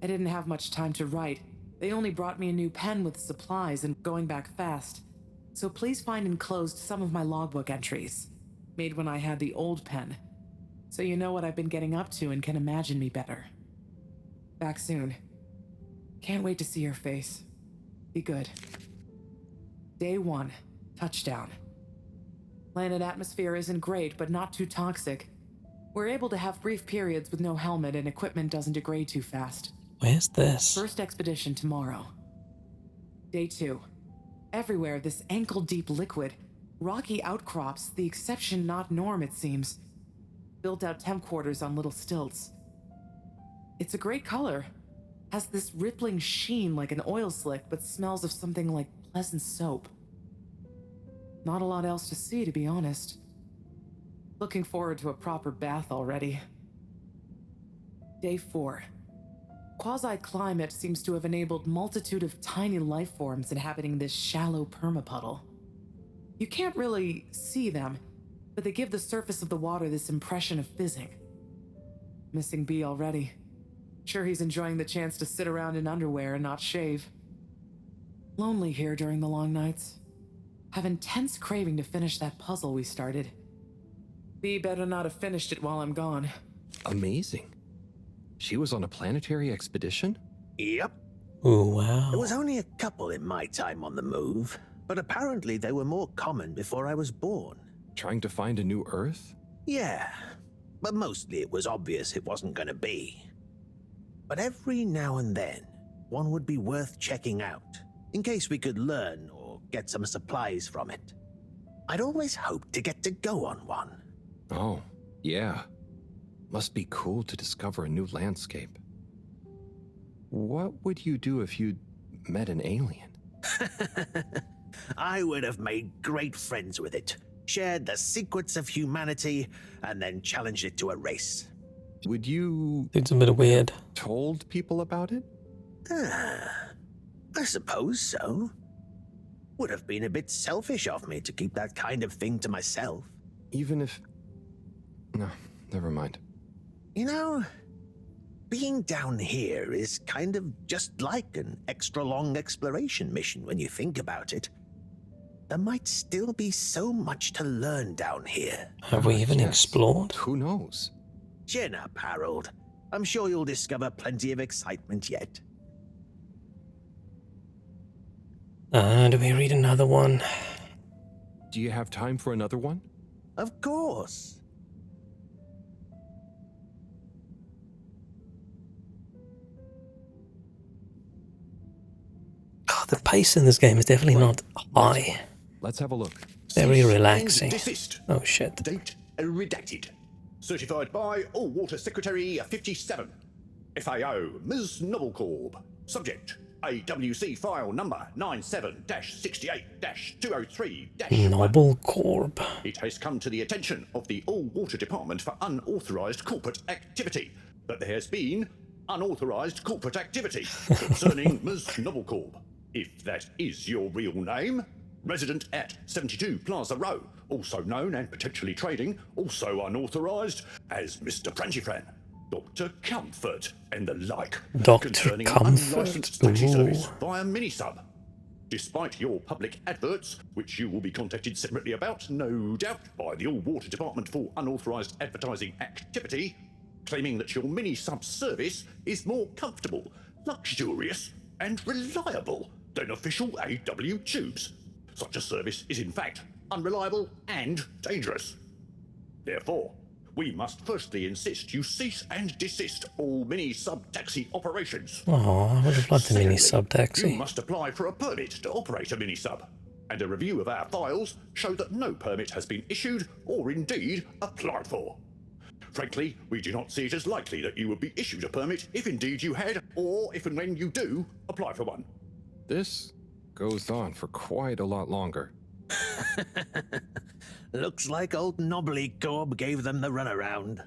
I didn't have much time to write. They only brought me a new pen with supplies and going back fast. So please find enclosed some of my logbook entries, made when I had the old pen, so you know what I've been getting up to and can imagine me better. Back soon. Can't wait to see your face. Be good. Day 1, touchdown. Planet atmosphere isn't great, but not too toxic. We're able to have brief periods with no helmet and equipment doesn't degrade too fast. Where's this? First expedition tomorrow. Day 2. Everywhere this ankle-deep liquid. Rocky outcrops, the exception not norm it seems. Built out temp quarters on little stilts. It's a great color. Has this rippling sheen like an oil slick, but smells of something like pleasant soap. Not a lot else to see, to be honest. Looking forward to a proper bath already. Day 4. Quasi-climate seems to have enabled multitude of tiny life forms inhabiting this shallow permapuddle. You can't really see them, but they give the surface of the water this impression of fizzing. Missing B already. Sure he's enjoying the chance to sit around in underwear and not shave. Lonely here during the long nights. Have intense craving to finish that puzzle we started. B better not have finished it while I'm gone. Amazing. She was on a planetary expedition? Yep. Oh, wow. There was only a couple in my time on the move, but apparently they were more common before I was born. Trying to find a new Earth? Yeah, but mostly it was obvious it wasn't going to be. But every now and then, one would be worth checking out, in case we could learn or get some supplies from it. I'd always hoped to get to go on one. Oh, yeah. Must be cool to discover a new landscape. What would you do if you'd met an alien? I would have made great friends with it, shared the secrets of humanity, and then challenged it to a race. Would you... It's a bit weird. Told people about it? I suppose so. Would have been a bit selfish of me to keep that kind of thing to myself. Even if... No, never mind. You know, being down here is kind of just like an extra-long exploration mission when you think about it. There might still be so much to learn down here. Have we even explored? Who knows? Chin up, Harold. I'm sure you'll discover plenty of excitement yet. Do we read another one? Do you have time for another one? Of course. Oh, the pace in this game is definitely not high. Let's have a look. Very relaxing. Desist. Oh shit. Date redacted. Certified by All Water Secretary 57. FAO, Ms. Novelcorp. Subject, AWC file number 97-68-203-1. Novelcorp. It has come to the attention of the All Water Department for unauthorized corporate activity that there has been unauthorized corporate activity concerning Ms. Novelcorp. If that is your real name, resident at 72 Plaza Row, also known and potentially trading, also unauthorized, as Mr. Pranchifran, Dr. Comfort, and the like, Dr. concerning Comfort? unlicensed taxi Ooh. service via minisub. Despite your public adverts, which you will be contacted separately about, no doubt, by the All Water Department for unauthorized advertising activity, claiming that your mini-sub service is more comfortable, luxurious, and reliable than official AW tubes. Such a service is in fact unreliable and dangerous. Therefore, we must firstly insist you cease and desist all mini-sub taxi operations. Oh, I would have loved a mini sub taxi. You must apply for a permit to operate a mini-sub, and a review of our files show that no permit has been issued or indeed applied for. Frankly, we do not see it as likely that you would be issued a permit if indeed you had, or if and when you do, apply for one. This goes on for quite a lot longer. Looks like old Knobbly Corb gave them the runaround.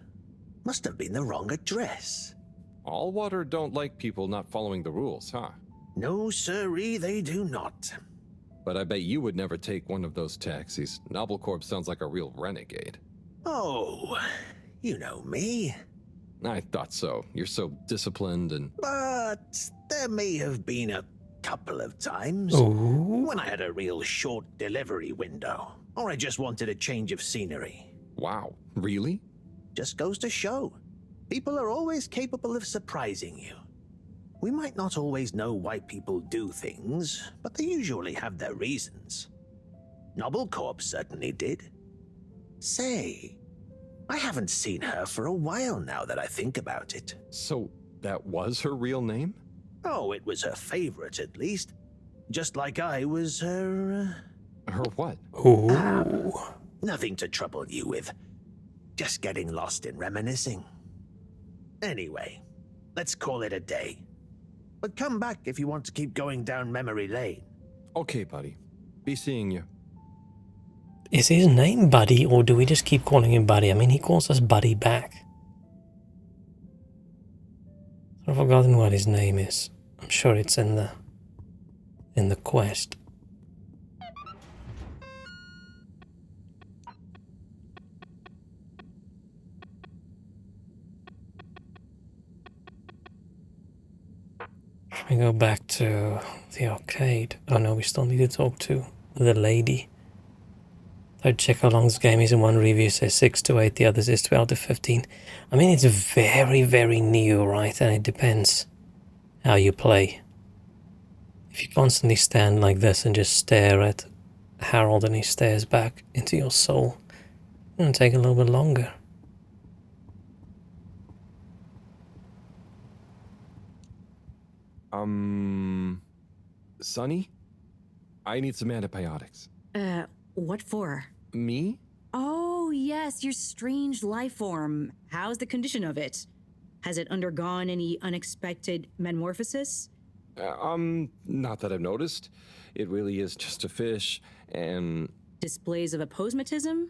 Must have been the wrong address. Allwater don't like people not following the rules, huh? No, sirree, they do not. But I bet you would never take one of those taxis. Nobblecorp sounds like a real renegade. Oh, you know me. I thought so. You're so disciplined and... But there may have been a couple of times when I had a real short delivery window, or I just wanted a change of scenery. Wow, really? Just goes to show. People are always capable of surprising you. We might not always know why people do things, but they usually have their reasons. Nobblecorp certainly did. Say, I haven't seen her for a while now that I think about it. So, that was her real name? Oh, it was her favorite, at least. Just like I was her... Her what? Ooh. Nothing to trouble you with. Just getting lost in reminiscing. Anyway, let's call it a day. But come back if you want to keep going down memory lane. Okay, buddy. Be seeing you. Is his name Buddy, or do we just keep calling him Buddy? I mean, he calls us Buddy back. I've forgotten what his name is. I'm sure it's in the quest. We go back to the arcade. Oh no, we still need to talk to the lady. I'd check how long this game is. In one review says 6 to 8, the other says 12 to 15. I mean, it's very, very new, right? And it depends how you play. If you constantly stand like this and just stare at Harold and he stares back into your soul, it's gonna take a little bit longer. Sonny? I need some antibiotics. What for? Me? Oh, yes, your strange life form. How's the condition of it? Has it undergone any unexpected metamorphosis? Not that I've noticed. It really is just a fish, and... Displays of aposematism?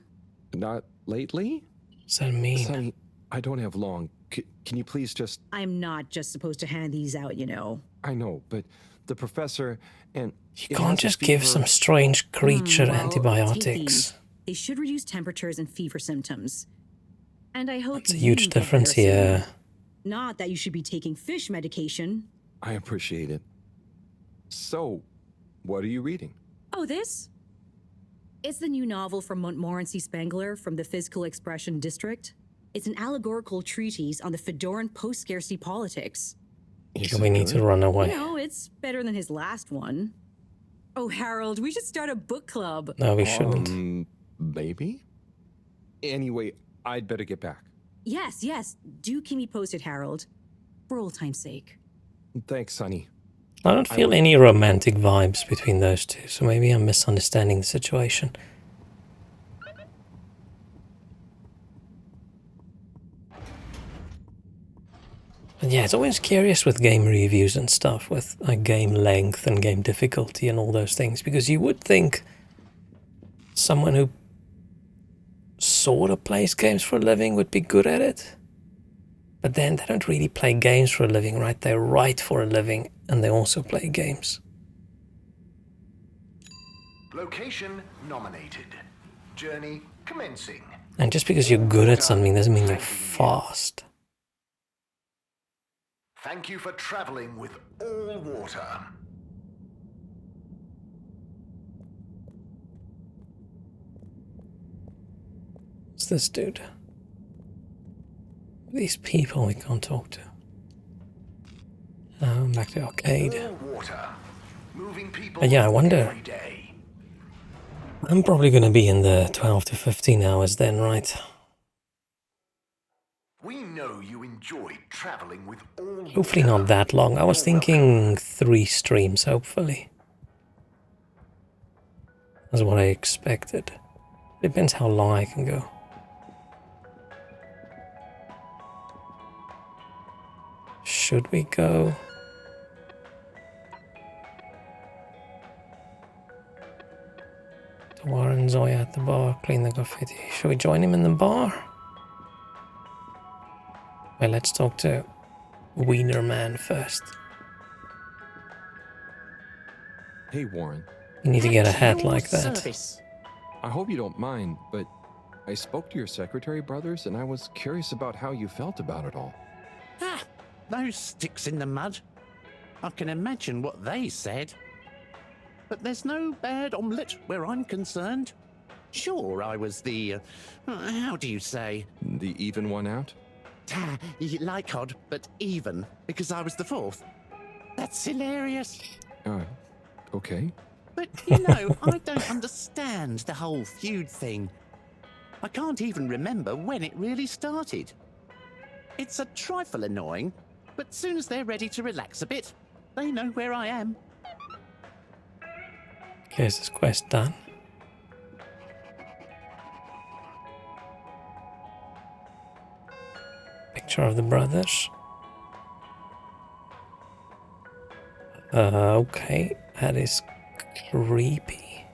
Not lately? What's that mean? Sonny, I don't have long. Can you please just... I'm not just supposed to hand these out, you know. I know, but the professor and... You can't just give some strange creature antibiotics. They should reduce temperatures and fever symptoms. And I hope That's a huge you difference get better here. soon. Not that you should be taking fish medication. I appreciate it. So, what are you reading? Oh, this? It's the new novel from Montmorency Spangler from the Physical Expression District. It's an allegorical treatise on the Fedoran post-scarcity politics. We need to run away. You know, it's better than his last one. Oh, Harold, we should start a book club. No, we shouldn't. Maybe? Anyway, I'd better get back. Yes, yes. Do keep me posted, Harold. For old time's sake. Thanks, Sonny. I don't feel any romantic vibes between those two, so maybe I'm misunderstanding the situation. But yeah, it's always curious with game reviews and stuff, with like game length and game difficulty and all those things, because you would think someone who sort of plays games for a living would be good at it. But then they don't really play games for a living, right? They write for a living and they also play games. Location nominated. Journey commencing. And just because you're good at something doesn't mean you're fast. Thank you for traveling with all water. What's this dude? These people we can't talk to. Back to the arcade. But yeah, I wonder. I'm probably going to be in the 12 to 15 hours then, right? We know you enjoyed traveling with all Hopefully not that long. I was thinking 3 streams, hopefully. That's what I expected. Depends how long I can go. Should we go? To Warren Zoya at the bar, clean the graffiti. Should we join him in the bar? Well, let's talk to Wiener Man first. Hey, Warren. You need to get a hat like that. I hope you don't mind, but I spoke to your secretary brothers and I was curious about how you felt about it all. Ah, those sticks in the mud. I can imagine what they said. But there's no bad omelette where I'm concerned. Sure, I was the, how do you say? The even one out? Like odd, but even, because I was the fourth. That's hilarious. Okay. But, you know, I don't understand the whole feud thing. I can't even remember when it really started. It's a trifle annoying, but soon as they're ready to relax a bit, they know where I am. Okay, is this quest done? Picture of the brothers. Okay, that is creepy.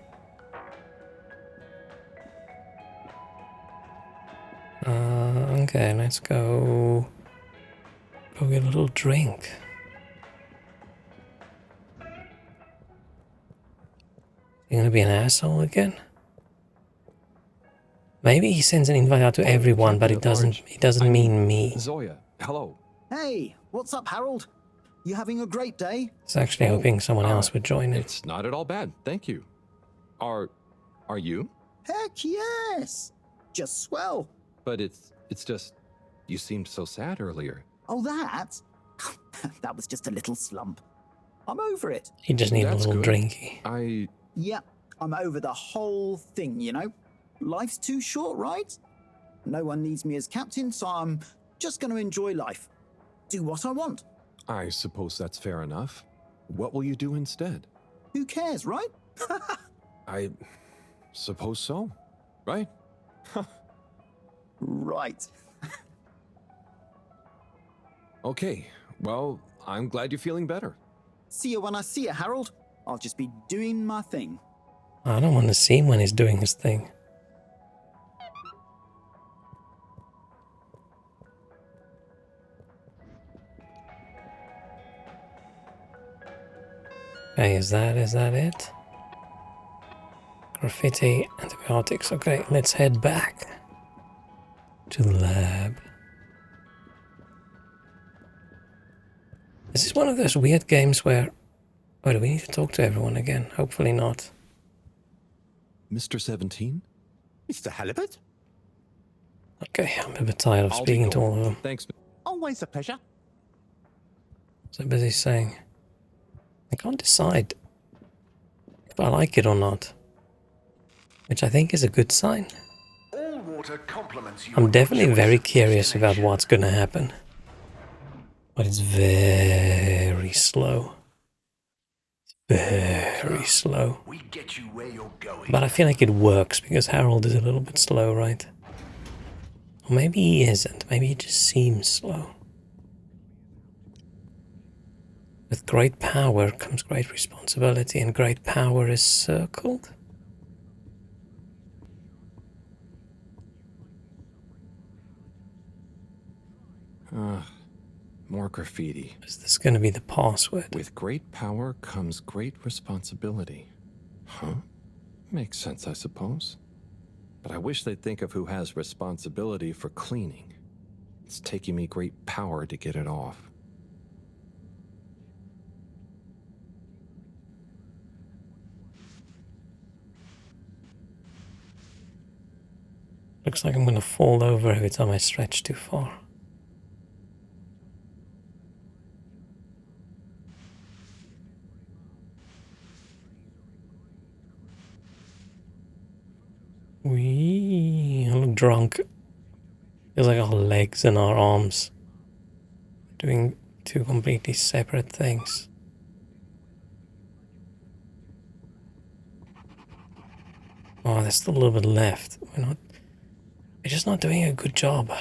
Okay, let's go get a little drink. You gonna be an asshole again? Maybe he sends an invite out to everyone, but it doesn't mean me. Zoya, hello. Hey, what's up, Harold? You having a great day? I was actually hoping someone else would join in. It's not at all bad, thank you. Are you? Heck yes! Just swell. But it's just, you seemed so sad earlier. Oh, that? That was just a little slump. I'm over it. You just need a little drinky. Yeah, I'm over the whole thing, you know? Life's too short, right? No one needs me as captain, so I'm just going to enjoy life. Do what I want. I suppose that's fair enough. What will you do instead? Who cares, right? I suppose so, right? Right. Okay, well, I'm glad you're feeling better. See you when I see you, Harold. I'll just be doing my thing. I don't want to see him when he's doing his thing. Okay, is that it? Graffiti, antibiotics. Okay, let's head back to the lab. This is one of those weird games where... Oh, do we need to talk to everyone again? Hopefully not. Mr. 17? Mr. Halibut? Okay, I'm a bit tired of speaking to all of them. Thanks. Always a pleasure. So busy saying... I can't decide if I like it or not. Which I think is a good sign. All water complements you. I'm definitely very curious about what's gonna happen. But it's very slow. Very slow. We get you where you're going. But I feel like it works because Harold is a little bit slow, right? Or maybe he isn't. Maybe he just seems slow. With great power comes great responsibility, and great power is circled. More graffiti. Is this going to be the password? With great power comes great responsibility. Huh? Makes sense, I suppose. But I wish they'd think of who has responsibility for cleaning. It's taking me great power to get it off. Looks like I'm going to fall over every time I stretch too far. I look drunk. Feels like our legs and our arms doing two completely separate things. Oh, there's still a little bit left. We're just not doing a good job.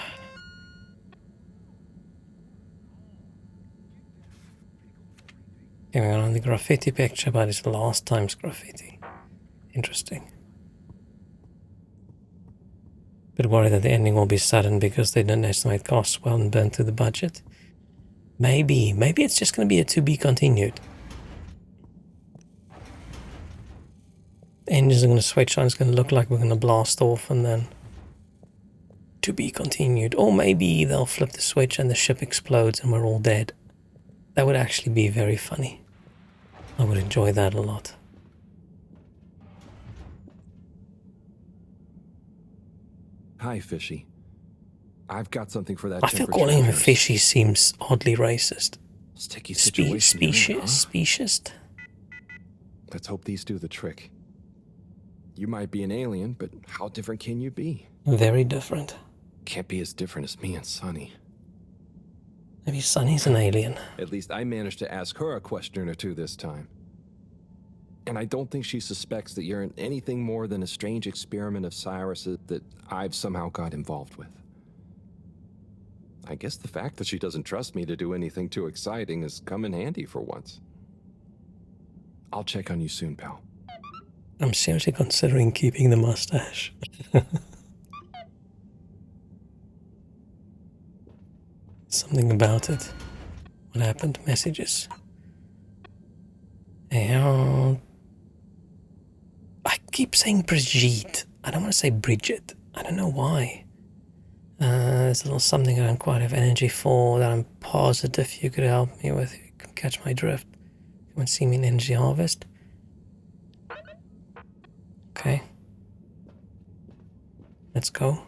Okay, we're on the graffiti picture, but it's last time's graffiti. Interesting. Bit worried that the ending will be sudden because they didn't estimate costs well and burn through the budget. Maybe it's just going to be a to be continued. Engines are going to switch on, it's going to look like we're going to blast off and then to be continued. Or maybe they'll flip the switch and the ship explodes and we're all dead. That would actually be very funny. I would enjoy that a lot. Hi, Fishy. I've got something for that. I feel calling him a fishy seems oddly racist. Sticky situation. Speciesist. Let's hope these do the trick. You might be an alien, but how different can you be? Very different. Can't be as different as me and Sunny. Maybe Sunny's an alien. At least I managed to ask her a question or two this time. And I don't think she suspects that you're anything more than a strange experiment of Cyrus's that I've somehow got involved with. I guess the fact that she doesn't trust me to do anything too exciting has come in handy for once. I'll check on you soon, pal. I'm seriously considering keeping the mustache. Something about it. What happened? Messages. And I keep saying Brigitte. I don't want to say Bridget. I don't know why. There's a little something I don't quite have energy for that I'm positive you could help me with. You can catch my drift. Come and see me in Energy Harvest. Okay. Let's go.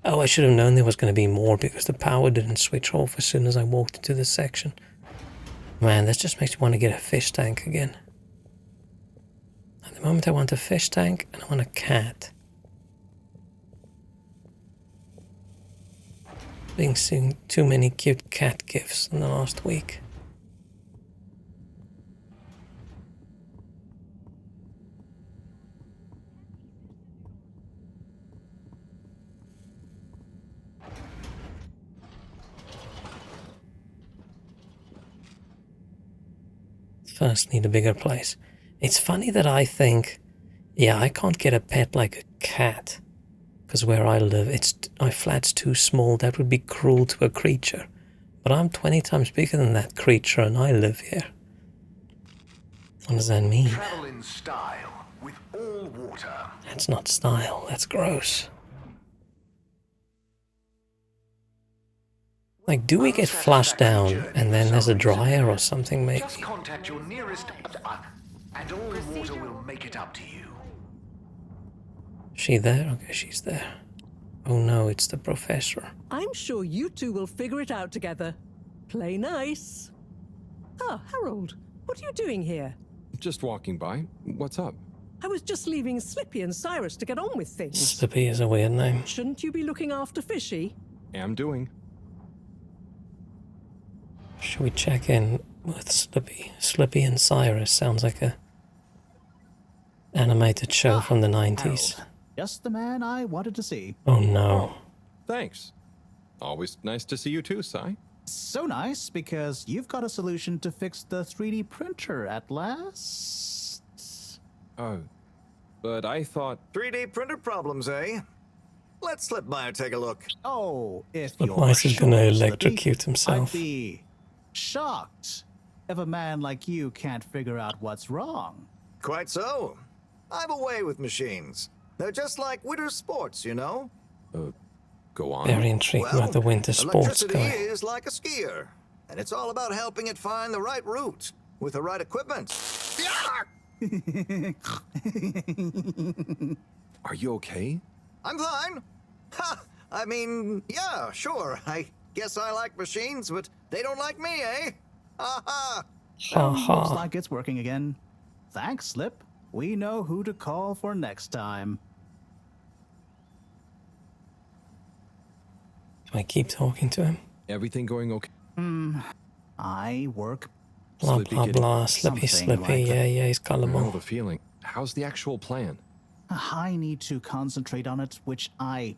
Oh, I should have known there was going to be more because the power didn't switch off as soon as I walked into this section. Man, this just makes me want to get a fish tank again. At the moment I want a fish tank and I want a cat. Being seeing too many cute cat gifs in the last week. First need a bigger place. It's funny that I think, yeah, I can't get a pet like a cat. Because where I live, my flat's too small. That would be cruel to a creature. But I'm 20 times bigger than that creature and I live here. What does that mean? Travel in style with all water. That's not style, that's gross. Like, do we get flushed down and then there's a dryer or something maybe? Just contact your nearest and all water will make it up to you. Is she there? Okay, she's there. Oh no, it's the professor. I'm sure you two will figure it out together. Play nice. Ah, Harold, what are you doing here? Just walking by. What's up? I was just leaving Slippy and Cyrus to get on with things. Slippy is a weird name. Shouldn't you be looking after Fishy? Am doing. Should we check in with Slippy? Slippy and Cyrus sounds like a animated show from the 90s. Harold. Just the man I wanted to see. Oh no. Thanks. Always nice to see you too, Sai. So nice, because you've got a solution to fix the 3D printer at last. Oh, but I thought... 3D printer problems, eh? Let's slip by and take a look. Oh, if But you're why is he sure, gonna Slippy, electrocute himself? I'd be shocked if a man like you can't figure out what's wrong. Quite so. I'm away with machines. They're just like winter sports, you know? Go on. Very intrigued about the winter sports Electricity guy. is like a skier, and it's all about helping it find the right route with the right equipment. Are you okay? I'm fine. Ha! I mean, yeah, sure. I guess I like machines, but they don't like me, eh? Ha ha! Looks like it's working again. Thanks, Slip. We know who to call for next time. Do I keep talking to him? Everything going okay? I work. Blah, Slippy blah, getting- blah. Slippy, Something Slippy. like Yeah, he's I know gullible. the feeling. How's the actual plan? I need to concentrate on it, which I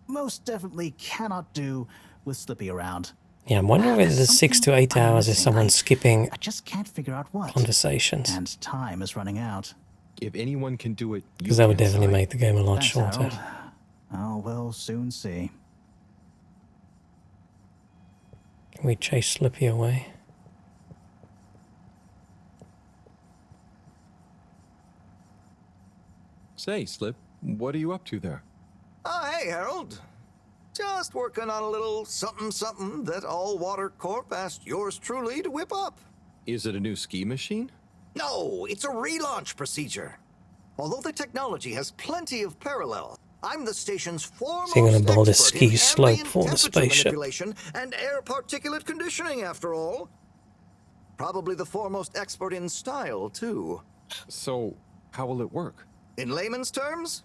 most definitely cannot do with Slippy around. Yeah, I'm wondering whether the 6 to 8 hours is someone skipping I just can't figure out what. conversations. And time is running out. If anyone can do it, you Because that would can, definitely Si. make the game a lot Thanks, shorter. Harold. Oh, we'll soon see. Can we chase Slippy away? Say, Slip, what are you up to there? Oh, hey, Harold. Just working on a little something that All Water Corp asked yours truly to whip up. Is it a new ski machine? No, it's a relaunch procedure. Although the technology has plenty of parallels, I'm the station's foremost So you're gonna build a expert ski in slope ambient for the temperature spaceship. manipulation and air particulate conditioning, after all. Probably the foremost expert in style, too. So, how will it work? In layman's terms,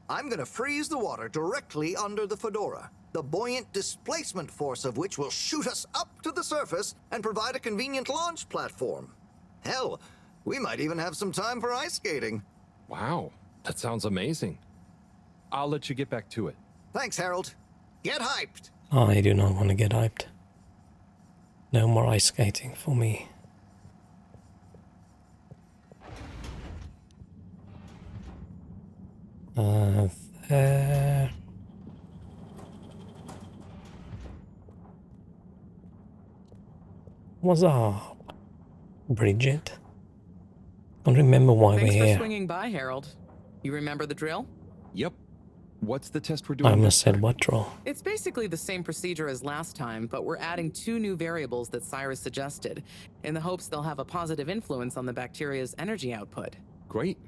I'm gonna freeze the water directly under the Fedora, the buoyant displacement force of which will shoot us up to the surface and provide a convenient launch platform. Hell, we might even have some time for ice skating. Wow, that sounds amazing. I'll let you get back to it. Thanks, Harold. Get hyped. I do not want to get hyped. No more ice skating for me. There. What's up, Bridget? Don't remember why Thanks we're for here. swinging by, Harold. You remember the drill? Yep. What's the test we're I doing? almost said what draw? It's basically the same procedure as last time, but we're adding 2 new variables that Cyrus suggested, in the hopes they'll have a positive influence on the bacteria's energy output. Great.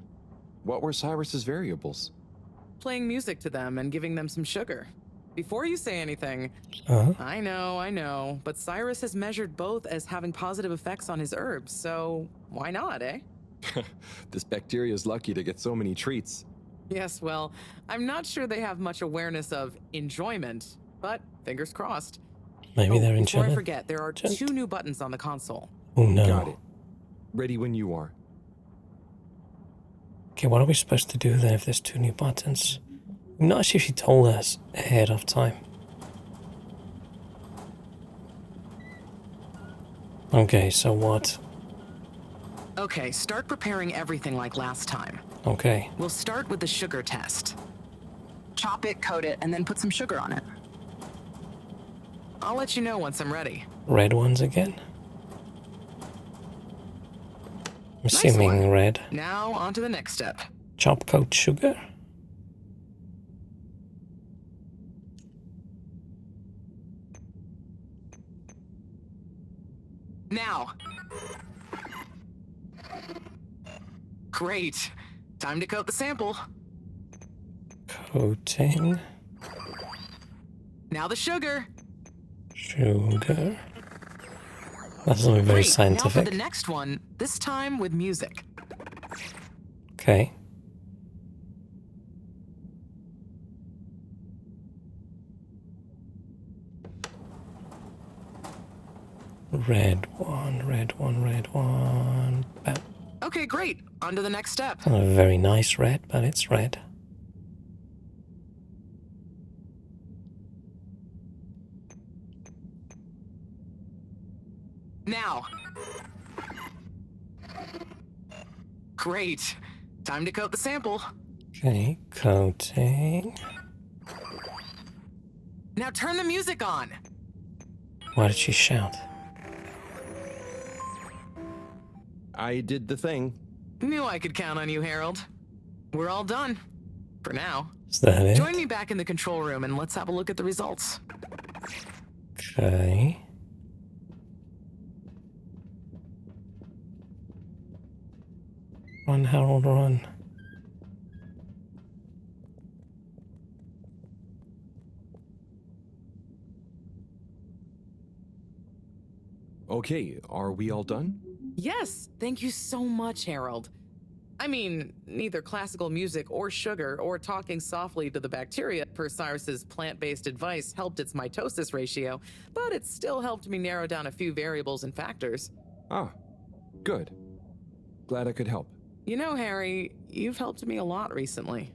What were Cyrus's variables? Playing music to them and giving them some sugar. Before you say anything, I know, but Cyrus has measured both as having positive effects on his herbs, so why not, eh? This bacteria is lucky to get so many treats. Yes, well, I'm not sure they have much awareness of enjoyment, but fingers crossed. Maybe they're Before I enchanted. forget, there are 2 new buttons on the console. Oh no. Got it. Ready when you are. Okay, what are we supposed to do then if there's 2 new buttons? I'm not sure if she told us ahead of time. Okay, so what? Okay, start preparing everything like last time. Okay. We'll start with the sugar test. Chop it, coat it, and then put some sugar on it. I'll let you know once I'm ready. Red ones again? I'm assuming red. Now, on to the next step. Chop coat sugar? Now. Great. Time to coat the sample. Coating. Now the sugar. Sugar. That's something very Great. Now for scientific. the next one, this time with music. Okay. Red one, red one, red one. Bam. Okay, great. On to the next step. Not a very nice red, but it's red. Now. Great. Time to coat the sample. Okay, coating. Now turn the music on. Why did she shout? I did the thing. Knew I could count on you, Harold. We're all done. For now. Is that it? Join me back in the control room and let's have a look at the results. Okay. Run, Harold, run. Okay, are we all done? Yes, thank you so much, Harold. I mean, neither classical music or sugar or talking softly to the bacteria per Cyrus's plant-based advice helped its mitosis ratio, but it still helped me narrow down a few variables and factors. Ah, good. Glad I could help. You know, Harry, you've helped me a lot recently.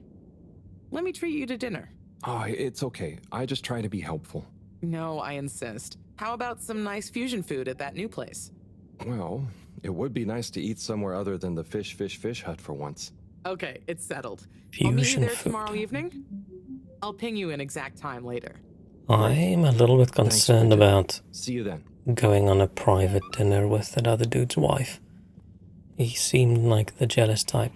Let me treat you to dinner. Ah, it's okay. I just try to be helpful. No, I insist. How about some nice fusion food at that new place? Well, it would be nice to eat somewhere other than the fish hut for once. Okay, it's settled. I'll meet you Fusion there food. tomorrow evening. I'll ping you an exact time later. I'm a little bit concerned about See you then. going on a private dinner with that other dude's wife. He seemed like the jealous type.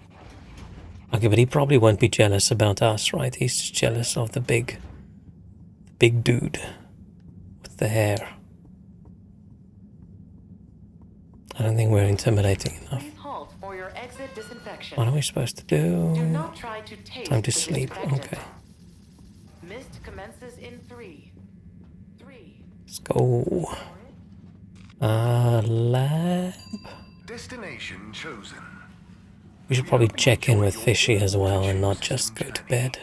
Okay, but he probably won't be jealous about us, right? He's just jealous of the big dude with the hair. I don't think we're intimidating enough. Please halt for your exit disinfection. What are we supposed to do? Do not try to taste Time to the sleep. disinfectant. Okay. Mist commences in 3. Let's go. Lab. Destination chosen. We should probably check in with Fishy as well and not just go to bed.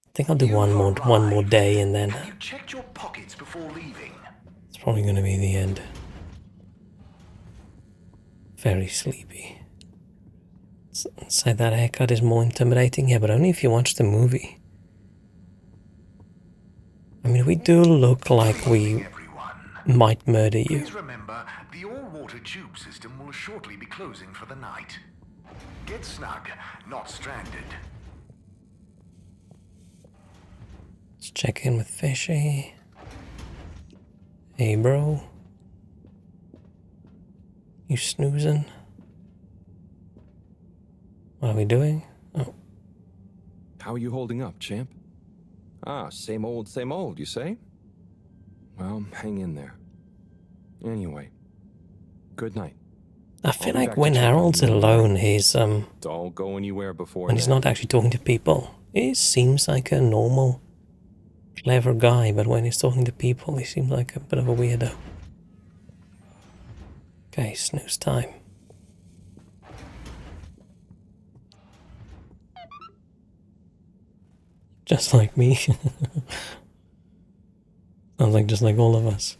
I think I'll do one more day and then You checked your pockets before leaving. it's probably going to be the end. Very sleepy. Say that haircut is more intimidating, yeah, but only if you watch the movie. I mean, we do look like we might murder you. Please remember, the all-water tube system will shortly be closing for the night. Get snug, not stranded. Let's check in with Fishy. Hey, bro. You snoozing? What are we doing? Oh. How are you holding up, champ? Ah, same old, you say? Well, hang in there. Anyway, good night. I feel like when Harold's alone, he's, Don't go anywhere before when he's now. not actually talking to people, he seems like a normal, clever guy, but when he's talking to people, he seems like a bit of a weirdo. Okay, snooze time. Just like me. Sounds like just like all of us.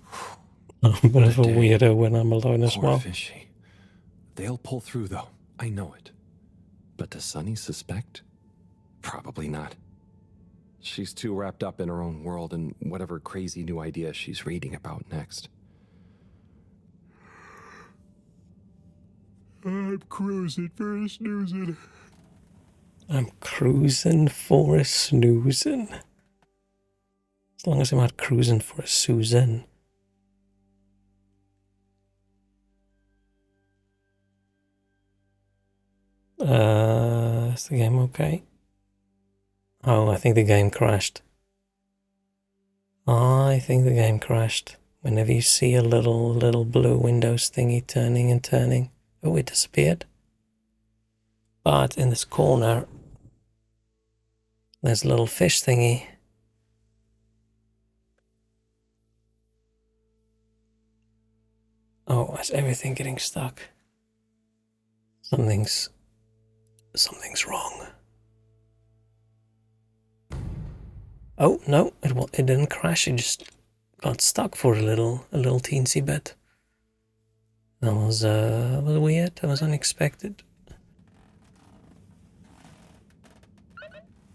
I'm a bit of a weirdo when I'm alone as Poor well. Fishy. They'll pull through, though. I know it. But does Sunny suspect? Probably not. She's too wrapped up in her own world and whatever crazy new idea she's reading about next. I'm cruising for a snoozing. I'm cruising for a snoozing. As long as I'm not cruising for a Susan. Is the game okay? Oh, I think the game crashed. I think the game crashed. Whenever you see a little blue Windows thingy turning and turning. Oh, it disappeared. But in this corner, there's a little fish thingy. Oh, is everything getting stuck? Something's wrong. Oh no, it didn't crash. It just got stuck for a little teensy bit. That was weird. That was unexpected.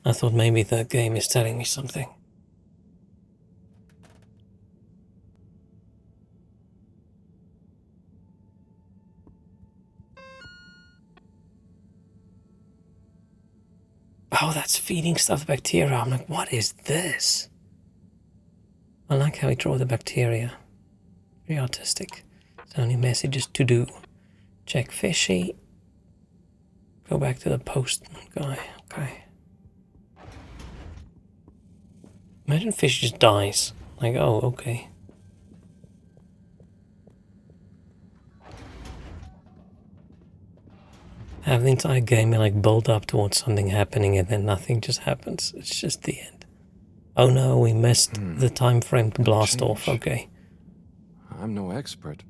I thought maybe the game is telling me something. Oh, that's feeding stuff bacteria. I'm like, what is this? I like how he draw the bacteria. Very artistic. So only messages to do. Check Fishy. Go back to the postman guy. Okay. Imagine Fish just dies. Like, oh, okay. Have the entire game like build up towards something happening and then nothing just happens. It's just the end. Oh no, we missed the time frame to blast off. Okay. I'm no expert,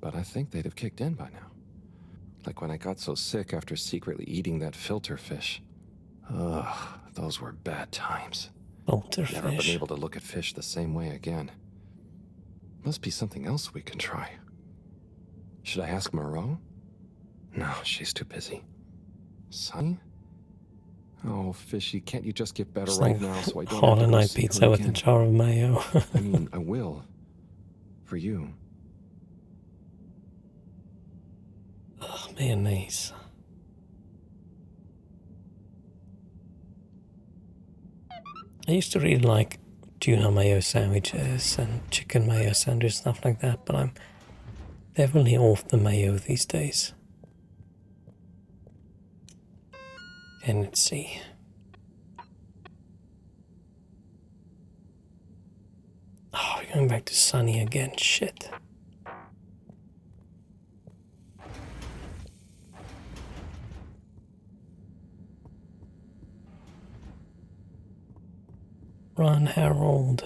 but I think they'd have kicked in by now. Like when I got so sick after secretly eating that filter fish. Ugh, those were bad times. Filter Never been fish. able to look at fish the same way again. Must be something else we can try. Should I ask Moreau? No, she's too busy. Sunny? Oh, Fishy, can't you just get better It's right like now so I don't Hollow have to go Knight see her pizza with a again? jar of mayo. I mean, I will. For you. Ugh, mayonnaise. I used to really like tuna mayo sandwiches and chicken mayo sandwiches, stuff like that, but I'm definitely off the mayo these days. And let's see. Oh, we're going back to Sunny again. Shit. Run, Harold.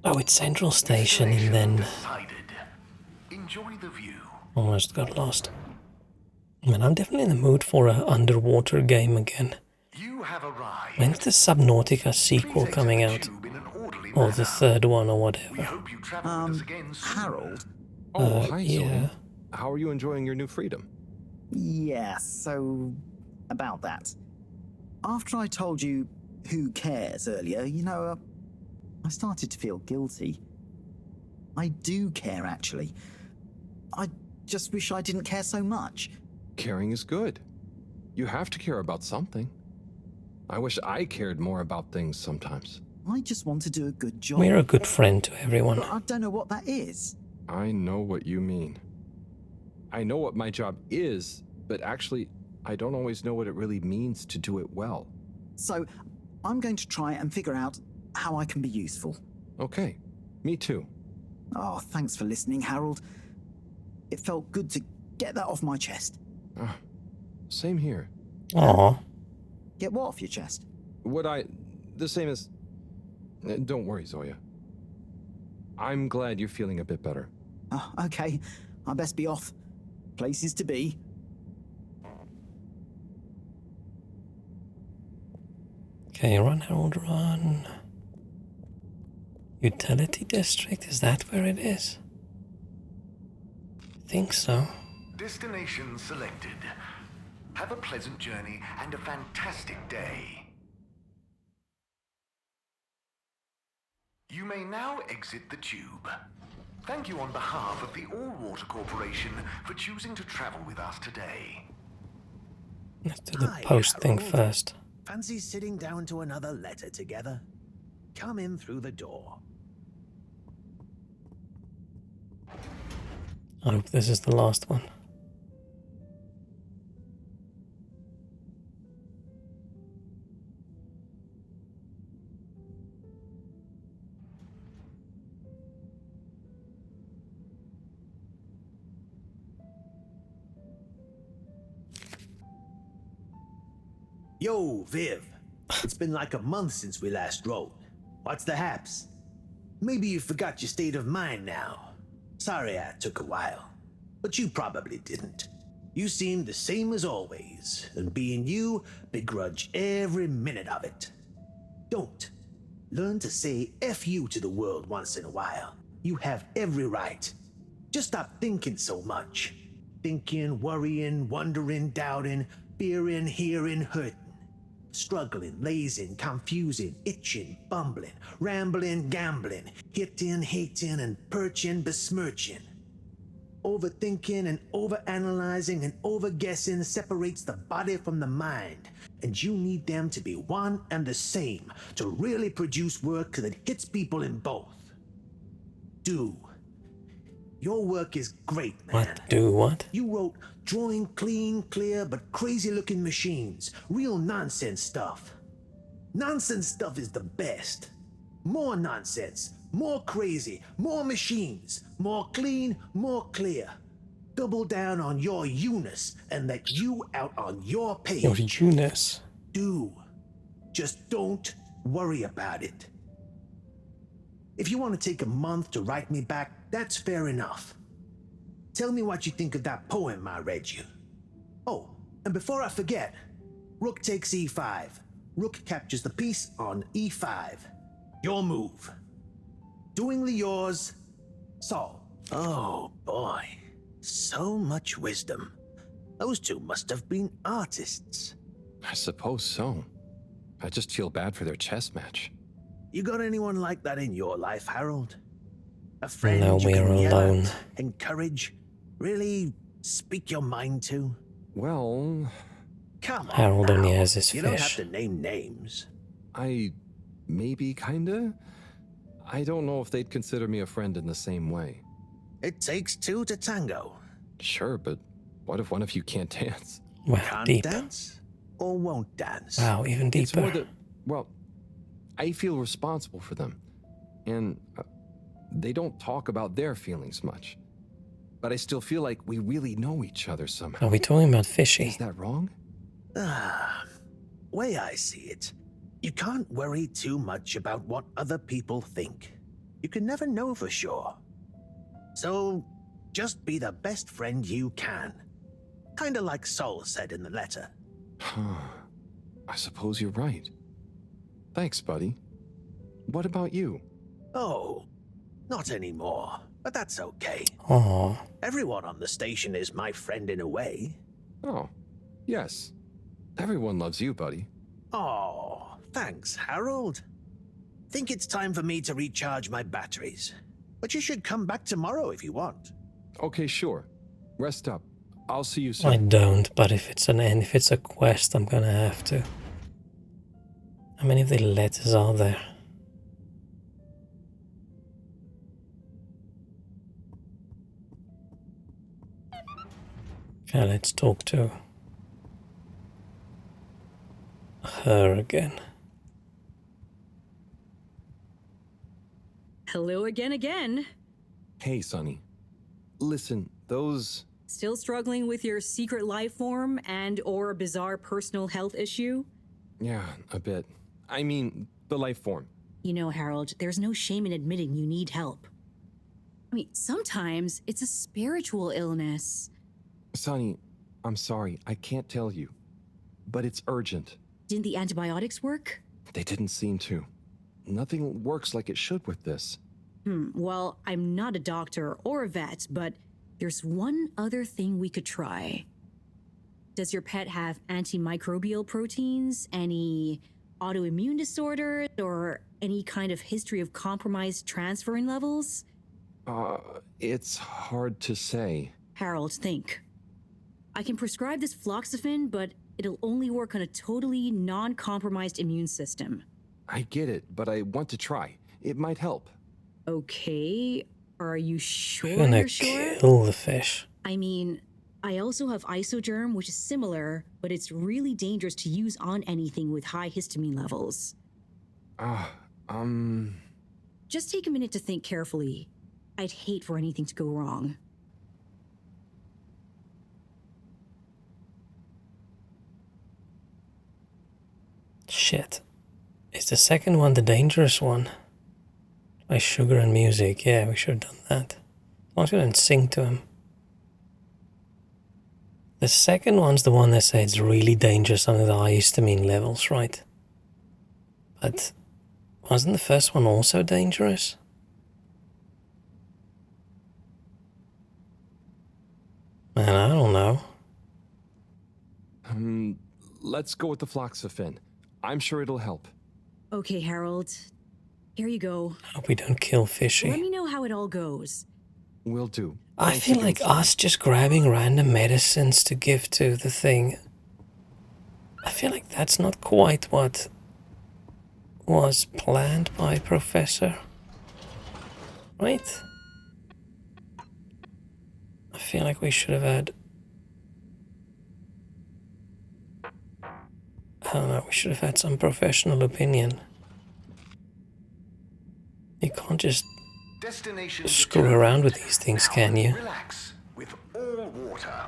Oh, it's Central Station and then Enjoy the view. almost got lost. Man, I'm definitely in the mood for an underwater game again. You have arrived. When's the Subnautica sequel coming out? Or the third one or whatever. Harold? Oh, hi, yeah. Zoe. How are you enjoying your new freedom? Yeah, so about that. After I told you who cares earlier, I started to feel guilty. I do care, actually. I just wish I didn't care so much. Caring is good. You have to care about something. I wish I cared more about things sometimes. I just want to do a good job. We're a good friend to everyone. But I don't know what that is. I know what you mean. I know what my job is, but actually, I don't always know what it really means to do it well. So, I'm going to try and figure out how I can be useful. Okay, me too. Oh, thanks for listening, Harold. It felt good to get that off my chest. Same here. Aww. Get what off your chest? The same as... Don't worry, Zoya. I'm glad you're feeling a bit better. Oh, okay. I best be off. Places to be. Okay, run, Harold, run. Utility District, is that where it is? I think so. Destination selected. Have a pleasant journey and a fantastic day. You may now exit the tube. Thank you on behalf of the All Water Corporation for choosing to travel with us today. Let's do the post thing first. Fancy sitting down to another letter together? Come in through the door. I hope this is the last one. Yo, Viv. It's been like a month since we last rode. What's the haps? Maybe you forgot your state of mind now. Sorry I took a while, but you probably didn't. You seemed the same as always, and being you, begrudge every minute of it. Don't. Learn to say F you to the world once in a while. You have every right. Just stop thinking so much. Thinking, worrying, wondering, doubting, fearing, hearing, hurting. Struggling, lazing, confusing, itching, bumbling, rambling, gambling, hitting, hating, and perching, besmirching. Overthinking and overanalyzing and overguessing separates the body from the mind, and you need them to be one and the same to really produce work that hits people in both. Do. Your work is great, man. What? Do what? You wrote drawing clean, clear, but crazy-looking machines. Real nonsense stuff. Nonsense stuff is the best. More nonsense, more crazy, more machines, more clean, more clear. Double down on your you-ness and let you out on your page. Your you-ness. Do. Just don't worry about it. If you want to take a month to write me back, that's fair enough. Tell me what you think of that poem I read you. Oh, and before I forget, Rook takes e5. Rook captures the piece on e5. Your move. Doingly yours, Sol. Oh boy, so much wisdom. Those two must have been artists. I suppose so. I just feel bad for their chess match. You got anyone like that in your life, Harold? A friend No, you we're can yell alone. at, encourage, really speak your mind to? Well, Come on Harold now. only has his You don't have fish. to name names. Maybe kinda? I don't know if they'd consider me a friend in the same way. It takes two to tango. Sure, but what if one of you can't dance? Wow, Can't deep. dance or won't dance. Wow, even It's deeper. more that, well, I feel responsible for them. And they don't talk about their feelings much. But I still feel like we really know each other somehow. Are we talking about fishy? Is that wrong? Way I see it, you can't worry too much about what other people think. You can never know for sure. So, just be the best friend you can. Kinda like Sol said in the letter. I suppose you're right. Thanks, buddy. What about you? Oh, not anymore, but that's okay. Oh, Everyone on the station is my friend in a way. Oh, yes. Everyone loves you, buddy. Oh, thanks, Harold. Think it's time for me to recharge my batteries. But you should come back tomorrow if you want. Okay, sure. Rest up. I'll see you I soon. don't. But if it's if it's a quest, I'm gonna have to. How many of the letters are there? Okay, let's talk to her again. Hello again. Hey, Sonny. Listen, those... Still struggling with your secret life form and or a bizarre personal health issue? Yeah, a bit. I mean, the life form. You know, Harold, there's no shame in admitting you need help. I mean, sometimes it's a spiritual illness. Sonny, I'm sorry. I can't tell you. But it's urgent. Didn't the antibiotics work? They didn't seem to. Nothing works like it should with this. Well, I'm not a doctor or a vet, but there's one other thing we could try. Does your pet have antimicrobial proteins, any autoimmune disorders, or any kind of history of compromised transferrin levels? It's hard to say. Harold, think. I can prescribe this floxifene, but it'll only work on a totally non-compromised immune system. I get it, but I want to try. It might help. Okay, are you sure We're gonna you're sure? kill the fish. I mean, I also have isogerm, which is similar, but it's really dangerous to use on anything with high histamine levels. Just take a minute to think carefully. I'd hate for anything to go wrong. Shit. Is the second one the dangerous one? By sugar and music. Yeah, we should have done that. As long as we didn't sing to him. The second one's the one that says it's really dangerous under the high histamine levels, right? But wasn't the first one also dangerous? Man, I don't know. Let's go with the floxifene. I'm sure it'll help. Okay, Harold. Here you go. Hope we don't kill fishy. Let me know how it all goes. Will do. I Thanks feel again, like Sonny. us just grabbing random medicines to give to the thing. I feel like that's not quite what was planned by Professor. Right? I feel like we should have had... I don't know, we should have had some professional opinion. You can't just Destination screw determined. around with these things, Now, can you? Relax with all water.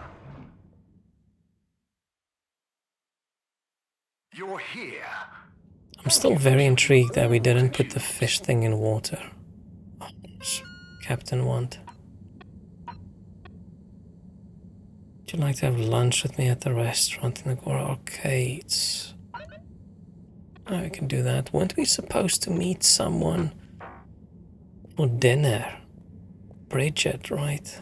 You're here. I'm still very intrigued that we didn't put the fish thing in water. Oh, what's Captain want? you like to have lunch with me at the restaurant in the Gora Arcades? I can do that. Weren't we supposed to meet someone for dinner? Bridget, right?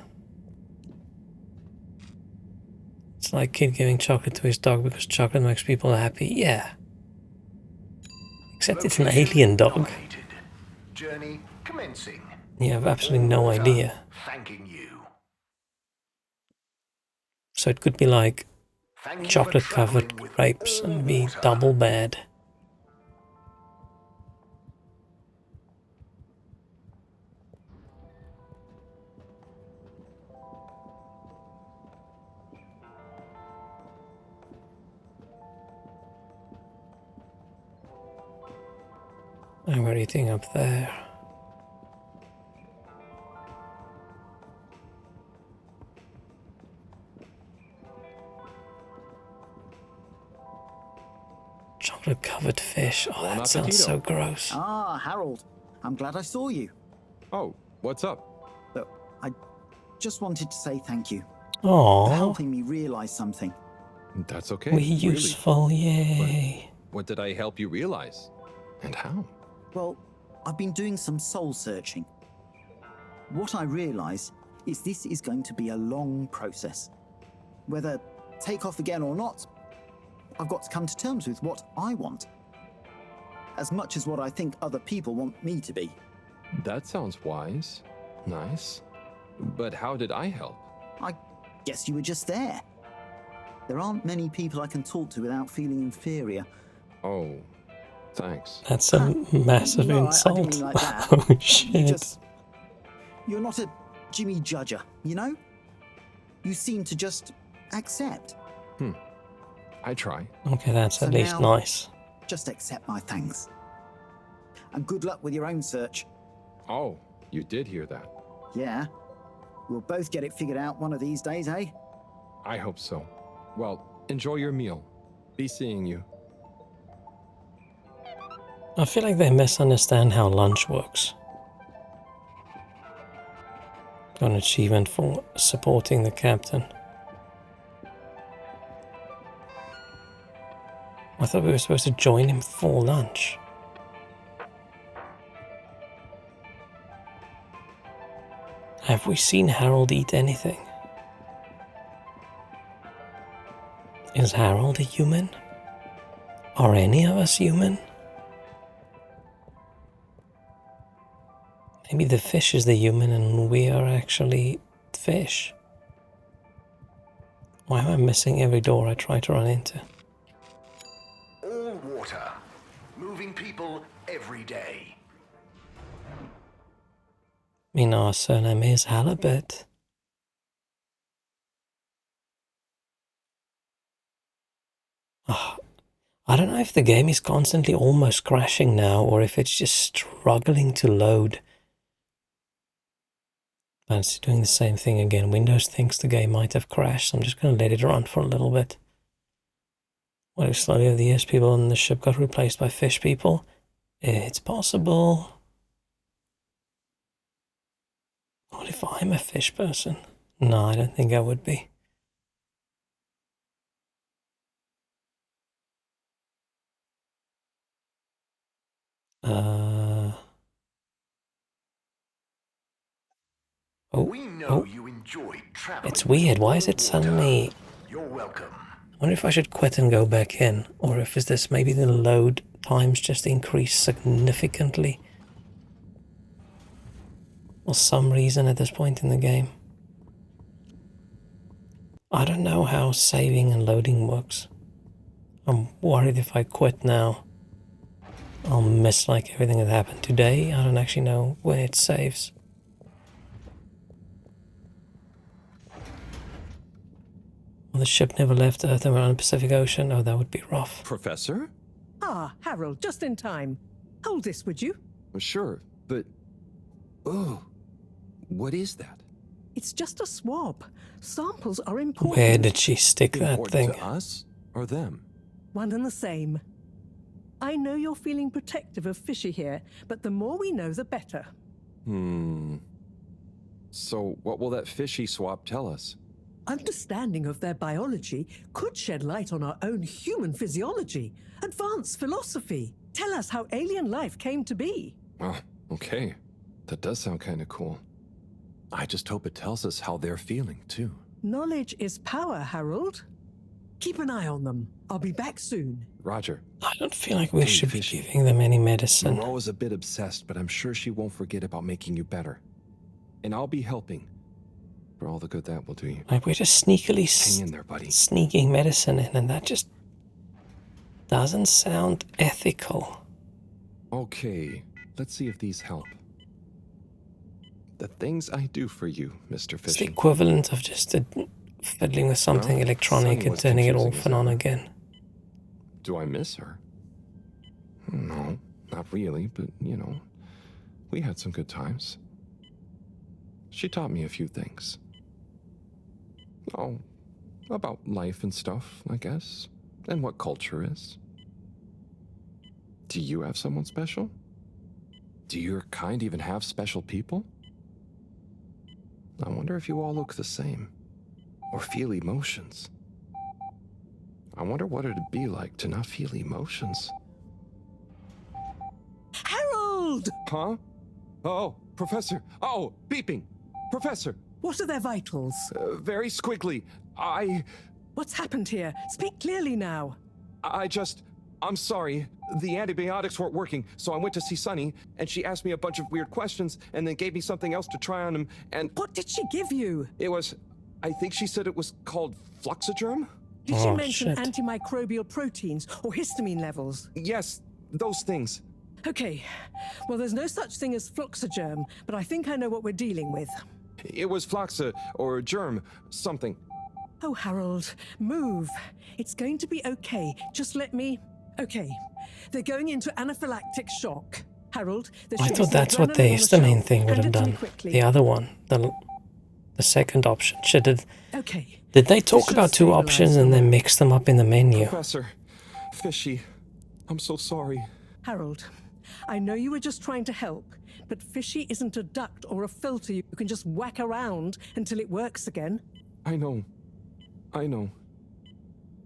It's like kid giving chocolate to his dog because chocolate makes people happy. Yeah. Except it's an alien dog. Journey commencing. You have absolutely no idea. Thanking you. So it could be like chocolate covered grapes and be double bad. And what do you think up there? Chocolate covered fish. Oh, that sounds so gross. Ah, Harold. I'm glad I saw you. Oh, what's up? Look, I just wanted to say thank you. Aww. For helping me realize something. That's okay. We useful, yay. What did I help you realize? And how? Well, I've been doing some soul searching. What I realize is this is going to be a long process. Whether take off again or not, I've got to come to terms with what I want. As much as what I think other people want me to be. That sounds wise. Nice. But how did I help? I guess you were just there. There aren't many people I can talk to without feeling inferior. Oh, thanks. That's a massive insult. I didn't mean like that. Oh, shit. You're not a Jimmy Judger, you know? You seem to just accept. I try. Okay, that's So at least now, nice. Just accept my thanks. And good luck with your own search. Oh, you did hear that. Yeah. We'll both get it figured out one of these days, eh? I hope so. Well, enjoy your meal. Be seeing you. I feel like they misunderstand how lunch works. Got an achievement for supporting the captain. I thought we were supposed to join him for lunch. Have we seen Harold eat anything? Is Harold a human? Are any of us human? Maybe the fish is the human and we are actually fish. Why am I missing every door I try to run into? All water. Moving people every day. I mean, our surname is Halibut. Oh, I don't know if the game is constantly almost crashing now or if it's just struggling to load. But it's doing the same thing again. Windows thinks the game might have crashed, so I'm just going to let it run for a little bit. What if slowly over the years people on the ship got replaced by fish people? It's possible. What if I'm a fish person? No, I don't think I would be. It's weird. Why is it suddenly... You're welcome. I wonder if I should quit and go back in, or if is this maybe the load times just increased significantly for some reason at this point in the game. I don't know how saving and loading works. I'm worried if I quit now, I'll miss like everything that happened today. I don't actually know when it saves. Well, the ship never left Earth and we're on the Pacific Ocean. Oh, that would be rough. Professor? Ah, Harold, just in time. Hold this, would you? Sure, but... Oh, what is that? It's just a swab. Samples are important. Where did she stick that Important thing? to us or them? One and the same. I know you're feeling protective of Fishy here, but the more we know, the better. So what will that fishy swap tell us? Understanding of their biology could shed light on our own human physiology, advance philosophy, tell us how alien life came to be. Well, okay. That does sound kind of cool. I just hope it tells us how they're feeling, too. Knowledge is power, Harold. Keep an eye on them. I'll be back soon. Roger. I don't feel like we should be giving them any medicine. Moreau is a bit obsessed, but I'm sure she won't forget about making you better. And I'll be helping. For all the good that will do you. Like, we're just sneakily Hang in there, buddy. sneaking medicine in, and that just doesn't sound ethical. Okay, let's see if these help. The things I do for you, Mr. It's the Fishy. equivalent of just fiddling with something Well, electronic Sunny and was turning it confusing off as and on ever. again. Do I miss her? No, not really, but, you know, we had some good times. She taught me a few things. Oh, about life and stuff, I guess, and what culture is. Do you have someone special? Do your kind even have special people? I wonder if you all look the same, or feel emotions. I wonder what it'd be like to not feel emotions. Harold! Huh? Oh, Professor. Oh, beeping. Professor. What are their vitals? Very squiggly. What's happened here? Speak clearly now. I'm sorry. The antibiotics weren't working, so I went to see Sunny, and she asked me a bunch of weird questions, and then gave me something else to try on him, and... What did she give you? It was... I think she said it was called Fluxogerm? Did she mention antimicrobial proteins or histamine levels? Yes, those things. Okay. Well, there's no such thing as Fluxogerm, but I think I know what we're dealing with. It was Flaxa, or germ, something. Oh, Harold, move. It's going to be okay. Just let me... Okay. They're going into anaphylactic shock. Harold, there I should be thought some that's what the adrenaline on histamine shelf. thing would Hand have it to me done. quickly. The other one, the second option. Okay. Did they talk should about two stabilize options and then mix them up in the menu? Professor, Fishy, I'm so sorry. Harold, I know you were just trying to help, but Fishy isn't a duct or a filter you can just whack around until it works again. I know.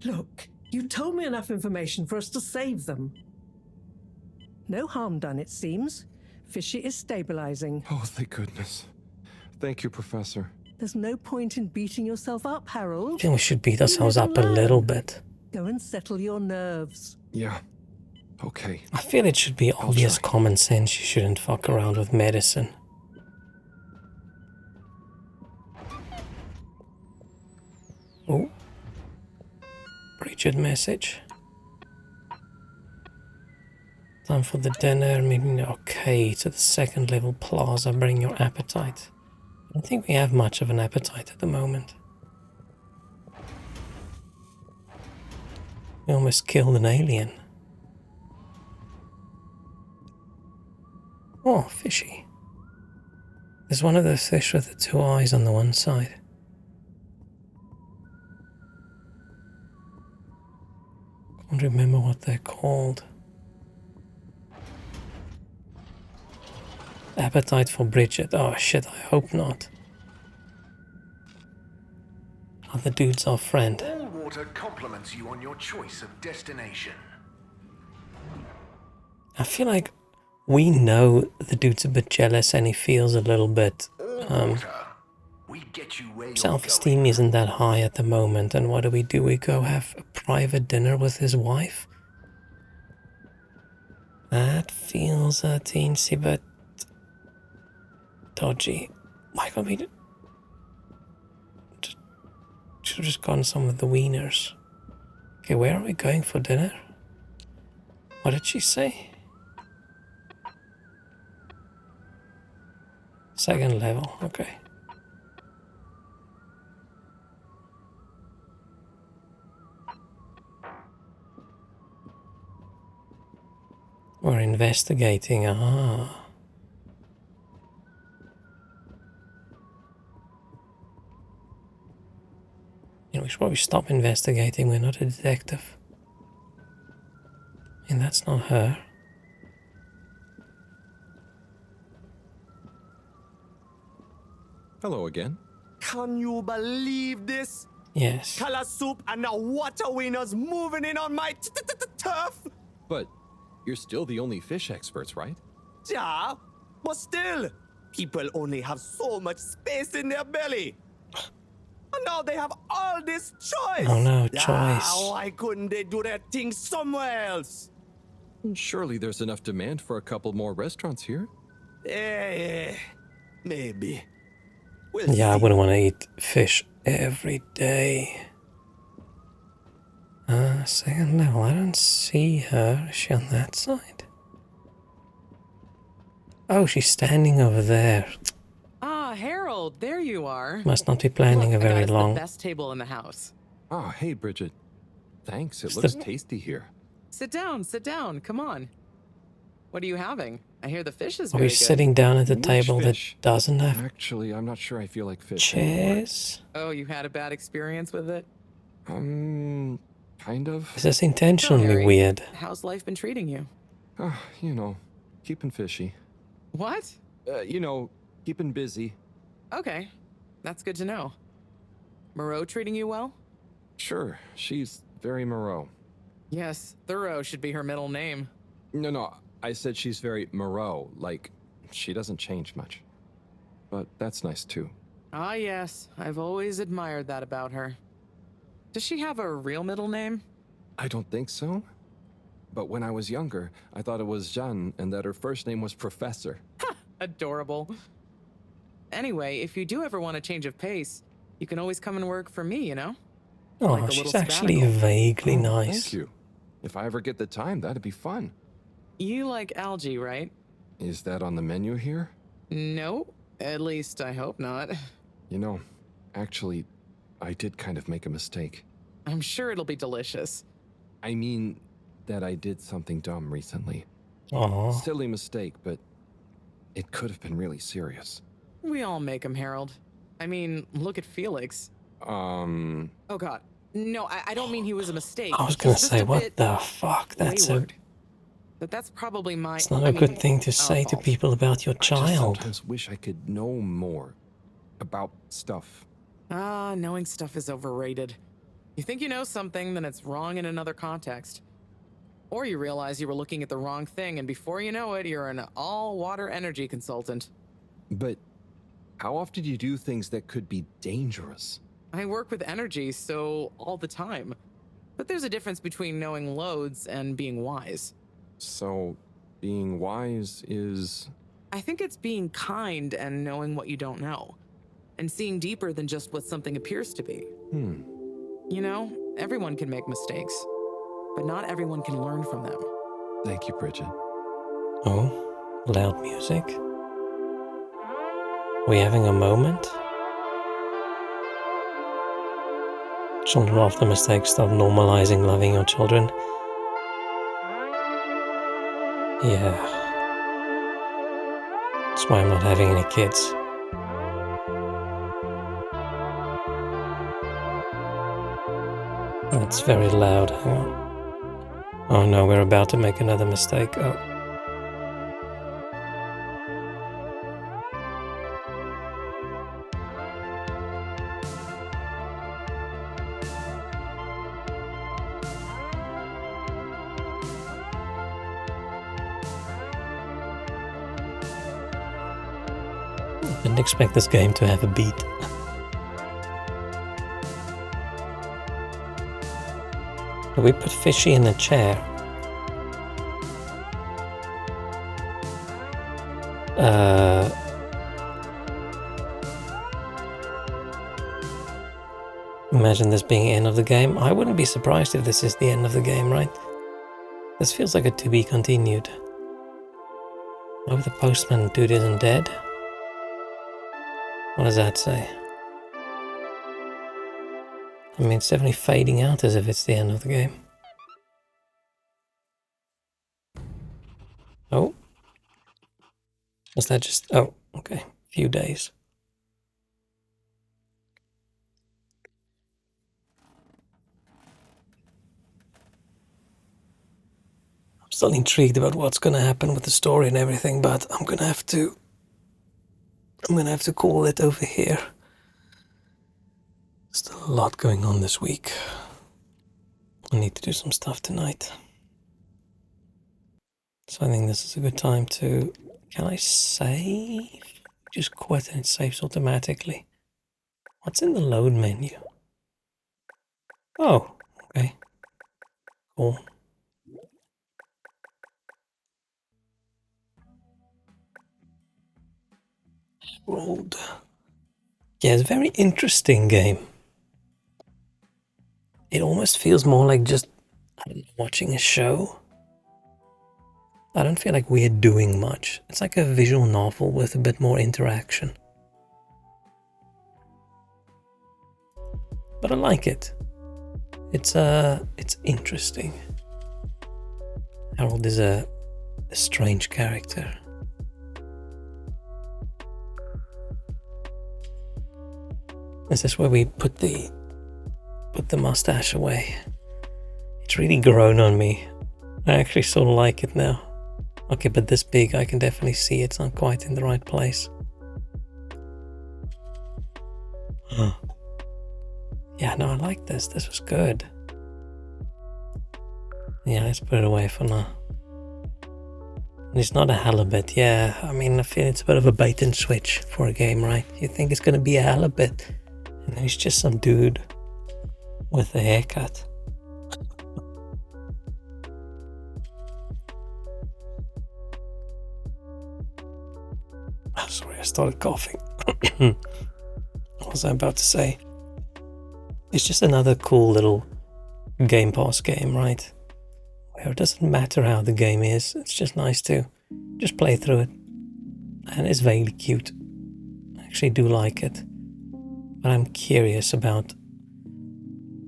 Look, you told me enough information for us to save them. No harm done, it seems. Fishy is stabilizing. Oh, thank goodness. Thank you, Professor. There's no point in beating yourself up, Harold. I think we should beat ourselves live up and a little learn. bit. Go and settle your nerves. Yeah. Okay. I feel it should be obvious common sense you shouldn't fuck around with medicine. Oh. Bridget message. Time for the dinner, meeting okay to the second level plaza, bring your appetite. I don't think we have much of an appetite at the moment. We almost killed an alien. Oh, fishy. There's one of those fish with the two eyes on the one side. Can't remember what they're called. Appetite for Bridget. Oh shit, I hope not. Other dude's our friend. All water compliments you on your choice of destination. I feel like we know the dude's a bit jealous and he feels a little bit self-esteem isn't that high at the moment, and what do? We go have a private dinner with his wife? That feels a teensy bit dodgy. Why can't we should have just gotten some of the wieners. Okay, where are we going for dinner? What did she say? Second level, okay. We're investigating, ah. You know, we should probably stop investigating, we're not a detective. And that's not her. Hello again. Can you believe this? Yes. Color soup and the water winners moving in on my turf? But you're still the only fish experts, right? Yeah, but still, people only have so much space in their belly. And now they have all this choice. Oh no, choice. Why couldn't they do their thing somewhere else? Surely there's enough demand for a couple more restaurants here. Maybe. Yeah, I wouldn't want to eat fish every day. Second level, I don't see her. Is she on that side? Oh, she's standing over there. Ah, Harold, there you are. Must not be planning a very I got us long. the best table in the house. Oh, hey, Bridget. Thanks, it It's looks the- tasty here. Sit down, come on. What are you having? I hear the fish is Are very we good. sitting down at the Which table fish? that doesn't have Actually, I'm not sure I feel like fish anymore. chairs? Oh, you had a bad experience with it? Kind of. Is this intentionally Harry, weird? How's life been treating you? You know, keeping fishy. What? Keeping busy. Okay, that's good to know. Moreau treating you well? Sure, she's very Moreau. Yes, Thorough should be her middle name. No, I said she's very Moreau, like she doesn't change much. But that's nice too. Ah, yes, I've always admired that about her. Does she have a real middle name? I don't think so. But when I was younger, I thought it was Jeanne and that her first name was Professor. Adorable. Anyway, if you do ever want a change of pace, you can always come and work for me, you know? Oh, Like a she's little actually sabbatical. vaguely nice. Thank you. If I ever get the time, that'd be fun. You like algae, right? Is that on the menu here? No, at least I hope not. Actually, I did kind of make a mistake. I'm sure it'll be delicious. I mean, that I did something dumb recently. Aw. Silly mistake, but it could have been really serious. We all make them, Harold. I mean, look at Felix. Oh god. No, I don't mean he was a mistake. I was gonna He's just say, a what bit the fuck? That's wayward. But that's probably my... It's not a good thing to say to people about your I just child. sometimes wish I could know more about stuff. Knowing stuff is overrated. You think you know something, then it's wrong in another context. Or you realize you were looking at the wrong thing, and before you know it, you're an all-water energy consultant. But how often do you do things that could be dangerous? I work with energy, so all the time. But there's a difference between knowing loads and being wise. So, being wise is... I think it's being kind and knowing what you don't know. And seeing deeper than just what something appears to be. You know, everyone can make mistakes. But not everyone can learn from them. Thank you, Bridget. Oh, loud music. We having a moment? Children after mistakes, stop normalizing loving your children. Yeah. That's why I'm not having any kids. That's very loud. Hang on. Oh no, we're about to make another mistake. Oh. I didn't expect this game to have a beat. Do we put Fishy in a chair? Imagine this being the end of the game. I wouldn't be surprised if this is the end of the game, right? This feels like a to be continued. I hope the postman dude isn't dead. What does that say? I mean, it's definitely fading out as if it's the end of the game. Oh. Was that just... Oh, okay. Few days. I'm still intrigued about what's gonna happen with the story and everything, but I'm gonna have to call it over here. Still a lot going on this week. I need to do some stuff tonight. So I think this is a good time to... Can I save? Just quit and it saves automatically. What's in the load menu? Oh, okay. Cool. Rolled. Yeah, it's a very interesting game. It almost feels more like just, I don't know, watching a show. I don't feel like we're doing much. It's like a visual novel with a bit more interaction. But I like it. It's interesting. Harold is a strange character. This is where we put the mustache away. It's really grown on me. I actually sort of like it now. Okay, but this big, I can definitely see it's not quite in the right place. Huh. Yeah, no, I like this. This was good. Yeah, let's put it away for now. And it's not a halibut. Yeah, I mean, I feel it's a bit of a bait and switch for a game, right? You think it's going to be a halibut, and then he's just some dude with a haircut. Oh, sorry, I started coughing. What was I about to say? It's just another cool little Game Pass game, right? Where it doesn't matter how the game is, it's just nice to just play through it. And it's vaguely cute. I actually do like it. But I'm curious about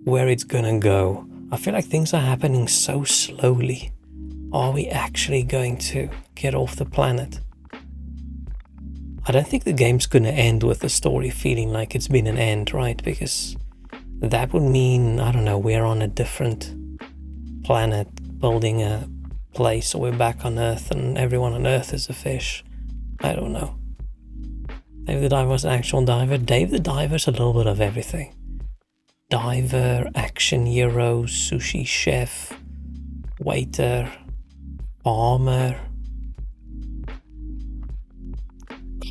where it's gonna go. I feel like things are happening so slowly. Are we actually going to get off the planet? I don't think the game's gonna end with the story feeling like it's been an end, right? Because that would mean, I don't know, we're on a different planet building a place, or we're back on Earth and everyone on Earth is a fish. I don't know. Dave the Diver was an actual diver. Dave the Diver's a little bit of everything. Diver, action hero, sushi chef, waiter, farmer,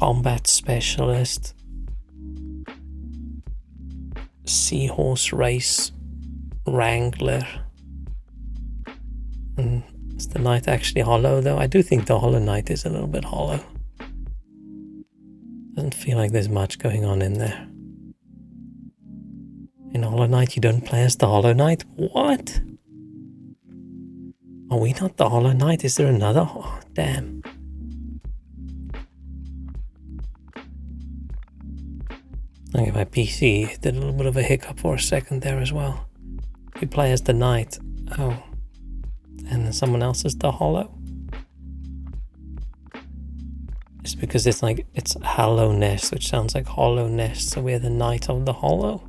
combat specialist, seahorse race wrangler. And is the knight actually hollow though? I do think the Hollow Knight is a little bit hollow. Doesn't feel like there's much going on in there. In Hollow Knight you don't play as the Hollow Knight? What? Are we not the Hollow Knight? Is there another? Oh, damn. Okay, my PC did a little bit of a hiccup for a second there as well. We play as the Knight. Oh. And then someone else is the Hollow? It's because it's like, it's Hollow Nest, which sounds like Hollow Nest, so we're the Knight of the Hollow.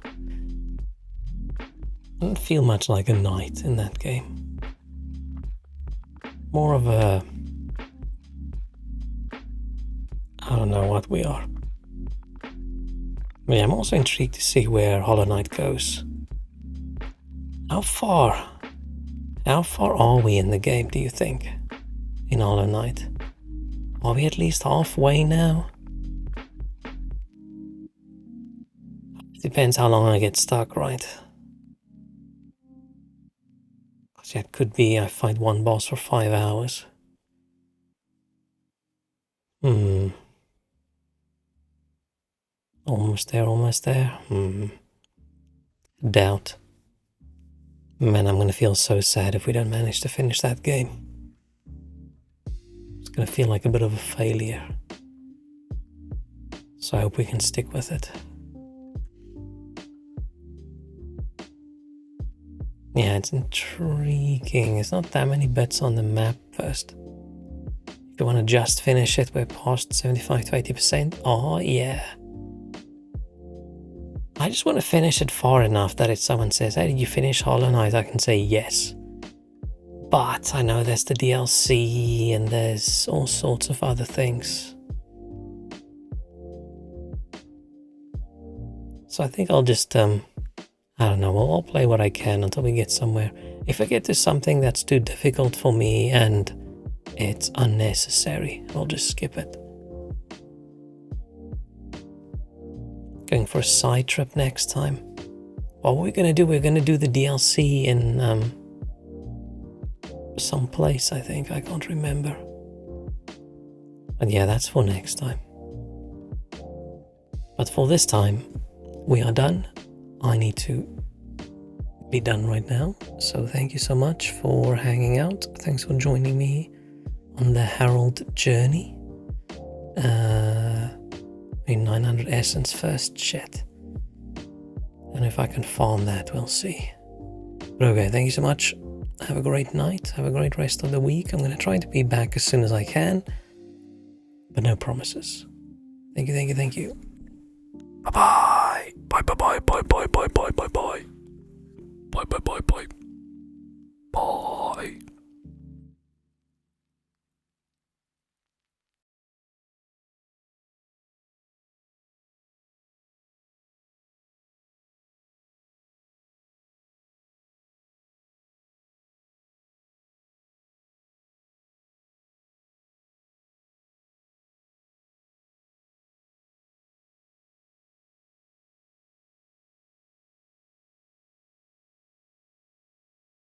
I don't feel much like a knight in that game. More of a... I don't know what we are. But yeah, I'm also intrigued to see where Hollow Knight goes. How far are we in the game, do you think? In Hollow Knight? Are we at least halfway now? Depends how long I get stuck, right? Because yeah, it could be I fight one boss for 5 hours. Almost there. Doubt. Man, I'm gonna feel so sad if we don't manage to finish that game. It's gonna feel like a bit of a failure. So I hope we can stick with it. Yeah, it's intriguing. There's not that many bits on the map first. If you want to just finish it, we're past 75 to 80%. Oh, yeah. I just want to finish it far enough that if someone says, hey, did you finish Hollow Knight? I can say yes. But I know there's the DLC and there's all sorts of other things. So I think I'll just I don't know, I'll play what I can until we get somewhere. If I get to something that's too difficult for me and it's unnecessary, I'll just skip it. Going for a side trip next time. What we're gonna do, we're gonna do the DLC in some place, I think. I can't remember. But yeah, that's for next time. But for this time, we are done. I need to be done right now. So thank you so much for hanging out. Thanks for joining me on the Herald journey. 900 essence first, shit. And if I can farm that, we'll see. But okay, thank you so much. Have a great night. Have a great rest of the week. I'm going to try to be back as soon as I can. But no promises. Thank you, thank you, thank you. Bye-bye. Bye-bye-bye, bye-bye-bye, bye-bye-bye. Bye-bye-bye.